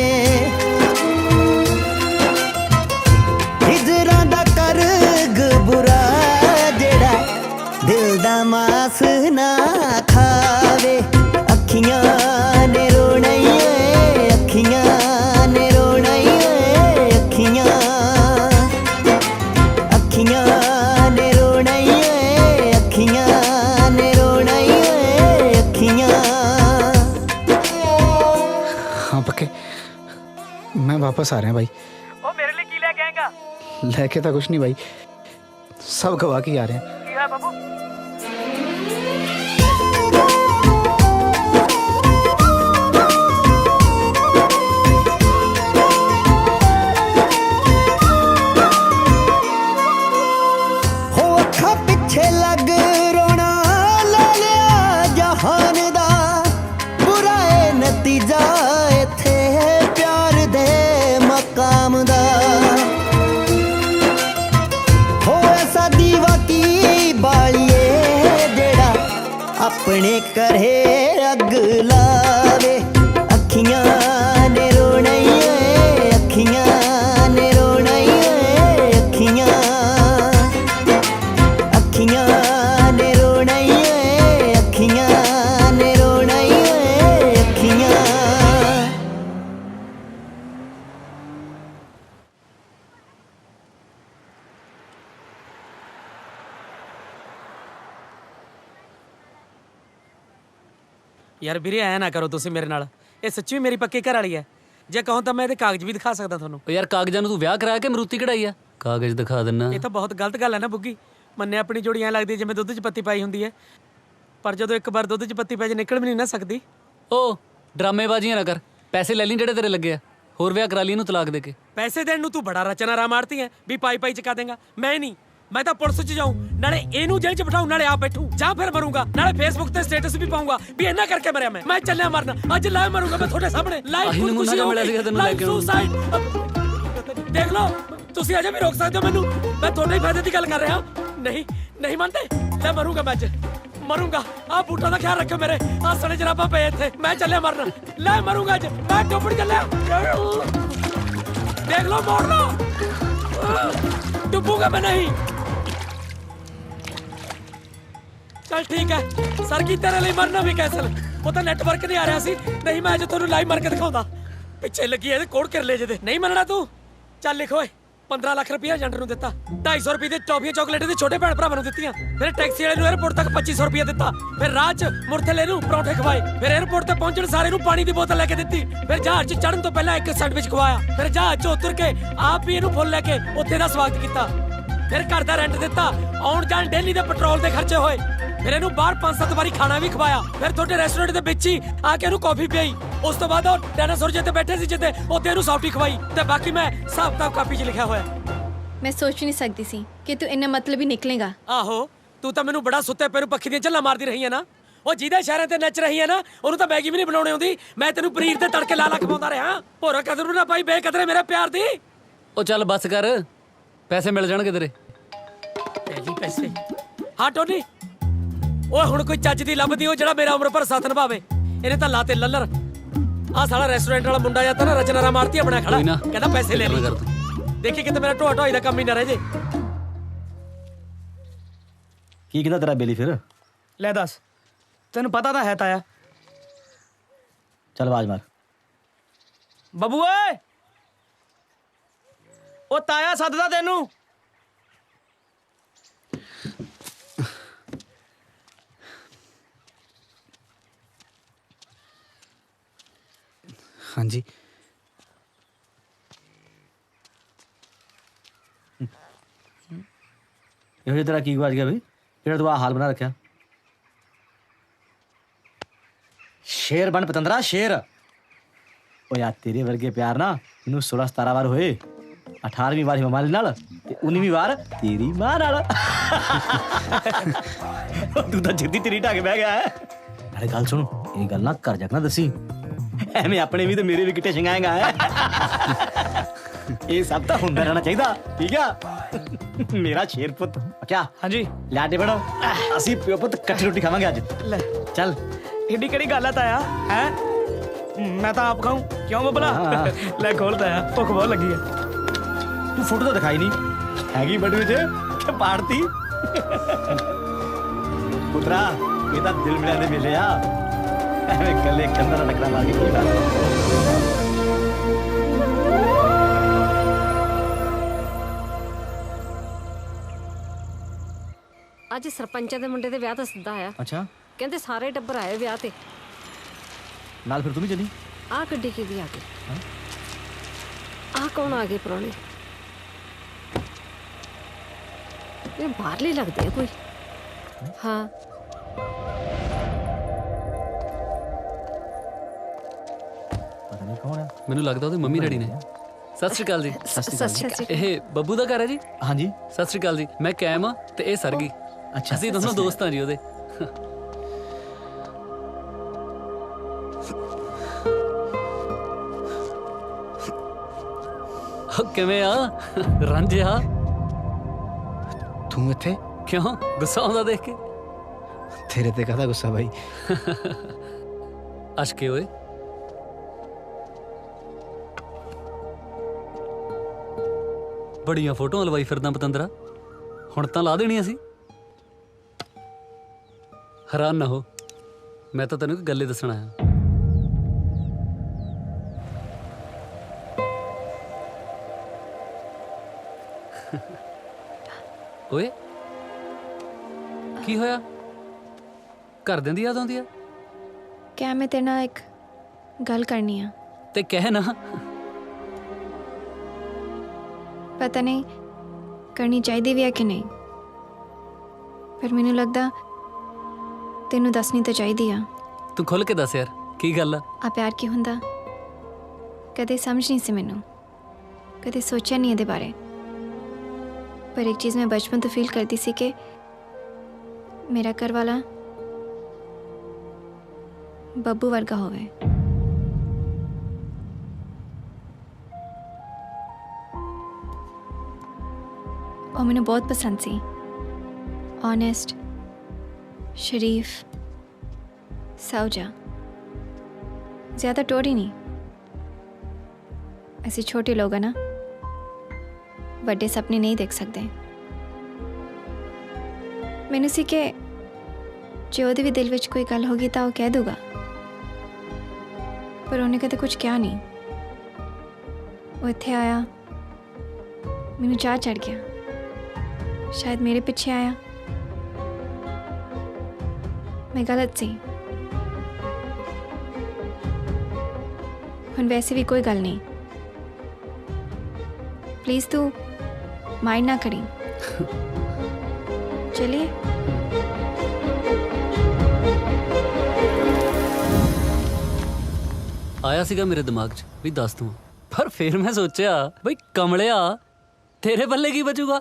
ਹਿਜਰਾਂ ਦਾ ਕਰਗ ਬੁਰਾ ਜਿਹੜਾ ਦਿਲ ਦਾ ਮਾਸ ਨਾ ਖਾਵੇ। ਅੱਖੀਆਂ ਨੇ ਰੋਣਾ ਏ, ਅੱਖੀਆਂ ਨੇ ਰੋਣਾ ਏ, ਅੱਖੀਆਂ ਅੱਖੀਆਂ ਨੇ ਰੋਣਾ ਏ, ਅੱਖੀਆਂ ਨੇ ਰੋਣਾ ਏ, ਅੱਖੀਆਂ। हाँ पक्के, मैं वापस आ रहा है भाई। ਉਹ ਮੇਰੇ ਲਈ ਕੀ ਲੈ ਕੇ ਆਏਗਾ? लेके तो कुछ नहीं भाई, सब गवा के आ रहे हैं। ਕੀ ਹੈ ਬਾਬੂ? ਹੋ ਅੱਖਾਂ ਪਿੱਛੇ ਲੱਗ ਰੋਣਾ ਲੈ ਲਿਆ ਜਹਾਨ ਦਾ, ਬੁਰਾ ਏ ਨਤੀਜਾ ਇੱਥੇ ਪਿਆਰ ਦੇ ਮਕਾਮ ਦਾ। ਹੋ ਐਸਾ ਦੀਵਾ ਕੀ ਬਾਲੀਏ ਜਿਹੜਾ ਆਪਣੇ ਘਰੇ ਅੱਗ ਲਾਵੇ। ਅੱਖੀਆਂ ਨੇ ਰੋਣਾ ਏ, ਅੱਖੀਆਂ ਨੇ ਰੋਣਾ ਏ, ਅੱਖੀਆਂ ਅੱਖੀਆਂ ਨੇ ਰੋਣਾ ਏ, ਅੱਖੀਆਂ ਨੇ ਰੋਣਾ ਏ, ਅੱਖੀਆਂ। ਯਾਰ ਵੀਰੇ ਐ ਨਾ ਕਰੋ ਤੁਸੀਂ ਮੇਰੇ ਨਾਲ, ਇਹ ਸੱਚੀ ਮੇਰੀ ਪੱਕੀ ਘਰ ਵਾਲੀ ਹੈ। ਜੇ ਕਹੋ ਤਾਂ ਮੈਂ ਇਹਦੇ ਕਾਗਜ਼ ਵੀ ਦਿਖਾ ਸਕਦਾ ਤੁਹਾਨੂੰ। ਓ ਯਾਰ ਕਾਗਜ਼ਾਂ ਨੂੰ ਤੂੰ ਵਿਆਹ ਕਰਾ ਕੇ ਮਰੂਤੀ ਕਢਾਈ ਆ? ਕਾਗਜ਼ ਦਿਖਾ ਦਿੰਨਾ। ਇਹ ਤਾਂ ਬਹੁਤ ਗਲਤ ਗੱਲ ਹੈ ਨਾ ਬੁੱਗੀ। ਮੰਨੇ ਆਪਣੀ ਜੋੜੀ ਐਂ ਲੱਗਦੀ ਜਿਵੇਂ ਦੁੱਧ 'ਚ ਪੱਤੀ ਪਾਈ ਹੁੰਦੀ ਹੈ, ਪਰ ਜਦੋਂ ਇੱਕ ਵਾਰ ਦੁੱਧ 'ਚ ਪੱਤੀ ਪੈ ਜੇ ਨਿਕਲ ਵੀ ਨਹੀਂ ਨਾ ਸਕਦੀ। ਓ ਡਰਾਮੇਬਾਜ਼ੀਆਂ ਨਾ ਕਰ, ਪੈਸੇ ਲੈ ਲਈ ਜਿਹੜੇ ਤੇਰੇ ਲੱਗੇ ਆ, ਹੋਰ ਵਿਆਹ ਕਰਾ ਲਈ ਇਹਨੂੰ ਤਲਾਕ ਦੇ ਕੇ। ਪੈਸੇ ਦੇਣ ਨੂੰ ਤੂੰ ਬੜਾ ਰਚਨਾ ਰਾ ਮਾਰਤੀ ਹੈ ਵੀ ਪਾਈ ਪਾਈ ਚਕਾ ਦੇਂਗਾ। ਮੈਂ ਨਹੀਂ, ਮੈਂ ਤਾਂ ਪੁਲਿਸ 'ਚ ਜਾਊਂ, ਨਾਲੇ ਇਹਨੂੰ ਜੇਲ੍ਹ 'ਚ ਬਿਠਾਊਂ, ਨਾਲੇ ਆਪ ਬੈਠੂ, ਜਾਂ ਫਿਰ ਮਰੂੰਗਾ, ਨਾਲੇ ਫੇਸਬੁੱਕ ਤੇ ਸਟੇਟਸ ਵੀ ਪਾਉਂਗਾ ਵੀ ਇਹਨਾਂ ਕਰਕੇ ਮਰਿਆ ਮੈਂ ਚੱਲਿਆ ਮਰਨਾ, ਅੱਜ ਲਾਈਵ ਮਰੂੰਗਾ ਮੈਂ ਤੁਹਾਡੇ ਸਾਹਮਣੇ ਲਾਈਵ। ਖੁਦਕੁਸ਼ੀ ਹੋ ਗਈ, ਲਾਈਵ ਸੁਸਾਈਡ। ਦੇਖ ਲਓ, ਤੁਸੀਂ ਅਜੇ ਵੀ ਰੋਕ ਸਕਦੇ ਹੋ ਮੈਨੂੰ, ਮੈਂ ਤੁਹਾਡੇ ਹੀ ਫਾਇਦੇ ਦੀ ਗੱਲ ਕਰ ਰਿਹਾ। ਨਹੀਂ ਨਹੀਂ ਮੰਨਦੇ, ਲੈ ਮਰੂੰਗਾ ਮੈਂ ਅੱਜ, ਮਰੂੰਗਾ। ਆਹ ਬੂਟਾਂ ਦਾ ਖਿਆਲ ਰੱਖਿਓ ਮੇਰੇ, ਆਹ ਸਣੇ ਜਰਾਬਾਂ ਪਏ ਇੱਥੇ, ਮੈਂ ਚੱਲਿਆ ਮਰਨ, ਲੈ ਮਰੂੰਗਾ ਅੱਜ ਮੈਂ, ਟੋਪੜ ਚੱਲਿਆ। ਦੇਖ ਲਓ, ਮੋੜ ਲਓ, ਡੁੱਬੂਗਾ ਮੈਂ ਨਹੀਂ। ਚੱਲ ਠੀਕ ਹੈ ਸਰ, ਕੀ ਤੇਰੇ ਲਈ ਮਰਨਾ ਵੀ ਕੈਂਸਲ। ਉਹ ਤਾਂ ਨੈਟਵਰਕ ਨਹੀਂ ਆ ਰਿਹਾ ਸੀ, ਨਹੀਂ ਮੈਂ ਅੱਜ ਤੁਹਾਨੂੰ ਲਾਈਵ ਮਾਰ ਕੇ ਦਿਖਾਉਂਦਾ। ਪਿੱਛੇ ਲੱਗੀ ਇਹਦੇ ਕੋੜ ਕਰ ਲੈ ਜਿਹਦੇ। ਨਹੀਂ ਮੰਨਣਾ ਤੂੰ? ਚੱਲ ਲਿਖ ਓਏ, 15 ਲੱਖ ਰੁਪਇਆ ਏਜੰਟ ਨੂੰ ਦਿੱਤਾ, 250 ਰੁਪਏ ਦੇ ਟੌਫੀਆਂ ਚਾਕਲੇਟ ਦੇ ਛੋਟੇ ਭੈਣ ਭਰਾਵਾਂ ਨੂੰ ਦਿੱਤੀਆਂ, ਫਿਰ ਟੈਕਸੀ ਵਾਲੇ ਨੂੰ 에어ਪੋਰਟ ਤੱਕ 2500 ਰੁਪਇਆ ਦਿੱਤਾ, ਫਿਰ ਰਾਹ 'ਚ ਮੁਰਥਲੇ ਨੂੰ ਪਰੌਂਠੇ ਖਵਾਏ, ਫਿਰ 에어ਪੋਰਟ ਤੇ ਪਹੁੰਚਣ ਸਾਰੇ ਨੂੰ ਪਾਣੀ ਦੀ ਬੋਤਲ ਲੈ ਕੇ ਦਿੱਤੀ, ਫਿਰ ਜਹਾਜ਼ 'ਚ ਚੜ੍ਹਨ ਤੋਂ ਪਹਿਲਾਂ ਇੱਕ ਸੈਂਡਵਿਚ ਖਵਾਇਆ, ਫਿਰ ਜਹਾਜ਼ 'ਚ ਉਤਰ ਕੇ ਆਪ ਹੀ ਇਹਨੂੰ ਫੁੱਲ ਲੈ ਕੇ ਉੱਥੇ ਦਾ ਸਵਾਗਤ ਕੀਤਾ, ਫਿਰ ਘਰ ਦਾ ਰੈਂਟ ਦਿੱਤਾ, ਆਉਣ ਜਾਣ ਡੇਲੀ ਦੇ ਪੈਟਰੋਲ ਦੇ ਖਰਚੇ ਹੋਏ, ਫਿਰ ਇਹਨੂੰ ਬਾਹਰ 5-7 ਵਾਰੀ ਖਾਣਾ ਵੀ ਖਵਾਇਆ, ਫਿਰ ਤੁਹਾਡੇ ਰੈਸਟੋਰੈਂਟ ਦੇ ਵਿੱਚ ਹੀ ਆ ਕੇ ਇਹਨੂੰ ਕਾਫੀ ਪਿਆਈ, ਉਸ ਤੋਂ ਬਾਅਦ ਉਹ ਡਾਇਨਾਸੌਰ ਜਿੱਤੇ ਬੈਠੇ ਸੀ ਜਿੱਤੇ ਉੱਥੇ ਇਹਨੂੰ ਸੌਫਟੀ ਖਵਾਈ, ਤੇ ਬਾਕੀ ਮੈਂ ਹਿਸਾਬ ਕਿਤਾਬ ਕਾਪੀ 'ਚ ਲਿਖਿਆ ਹੋਇਆ। ਮੈਂ ਸੋਚ ਨਹੀਂ ਸਕਦੀ ਸੀ ਕਿ ਤੂੰ ਇੰਨਾ ਮਤਲਬੀ ਨਿਕਲੇਗਾ। ਆਹੋ, ਤੂੰ ਤਾਂ ਮੈਨੂੰ ਬੜਾ ਸੁੱਤੇ ਪੈ ਨੂੰ ਪੱਖੀ ਦੀਆਂ ਝੱਲਾਂ ਮਾਰਦੀ ਰਹੀ ਹੈ ਨਾ। ਉਹ ਜਿਹਦੇ ਇਸ਼ਾਰਿਆਂ ਤੇ ਨੱਚ ਰਹੀ ਹੈ ਨਾ, ਉਹਨੂੰ ਤਾਂ ਮੈਗੀ ਵੀ ਨਹੀਂ ਬਣਾਉਣੀ ਆਉਂਦੀ। ਮੈਂ ਤੈਨੂੰ ਪਨੀਰ ਤੇ ਤੜਕੇ ਲਾ ਲਾ ਖਵਾਉਂਦਾ ਰਿਹਾ। ਭੋਰਾ ਕਦਰ ਨੂੰ ਨਾ ਪਾਈ ਬੇਕਦਰੇ ਮੇਰੇ ਪਿਆਰ ਦੀ। ਉਹ ਚੱਲ ਬੱਸ ਕਰ, ਪੈਸੇ ਮਿਲ ਜਾਣਗੇ ਤੇਰੇ। ਪਹਿਲੀ ਪੈਸੇ? ਹਾਂ ਟੋਨੀ, ਓਏ ਹੁਣ ਕੋਈ ਚੱਜ ਦੀ ਲੱਭਦੀ ਉਹ ਜਿਹੜਾ ਮੇਰਾ ਉਮਰ ਭਰ ਸਾਥ ਨਿਭਾਵੇ। ਇਹਨੇ ਤਾਂ ਲਾਤੇ ਲੱਲਰ। ਆਹ ਸਾਲਾ ਰੈਸਟੋਰੈਂਟ ਵਾਲਾ ਮੁੰਡਾ ਜਾਂ ਤਾਂ ਨਾ ਰਚਨਾਰਾ ਮਾਰਤੀ ਆਪਣਾ ਖੜਾ, ਕਹਿੰਦਾ ਪੈਸੇ ਲੈ ਲਈ। ਦੇਖੀ ਕਿਤੇ ਮੇਰਾ ਢੋਆ ਢੋਈ ਦਾ ਕੰਮ ਹੀ ਨਾ ਰਹਿ ਜੇ। ਕੀ ਕਹਿੰਦਾ ਤੇਰਾ ਬੇਲੀ ਫਿਰ? ਲੈ ਦੱਸ, ਤੈਨੂੰ ਪਤਾ ਤਾਂ ਹੈ ਤਾਇਆ। ਚੱਲ ਆਵਾਜ਼ ਮਾਰ। ਬੱਬੂ ਓਏ, ਉਹ ਤਾਇਆ ਸੱਦਦਾ ਤੈਨੂੰ। ਹਾਂਜੀ ਇਹੋ ਜਿਹਾ ਤੇਰਾ ਕੀ ਗਵਾਚ ਗਿਆ ਬਈ, ਜਿਹੜਾ ਤੂੰ ਆਹ ਹਾਲ ਬਣਾ ਰੱਖਿਆ? ਸ਼ੇਰ ਬਣ ਪਤੰਦਰਾ, ਸ਼ੇਰ। ਉਹ ਯਾਰ ਤੇਰੇ ਵਰਗੇ ਪਿਆਰ ਨਾ ਮੈਨੂੰ 16-17 ਵਾਰ ਹੋਏ। 18ਵੀਂ ਵਾਰ ਹਿਮਾਲੀ ਨਾਲ ਤੇ 19ਵੀਂ ਵਾਰ ਤੇਰੀ ਮਾਂ ਨਾਲ। ਤੂੰ ਤਾਂ ਜਿੱਦੀ ਤੇਰੀ ਢਾਕੇ ਬਹਿ ਗਿਆ ਹੈ। ਨਾਲੇ ਗੱਲ ਸੁਣ, ਇਹ ਗੱਲ ਨਾ ਘਰ ਜਾ ਕੇ ਨਾ ਦੱਸੀ, ਐਵੇਂ ਆਪਣੇ ਵੀ ਤੇ ਮੇਰੇ ਵੀ ਕਿੱਟੇ ਛੰਗਾਏਗਾ। ਇਹ ਸਭ ਤਾਂ ਹੁੰਦਾ ਰਹਿਣਾ ਚਾਹੀਦਾ, ਠੀਕ ਆ ਮੇਰਾ ਸ਼ੇਰ ਪੁੱਤ। ਕਿਆ? ਹਾਂਜੀ ਲਾਡੇ ਬੜੋ, ਅਸੀਂ ਪਿਓ ਪੁੱਤ ਇਕੱਠੀ ਰੋਟੀ ਖਾਵਾਂਗੇ ਅੱਜ। ਲੈ ਚੱਲ, ਏਡੀ ਕਿਹੜੀ ਗੱਲ ਆ ਤਾਇਆ? ਹੈ ਮੈਂ ਤਾਂ ਆਪ ਖਾਊਂ, ਕਿਉਂ ਬੱਬਲਾ? ਲੈ ਖੋਲ ਤਾਇਆ, ਭੁੱਖ ਬਹੁਤ ਲੱਗੀ ਹੈ। ਤੂੰ ਫੋਟੋ ਤਾਂ ਦਿਖਾਈ ਨਹੀਂ, ਹੈਗੀ ਬਟੂਏ 'ਚ ਕਿ ਪਾੜਤੀ? ਪੁੱਤਰਾ ਇਹ ਤਾਂ ਦਿਲ ਮਿਲਿਆ ਦੇ ਮੇਲੇ ਆ, ਐਵੇਂ ਗੱਲੇ ਕੰਦਰ ਟਕਰਾ ਮਾਰ ਕੇ ਕੀ ਬਾਤ। ਅੱਜ ਸਰਪੰਚਾਂ ਦੇ ਮੁੰਡੇ ਦੇ ਵਿਆਹ ਦਾ ਸੱਦਾ ਆਇਆ। ਅੱਛਾ, ਕਹਿੰਦੇ ਸਾਰੇ ਟੱਬਰ ਆਏ ਵਿਆਹ ਤੇ। ਨਾਲ ਫਿਰ ਤੂੰ ਵੀ ਚੱਲੀ? ਆਹ ਗੱਡੀ ਕਿਹਦੀ ਆ ਗਈ? ਆਹ ਕੌਣ ਆ ਗਏ ਪ੍ਰਾਹੁਣੇ? ਇਹ ਬਾਹਰਲੇ ਲੱਗਦੇ ਆ ਕੋਈ। ਹਾਂ ਪਤਾ ਨਹੀਂ ਕੌਣ ਹੈ। ਮੈਨੂੰ ਲੱਗਦਾ ਉਹਦੇ ਮੰਮੀ ਡੈਡੀ ਨੇ। ਸਤਿ ਸ਼੍ਰੀ ਅਕਾਲ ਜੀ। ਸਤਿ ਸ਼੍ਰੀ ਅਕਾਲ। ਇਹ ਬੱਬੂ ਦਾ ਘਰ ਹੈ ਜੀ? ਹਾਂਜੀ ਸਤਿ ਸ਼੍ਰੀ ਅਕਾਲ ਜੀ, ਮੈਂ ਕੈਮ ਆ ਤੇ ਇਹ ਸਰਗੀ। ਅੱਛਾ, ਅਸੀਂ ਦੋਨੋਂ ਦੋਸਤ ਹਾਂ ਜੀ ਉਹਦੇ। ਕਿਵੇਂ ਆ ਰਾਂਝਿਆ? ਤੂੰ ਇੱਥੇ? ਕਿਉਂ ਗੁੱਸਾ ਆਉਂਦਾ ਦੇਖ ਕੇ? ਤੇਰੇ ਤੇ ਕਾਹਦਾ ਗੁੱਸਾ ਬਾਈ? ਅਸ਼ਕੇ ਓਏ, ਬੜੀਆਂ ਫੋਟੋਆਂ ਲਵਾਈ ਫਿਰਦਾ ਪਤੰਦਰਾ, ਹੁਣ ਤਾਂ ਲਾ ਦੇਣੀਆਂ ਸੀ। ਹੈਰਾਨ ਨਾ ਹੋ, ਮੈਂ ਤਾਂ ਤੈਨੂੰ ਇੱਕ ਗੱਲ ਹੀ ਦੱਸਣ ਆਇਆ। ਓਏ ਕੀ ਹੋਇਆ? ਘਰਦਿਆਂ ਦੀ ਯਾਦ ਆਉਂਦੀ ਆ? क्या मैं तेरे नाल एक गल करनी आ? ਤੇ ਕਹਿ ਨਾ। पता नहीं करनी चाहिए भी है कि नहीं, पर मैनू लगता तेनू दसनी तो चाहिए आ। ਤੂੰ ਖੁੱਲ ਕੇ ਦੱਸ ਯਾਰ ਕੀ ਗੱਲ ਆ। आ प्यार की हुंदा कदे समझ नहीं सी मैनू, कदे सोचा नहीं ये बारे। पर एक चीज़ मैं बचपन तो फील करती सी कि मेरा घर वाला बब्बू वर्गा होवे। और मैंने बहुत पसंद सी, ऑनेस्ट, शरीफ, साउजा, ज़्यादा टोरी नहीं। ऐसे छोटे लोग हैं ना, बड़े सपने नहीं देख सकते। मैंने सी के जो भी दिल विच कोई गल होगी तो वो कह दूगा, पर उन्हें कदे कुछ क्या नहीं। वो इत्थे आया, मैनू चाह चढ़ गया, शायद मेरे पीछे आया। मैं गलत सी, हुण वैसे भी कोई गल नहीं। प्लीज तू माइंड ना करी। चलिए। ਆਇਆ ਸੀਗਾ ਮੇਰੇ ਦਿਮਾਗ 'ਚ ਵੀ ਦੱਸ ਦੂੰ, ਪਰ ਫਿਰ ਮੈਂ ਸੋਚਿਆ ਬਈ ਕਮਲਿਆ ਤੇਰੇ ਪੱਲੇ ਕੀ ਬਚੂਗਾ।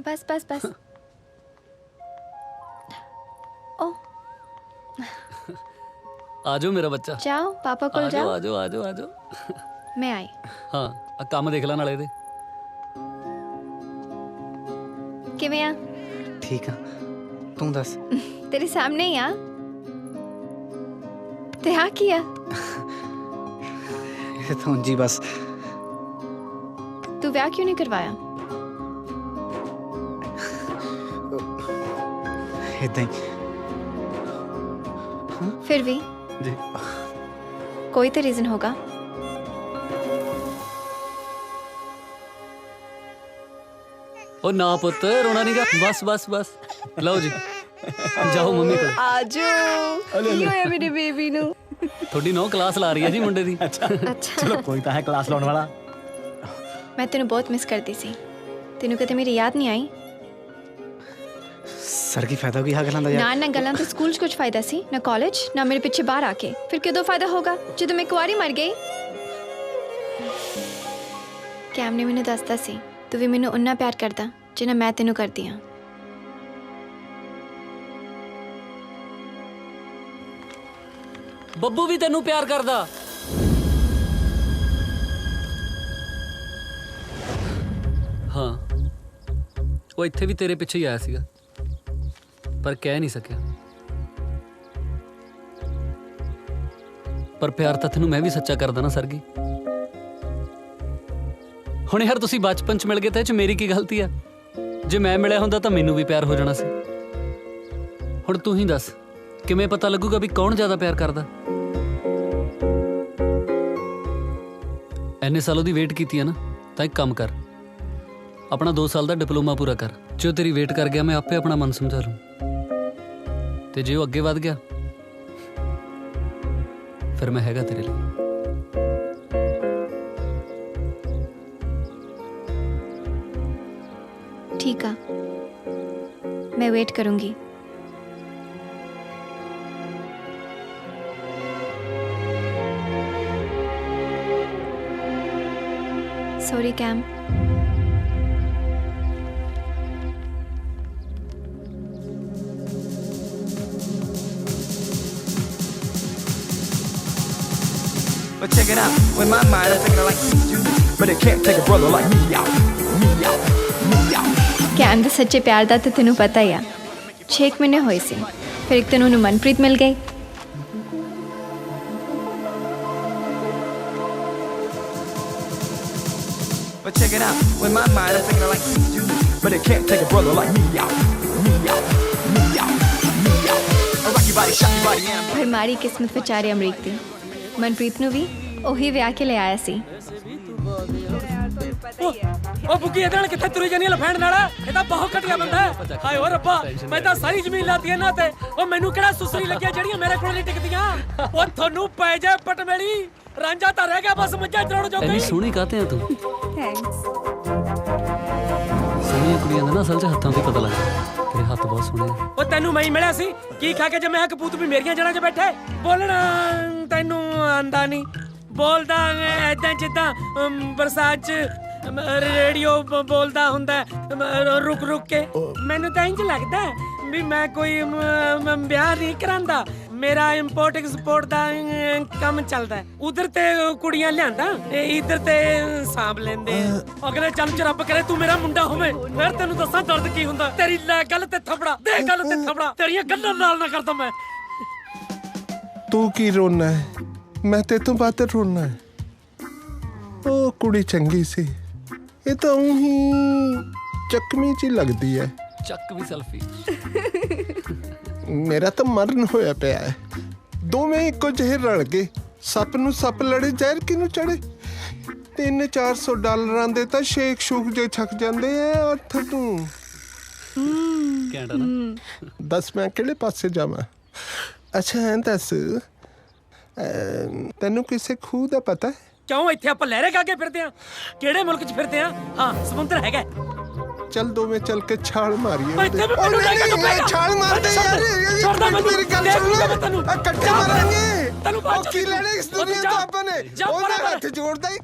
बस बस बस। ओ ਆਜੋ ਮੇਰਾ ਬੱਚਾ, जाओ पापा को जाओ। ਆਜੋ ਆਜੋ ਆਜੋ। मैं आई। ਹਾਂ ਆ ਕੰਮ ਦੇਖ ਲੈ ਨਾਲੇ ਇਹਦੇ। किवें आ? ਠੀਕ ਆ, ਤੂੰ ਦੱਸ। तेरे सामने ही आ। ते हाँ किया ਇਹ ਤਾਂ ਉਂਝ ਹੀ ਬਸ तू ब्याह क्यों नहीं करवाया? ਇਦਾਂ ਹੀ। फिर भी ਜੀ कोई तो रीजन होगा। ਉਹ ਨਾ ਪੁੱਤ ਰੋਣਾ ਨਹੀਂਗਾ, ਬਸ ਬਸ ਬਸ। ਲਓ ਜੀ ਜਾਓ ਮੰਮੀ ਕੋਲ। आजो की होया मेरे बेबी नु? ਤੁਹਾਡੀ ਨੌ ਕਲਾਸ ਲਾ ਰਹੀ ਹੈ ਜੀ ਮੁੰਡੇ ਦੀ। अच्छा ਚਲੋ ਕੋਈ ਤਾਂ ਹੈ ਕਲਾਸ ਲਾਉਣ ਵਾਲਾ। मैं तेनू बहुत मिस करती सी, तेनू कदे मेरी याद नहीं आई? ਸਰ ਕੀ ਫਾਇਦਾ ਕੀ ਹਾ ਗੱਲਾਂ ਦਾ ना ਯਾਰ। ना गल्लां तो स्कूल च कुछ फायदा सी, ना कॉलेज, ना मेरे पीछे बाहर आके। फिर क्यों फायदा होगा जो मैं कुआरी मर गई। कैम ने मैनू दसदा सी तू भी मैनू उन्ना प्यार करदा जिन्ना मैं तेनू करदी हां। ਬੱਬੂ ਵੀ ਤੈਨੂੰ ਪਿਆਰ ਕਰਦਾ। ਹਾਂ ਉਹ ਇੱਥੇ ਵੀ ਤੇਰੇ ਪਿੱਛੇ ਹੀ ਆਇਆ ਸੀਗਾ, ਪਰ ਕਹਿ ਨਹੀਂ ਸਕਿਆ। ਪਰ ਪਿਆਰ ਤਾਂ ਤੈਨੂੰ ਮੈਂ ਵੀ ਸੱਚਾ ਕਰਦਾ ਨਾ ਸਰਗੀ। ਹੁਣ ਯਾਰ ਤੁਸੀਂ ਬਚਪਨ 'ਚ ਮਿਲ ਗਏ ਤਾਂ ਇਹ 'ਚ ਮੇਰੀ ਕੀ ਗਲਤੀ ਆ? ਜੇ ਮੈਂ ਮਿਲਿਆ ਹੁੰਦਾ ਤਾਂ ਮੈਨੂੰ ਵੀ ਪਿਆਰ ਹੋ ਜਾਣਾ ਸੀ। ਹੁਣ ਤੂੰ ਹੀ ਦੱਸ ਕਿਵੇਂ ਪਤਾ ਲੱਗੂਗਾ ਵੀ ਕੌਣ ਜ਼ਿਆਦਾ ਪਿਆਰ ਕਰਦਾ? ਐਨੇ ਸਾਲ ਉਹਦੀ ਵੇਟ ਕੀਤੀ ਹੈ ਨਾ, ਤਾਂ ਇੱਕ ਕੰਮ ਕਰ, ਆਪਣਾ 2 ਸਾਲ ਦਾ ਡਿਪਲੋਮਾ ਪੂਰਾ ਕਰ। ਜੇ ਉਹ ਤੇਰੀ ਵੇਟ ਕਰ ਗਿਆ ਮੈਂ ਆਪੇ ਆਪਣਾ ਮਨ ਸਮਝਾ ਲੂੰ, ਤੇ ਜੇ ਉਹ ਅੱਗੇ ਵਧ ਗਿਆ ਫਿਰ ਮੈਂ ਹੈਗਾ ਤੇਰੇ ਲਈ। ठीक है, मैं वेट करूंगी। Sorry Cam. But check it out, with my mind I'm thinking like you, but it can't take a brother like me out, me out, me out. Cam ਦੇ ਸੱਚੇ ਪਿਆਰ ਦਾ ਤੇ ਤੈਨੂੰ ਪਤਾ ਹੀ ਆ। 6 ਮਹੀਨੇ ਹੋਏ ਸੀ, ਫਿਰ ਇੱਕ ਦਿਨ ਉਹਨੂੰ ਮਨਪ੍ਰੀਤ ਮਿਲ ਗਈ। But check it out, with my mind I'm thinking like you, but it can't take a brother like me out, me out, me out, me out. I rock your body, shock your body, and ਪਰ ਮਾੜੀ ਕਿਸਮਤ ਵਿਚਾਰੇ ਅਮਰੀਕ ਦੀ। ਮਨਪ੍ਰੀਤ ਨੂੰ ਵੀ ਉਹੀ ਵਿਆਹ ਕੇ ਲੈ ਆਇਆ ਸੀ। ਉਹ ਬੁੱਗੀ ਇਹਦੇ ਨਾਲ ਕਿੱਥੇ ਤੁਰੀ ਜਾਨੀ ਲਫੈਂਡ ਨਾਲ? ਇਹ ਤਾਂ ਬਹੁਤ ਘਟਿਆ ਬੰਦਾ ਹੈ। ਹਾਏ ਓ ਰੱਬਾ, ਮੈਂ ਤਾਂ ਸਾਰੀ ਜ਼ਮੀਨ ਲਾਤੀ ਇਹਨਾਂ ਤੇ। ਉਹ ਮੈਨੂੰ ਕਿਹੜਾ ਸੁਸਰੀ ਲੱਗਿਆ ਜਿਹੜੀਆਂ ਮੇਰੇ ਕੋਲ ਨਹੀਂ ਟਿਕਦੀਆਂ? ਉਹ ਤੁਹਾਨੂੰ ਪੈ ਜਾ ਪਟਮੇਲੀ, ਰਾਂਝਾ ਤਾਂ ਰਹਿ ਗਿਆ ਬਸ ਮੱਝਾਂ ਚਰਾਉਣ ਜੋਗਾ ਇੰਨੀ ਹੀ। ਸੋਹਣੀ ਕਾਹਤੇ ਆ ਤੂੰ? ਥੈਂक्स। ਸੋਹਣੀਆਂ ਕੁੜੀਆਂ ਦਾ ਨਾ ਅਸਲ 'ਚ ਹੱਥਾਂ ਤੋਂ ਹੀ ਪਤਾ ਲੱਗਦਾ। ਤੇਰੇ ਹੱਥ ਬਹੁਤ ਸੋਹਣੇ ਆ। ਉਹ ਤੈਨੂੰ ਮੈਂ ਹੀ ਮਿਲਿਆ ਸੀ, ਕੀ ਖਾ ਕੇ ਜਮਿਆ ਕਪੂਤ ਵੀ ਮੇਰੀਆਂ ਜੜ੍ਹਾਂ 'ਚ ਬੈਠੇ? ਬੋਲਣਾ ਤੈਨੂੰ ਆਂਦਾ ਨਹੀਂ, ਬੋਲਦਾ ਐਦਾਂ ਜਿੱਦਾਂ ਬਰਸਾਤ 'ਚ ਰੇਡੀਓ ਬੋਲਦਾ ਹੁੰਦਾ ਰੁਕ ਰੁਕ ਕੇ। ਮੈਨੂੰ ਤਾਂ ਇੰਜ ਲੱਗਦਾ ਵੀ ਮੈਂ ਕੋਈ ਵਿਆਹ ਨਹੀਂ ਕਰਾਂਦਾ। ਮੇਰਾ ਇੰਪੋਰਟ ਐਕਸਪੋਰਟ ਦਾ ਕੰਮ ਚੱਲਦਾ। ਉਧਰ ਤੇ ਕੁੜੀਆਂ ਲਿਆਂਦਾ, ਇਧਰ ਤੇ ਸਾਂਭ ਲੈਂਦੇ। ਅਗਲੇ ਚੱਲ ਚ ਰੱਬ ਕਰੇ ਤੂੰ ਮੇਰਾ ਮੁੰਡਾ ਹੋਵੇ, ਫਿਰ ਤੈਨੂੰ ਦੱਸਾਂ ਦਰਦ ਕੀ ਹੁੰਦਾ। ਤੇਰੀ ਲੈ ਗੱਲ ਤੇ ਥਪੜਾ ਦੇ, ਗੱਲ ਤੇ ਥਪੜਾ, ਤੇਰੀਆਂ ਗੱਲਾਂ ਨਾਲ ਨਾ ਕਰਦਾ ਮੈਂ। ਤੂੰ ਕੀ ਰੋਣਾ ਹੈ? ਮੈਂ ਤੇ ਤੋਂ ਬਾਤ ਰੋਣਾ ਹੈ। ਉਹ ਕੁੜੀ ਚੰਗੀ ਸੀ, ਇਹ ਤਾਂ ਉਹੀ ਚੱਕਵੀਂ ਚ ਲੱਗਦੀ ਹੈ। ਚੱਕ ਵੀ ਸੈਲਫੀ। ਮੇਰਾ ਤਾਂ ਮਰਨ ਹੋਇਆ ਪਿਆ ਹੈ। ਦੋਵੇਂ ਇੱਕੋ ਜਿਹੇ ਰਲ ਗਏ। ਸੱਪ ਨੂੰ ਸੱਪ ਲੜੇ, ਜ਼ਹਿਰ ਕਿਹਨੂੰ ਚੜੇ? $300-400 ਦੇ ਤਾਂ ਸ਼ੇਕ ਸ਼ੂਕ ਜੇ ਛਕ ਜਾਂਦੇ ਆ। ਅੱਠ ਤੂੰ ਘੈਂਟ ਆ ਨਾ? ਦੱਸ ਮੈਂ ਕਿਹੜੇ ਪਾਸੇ ਜਾਵਾਂ? ਅੱਛਾ ਐਂ ਦੱਸ, ਤੈਨੂੰ ਕਿਸੇ ਖੂਹ ਦਾ ਪਤਾ ਹੈ? ਕਿਉਂ ਇੱਥੇ ਆਪਾਂ ਲਹਿਰੇ ਗਾ ਕੇ ਫਿਰਦੇ ਆ? ਕਿਹੜੇ ਮੁਲਕ 'ਚ ਫਿਰਦੇ ਆ? ਹਾਂ, ਸਮੁੰਦਰ ਹੈਗਾ। ਚੱਲ ਦੋਵੇਂ ਚੱਲ ਕੇ ਛਾਲ ਮਾਰੀਏ। ਇੱਥੇ ਵੀ ਮੈਨੂੰ ਲੈ ਕੇ ਟੁੱਪੇਗਾ। ਛਾਲ ਮਾਰਦੇ ਯਾਰ। ਛੱਡਦਾ ਮੈਨੂੰ। ਮੇਰੀ ਗੱਲ ਸੁਣ ਲੈ, ਇਕੱਠੇ ਮਾਰਾਂਗੇ। ਤੈਨੂੰ ਉਹ ਕੀ ਲੈਣਾ ਇਸ ਦੁਨੀਆ ਤੋਂ ਆਪਾਂ ਨੇ? ਉਹਦਾ ਹੱਥ ਜੋੜਦਾ ਹੀ।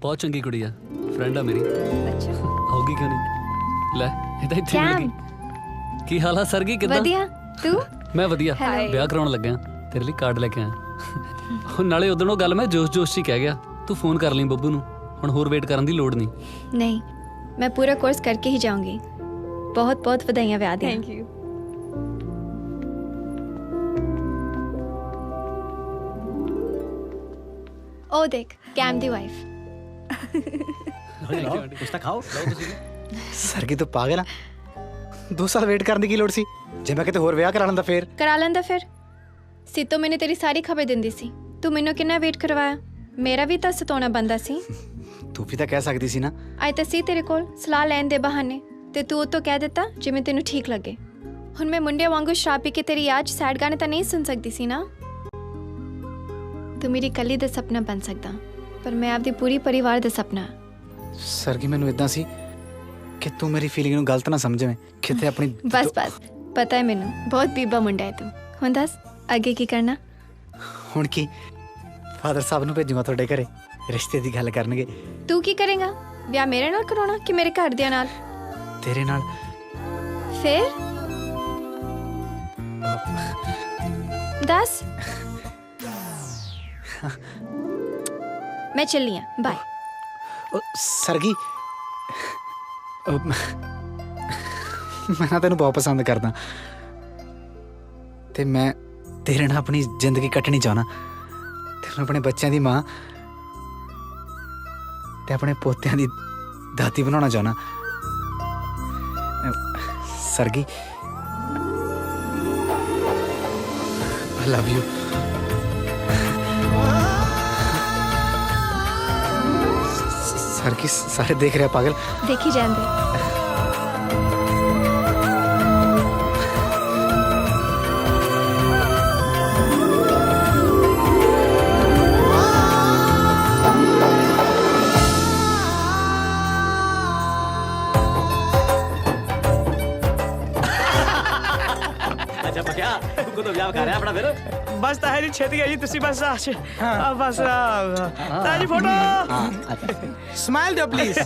ਬਹੁਤ ਚੰਗੀ ਕੁੜੀ ਆ, ਫਰੈਂਡ ਆ ਮੇਰੀ। ਅੱਛਾ ਆਉਗੀ ਕਿਉਂ ਨਹੀਂ? ਲੈ ਇਹ ਤਾਂ ਇੱਥੇ ਮਿਲ ਗਈ। ਕੀ ਹਾਲ ਆ ਸਰਗੀ, ਕਿੱਦਾਂ? ਵਧੀਆ, ਤੂੰ? ਮੈਂ ਵਧੀਆ। Hi. ਵਿਆਹ ਕਰਾਉਣ ਲੱਗਿਆ, ਤੇਰੇ ਲਈ ਕਾਰਡ ਲੈ ਕੇ ਆਇਆ। ਉਹ ਨਾਲੇ ਉਦੋਂ ਉਹ ਗੱਲ ਮੈਂ ਜੋਸ਼ 'ਚ ਹੀ ਕਹਿ ਗਿਆ। ਤੂੰ ਫੋਨ ਕਰ ਲਈ ਬੱਬੂ ਨੂੰ, ਹੁਣ ਹੋਰ ਵੇਟ ਕਰਨ ਦੀ ਲੋੜ ਨਹੀਂ। नहीं, मैं पूरा कोर्स करके ही जाऊंगी। बहुत बहुत बधाइयाँ ब्याह दी। Thank you. ओ देख, कैम दी वाइफ। ਕੁਛ ਤਾਂ ਖਾਓ। ਸਰਗੀ ਤੂੰ ਪਾਗਲ ਆ? 2 ਸਾਲ ਵੇਟ ਕਰਨ ਦੀ ਕੀ ਲੋੜ ਸੀ? ਜੇ ਮੈਂ ਕਿਤੇ ਹੋਰ ਵਿਆਹ ਕਰਾ ਲੈਂਦਾ ਫੇਰ? करा लेंदा फिर। सीतो मैंने तेरी सारी खबर दिंदी सी, तू मैनू किन्ना वेट करवाया? मेरा भी तो सताउणा बनदा सी। ਤੂੰ ਵੀ ਤਾਂ ਕਹਿ ਸਕਦੀ ਸੀ ਨਾ। आए तो सी तेरे कोल सलाह लैन दे बहाने, ते तू उतो कह दिता जिवें तेनू ठीक लगे। हुण मैं मुंडे वांगू शराब पी के तेरी याद च सैड गाने तो नहीं सुन सकती सी ना। तू मेरी कली दा सपना बन सकदा, पर मैं आपदी पूरी परिवार दा सपना। ਸਰਗੀ ਮੈਨੂੰ ਇਦਾਂ ਸੀ ਕਿ ਤੂੰ ਮੇਰੀ ਫੀਲਿੰਗ ਨੂੰ ਗਲਤ ਨਾ ਸਮਝਵੇਂ। ਕਿਤੇ ਆਪਣੀ बस बस, पता है मैनू बहुत बीबा मुंडा है तू। हुण दस अगे की करना? ਹੁਣ ਕੀ ਫਾਦਰ ਸਾਹਿਬ ਨੂੰ ਭੇਜੂਗਾ ਤੁਹਾਡੇ ਘਰੇ, ਰਿਸ਼ਤੇ ਦੀ ਗੱਲ ਕਰਨਗੇ। तू की करेगा? ब्याह मेरे नाल कराउणा कि मेरे घरदियां नाल? ਤੇਰੇ ਨਾਲ। फिर दस। मैं चली हां, बाय। ਉਹ ਸਰਗੀ, ਮੈਂ ਨਾ ਤੈਨੂੰ ਬਹੁਤ ਪਸੰਦ ਕਰਦਾ ਤੇ ਮੈਂ ਤੇਰੇ ਨਾਲ ਆਪਣੀ ਜ਼ਿੰਦਗੀ ਕੱਟਣੀ ਚਾਹੁੰਦਾ। ਤੈਨੂੰ ਆਪਣੇ ਬੱਚਿਆਂ ਦੀ ਮਾਂ ਤੇ ਆਪਣੇ ਪੋਤਿਆਂ ਦੀ ਦਾਦੀ ਬਣਾਉਣਾ ਚਾਹੁੰਦਾ। Sargi, I love you। सरगी सारे देख रहे हैं पागल। देखी जान दे। ਅੱਛਾ ਪਕਿਆ ਤੂੰ ਕਦੋਂ ਵਿਆਹ ਕਰ ਰਿਹਾ ਆਪਣਾ ਫਿਰ? ਬਸ ਤਾਂ ਹੈ ਜੀ, ਛੇਤੀ ਆਈ ਤੁਸੀਂ ਬਸ ਆ ਬਸ ਤਾਜੀ ਫੋਟੋ। स्माइल दो प्लीज।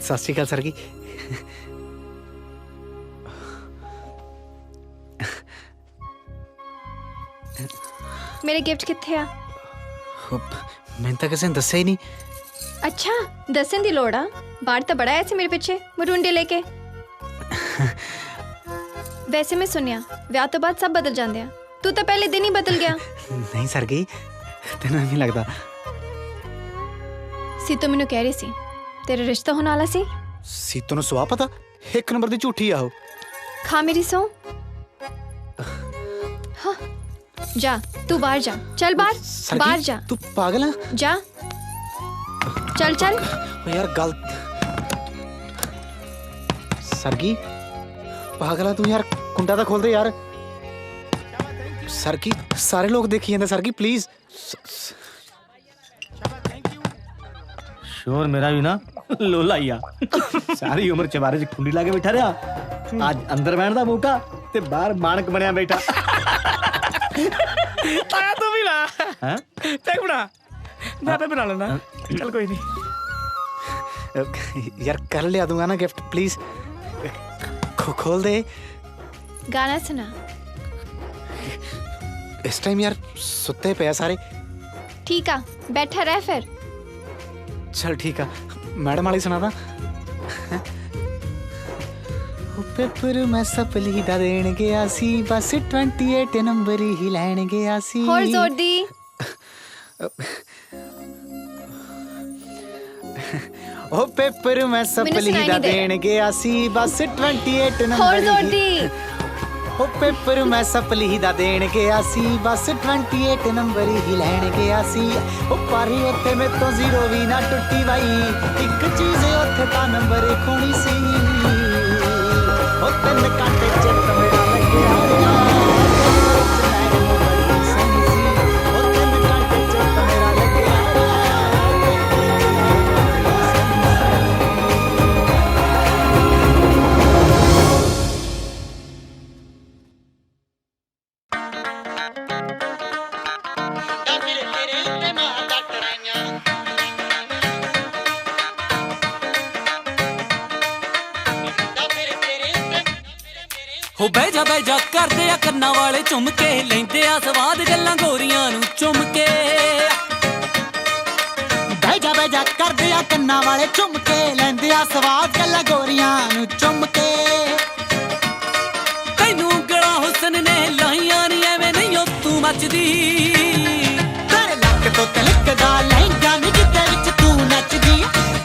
सत श्री अकाल सरगी। मेरे गिफ्ट कित्थे आ? ਮੈਨੂੰ ਤਾਂ ਕਿਸੇ ਨੇ ਦੱਸਿਆ ਹੀ ਨਹੀਂ। ਅੱਛਾ ਦੱਸਣ ਦੀ ਲੋੜ ਆ? ਬਾਹਰ ਤਾਂ ਬੜਾ ਆਇਆ ਸੀ ਮੇਰੇ ਪਿੱਛੇ ਮਰੁੰਡੇ ਲੈ ਕੇ। ਵੈਸੇ ਮੈਂ ਸੁਣਿਆ ਵਿਆਹ ਤੋਂ ਬਾਅਦ ਸਭ ਬਦਲ ਜਾਂਦੇ ਆ, ਤੂੰ ਤਾਂ ਪਹਿਲੇ ਦਿਨ ਹੀ ਬਦਲ ਗਿਆ ਨਹੀਂ ਸਰਗੀ, ਤੈਨੂੰ ਨਹੀਂ ਲੱਗਦਾ? ਸੀਤੋ ਮੈਨੂੰ ਕਹਿ ਰਹੀ ਸੀ ਤੇਰਾ ਰਿਸ਼ਤਾ ਹੋਣ ਵਾਲਾ ਸੀ। ਸੀਤੋ ਨੂੰ ਸਵਾ ਪਤਾ, ਇੱਕ ਨੰਬਰ ਦੀ ਝੂਠੀ ਆ ਉਹ। ਖਾ ਮੇਰੀ ਸੌ। हाँ जा तू बाहर जा, चल बाहर सरगी, बाहर जा। तू पागल है? जा चल चल। ओ यार गल सरगी पागल है तू यार, कुंडा तो खोल दे यार। सरगी सारे लोग देखी जाते सरगी प्लीज। शोर मेरा भी ना लोला ही आ सारी उम्र चबारे च खुंडी ला के बैठा रहा, आज अंदर बैठदा मौका ते बाहर मानक बनया बैठा। आया तू भी ना हैं देख बना, मैं पे बना लेना, चल कोई नहीं। यार कर लिया दूंगा ना गिफ्ट प्लीज, खोल दे। गाना सुना। इस टाइम यार सुते पे सारे। ठीक आ बैठा रह फिर। चल ठीक है, मैडम वाली सुना था। पेपर मैं सपली दा देण गया सी, बस 28 नंबर ही लैण गया सी। होर जोर दी। ओ पेपर मैं सपली दा देण गया सी, बस 28 नंबर होर जोर दी। ओ पेपर मैं सपली दा देण गया सी, बस 28 नंबर ही लैण गया सी। ओ पर उत्ते मैं तो जीरो भी ना टुट्टी बाई, एक चीज उत्थे ता नंबर खोनी सी। ओ तिन कांटे चित मेरा लग्या होया, मैनू बड़ी सही सी। ओ तिन कांटे चित मेरा लग्या ਹੋ ਬਹਿ ਜਾ ਕਰਦੇ ਆ ਕੰਨਾਂ ਵਾਲੇ ਝੁੰਮ ਕੇ, ਲੈਂਦੇ ਆ ਸਵਾਦ ਗੱਲਾਂ ਗੋਰੀਆਂ ਨੂੰ ਚੁੰਮ ਕੇ। ਬਹਿ ਜਾ ਕਰਦੇ ਆ ਕੰਨਾਂ ਵਾਲੇ ਝੁੰਮ ਕੇ, ਲੈਂਦੇ ਆ ਸਵਾਦ ਗੱਲਾਂ ਗੋਰੀਆਂ ਨੂੰ ਚੁੰਮ ਕੇ। ਤੈਨੂੰ ਉਂਗਲਾਂ ਹੁਸਨ ਨੇ ਲਾਈਆਂ ਨੀ ਐਵੇਂ ਨਹੀਂ ਓ ਤੂੰ ਮੱਚਦੀ, ਤੇਰੇ ਲੱਕ ਤੋਂ ਤਿਲਕਦਾ ਲਹਿੰਗਾ ਨੀ ਜਿੱਦੇ ਵਿੱਚ ਤੂੰ ਨੱਚਦੀ,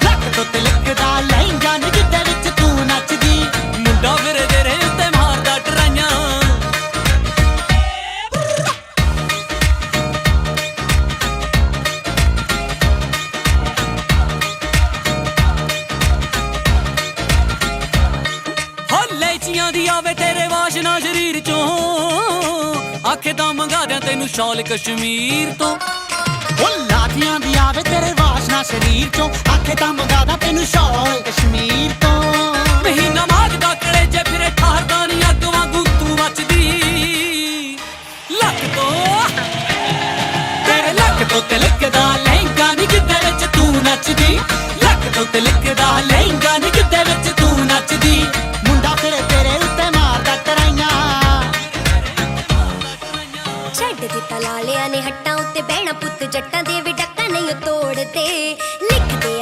ਲੱਕ ਤੋਂ ਤਿਲਕਦਾ ਲਹਿੰਗਾ ਨੀ ਜਿੱਦੇ ਵਿੱਚ ਤੂੰ ਨੱਚਦੀ। ਮੁੰਡਾ ਮੇਰੇ ਤੇਰੇ ਉੱਤੇ ਮਾਰਦਾ ਟਰਾਈਆਂ, ਹੋ ਲੈਚੀਆਂ ਦੀ ਆਵੇ ਤੇਰੇ ਵਾਸ਼ਨਾ ਸ਼ਰੀਰ ਚੋਂ, ਆਖੇ ਤਾਂ ਮੰਗਾ ਦਿਆਂ ਤੈਨੂੰ ਸ਼ਾਲ ਕਸ਼ਮੀਰ ਤੋਂ। ਉਹ ਲਾਠੀਆਂ ਦੀ ਆਵੇ ਤੇਰੇ ਵਾਸ਼ਨਾ ਸ਼ਰੀਰ ਚੋਂ, ਆਖੇ ਤਾਂ ਮੰਗਾ ਦਿਆਂ ਤੈਨੂੰ ਸ਼ਾਲ ਕਸ਼ਮੀਰ ਤੋਂ। ਮਹੀਨਾ ਮਾਗਦਾ ਕਲੇਜੇ ਫਿਰੇ ਠਾਰਦਾ ਨੀ ਅੱਗ ਵਾਂਗੂ ਤੂੰ ਮੱਚਦੀ, ਲੱਕ ਤੋਂ ਤੇਰੇ ਲੱਕ ਤੋਂ ਤਿਲਕਦਾ ਲਹਿੰਗਾ ਨੀ ਜਿੱਦੇ ਵਿੱਚ ਤੂੰ ਨੱਚਦੀ, ਲੱਕ ਤੋਂ ਤਿਲਕਦਾ ਲਹਿੰਗਾ ਨੀ ਜਿੱਦੇ ਵਿੱਚ ਤੂੰ ਨੱਚਦੀ। ਮੁੰਡਾ ਫਿਰੇ ਤੇਰੇ ਉੱਤੇ ਮਾਰਦਾ ਟਰਾਈਆਂ, ਛੱਡ ਦਿੱਤਾ ਲਾਲਿਆਂ ਨੇ ਹੱਟਾਂ ਉੱਤੇ ਬਹਿਣਾ, ਪੁੱਤ ਜੱਟਾਂ ਦੇ ਵੀ ਡੱਕਾ ਨਹੀਂ ਤੋੜਦੇ, ਲਿਖਦੇ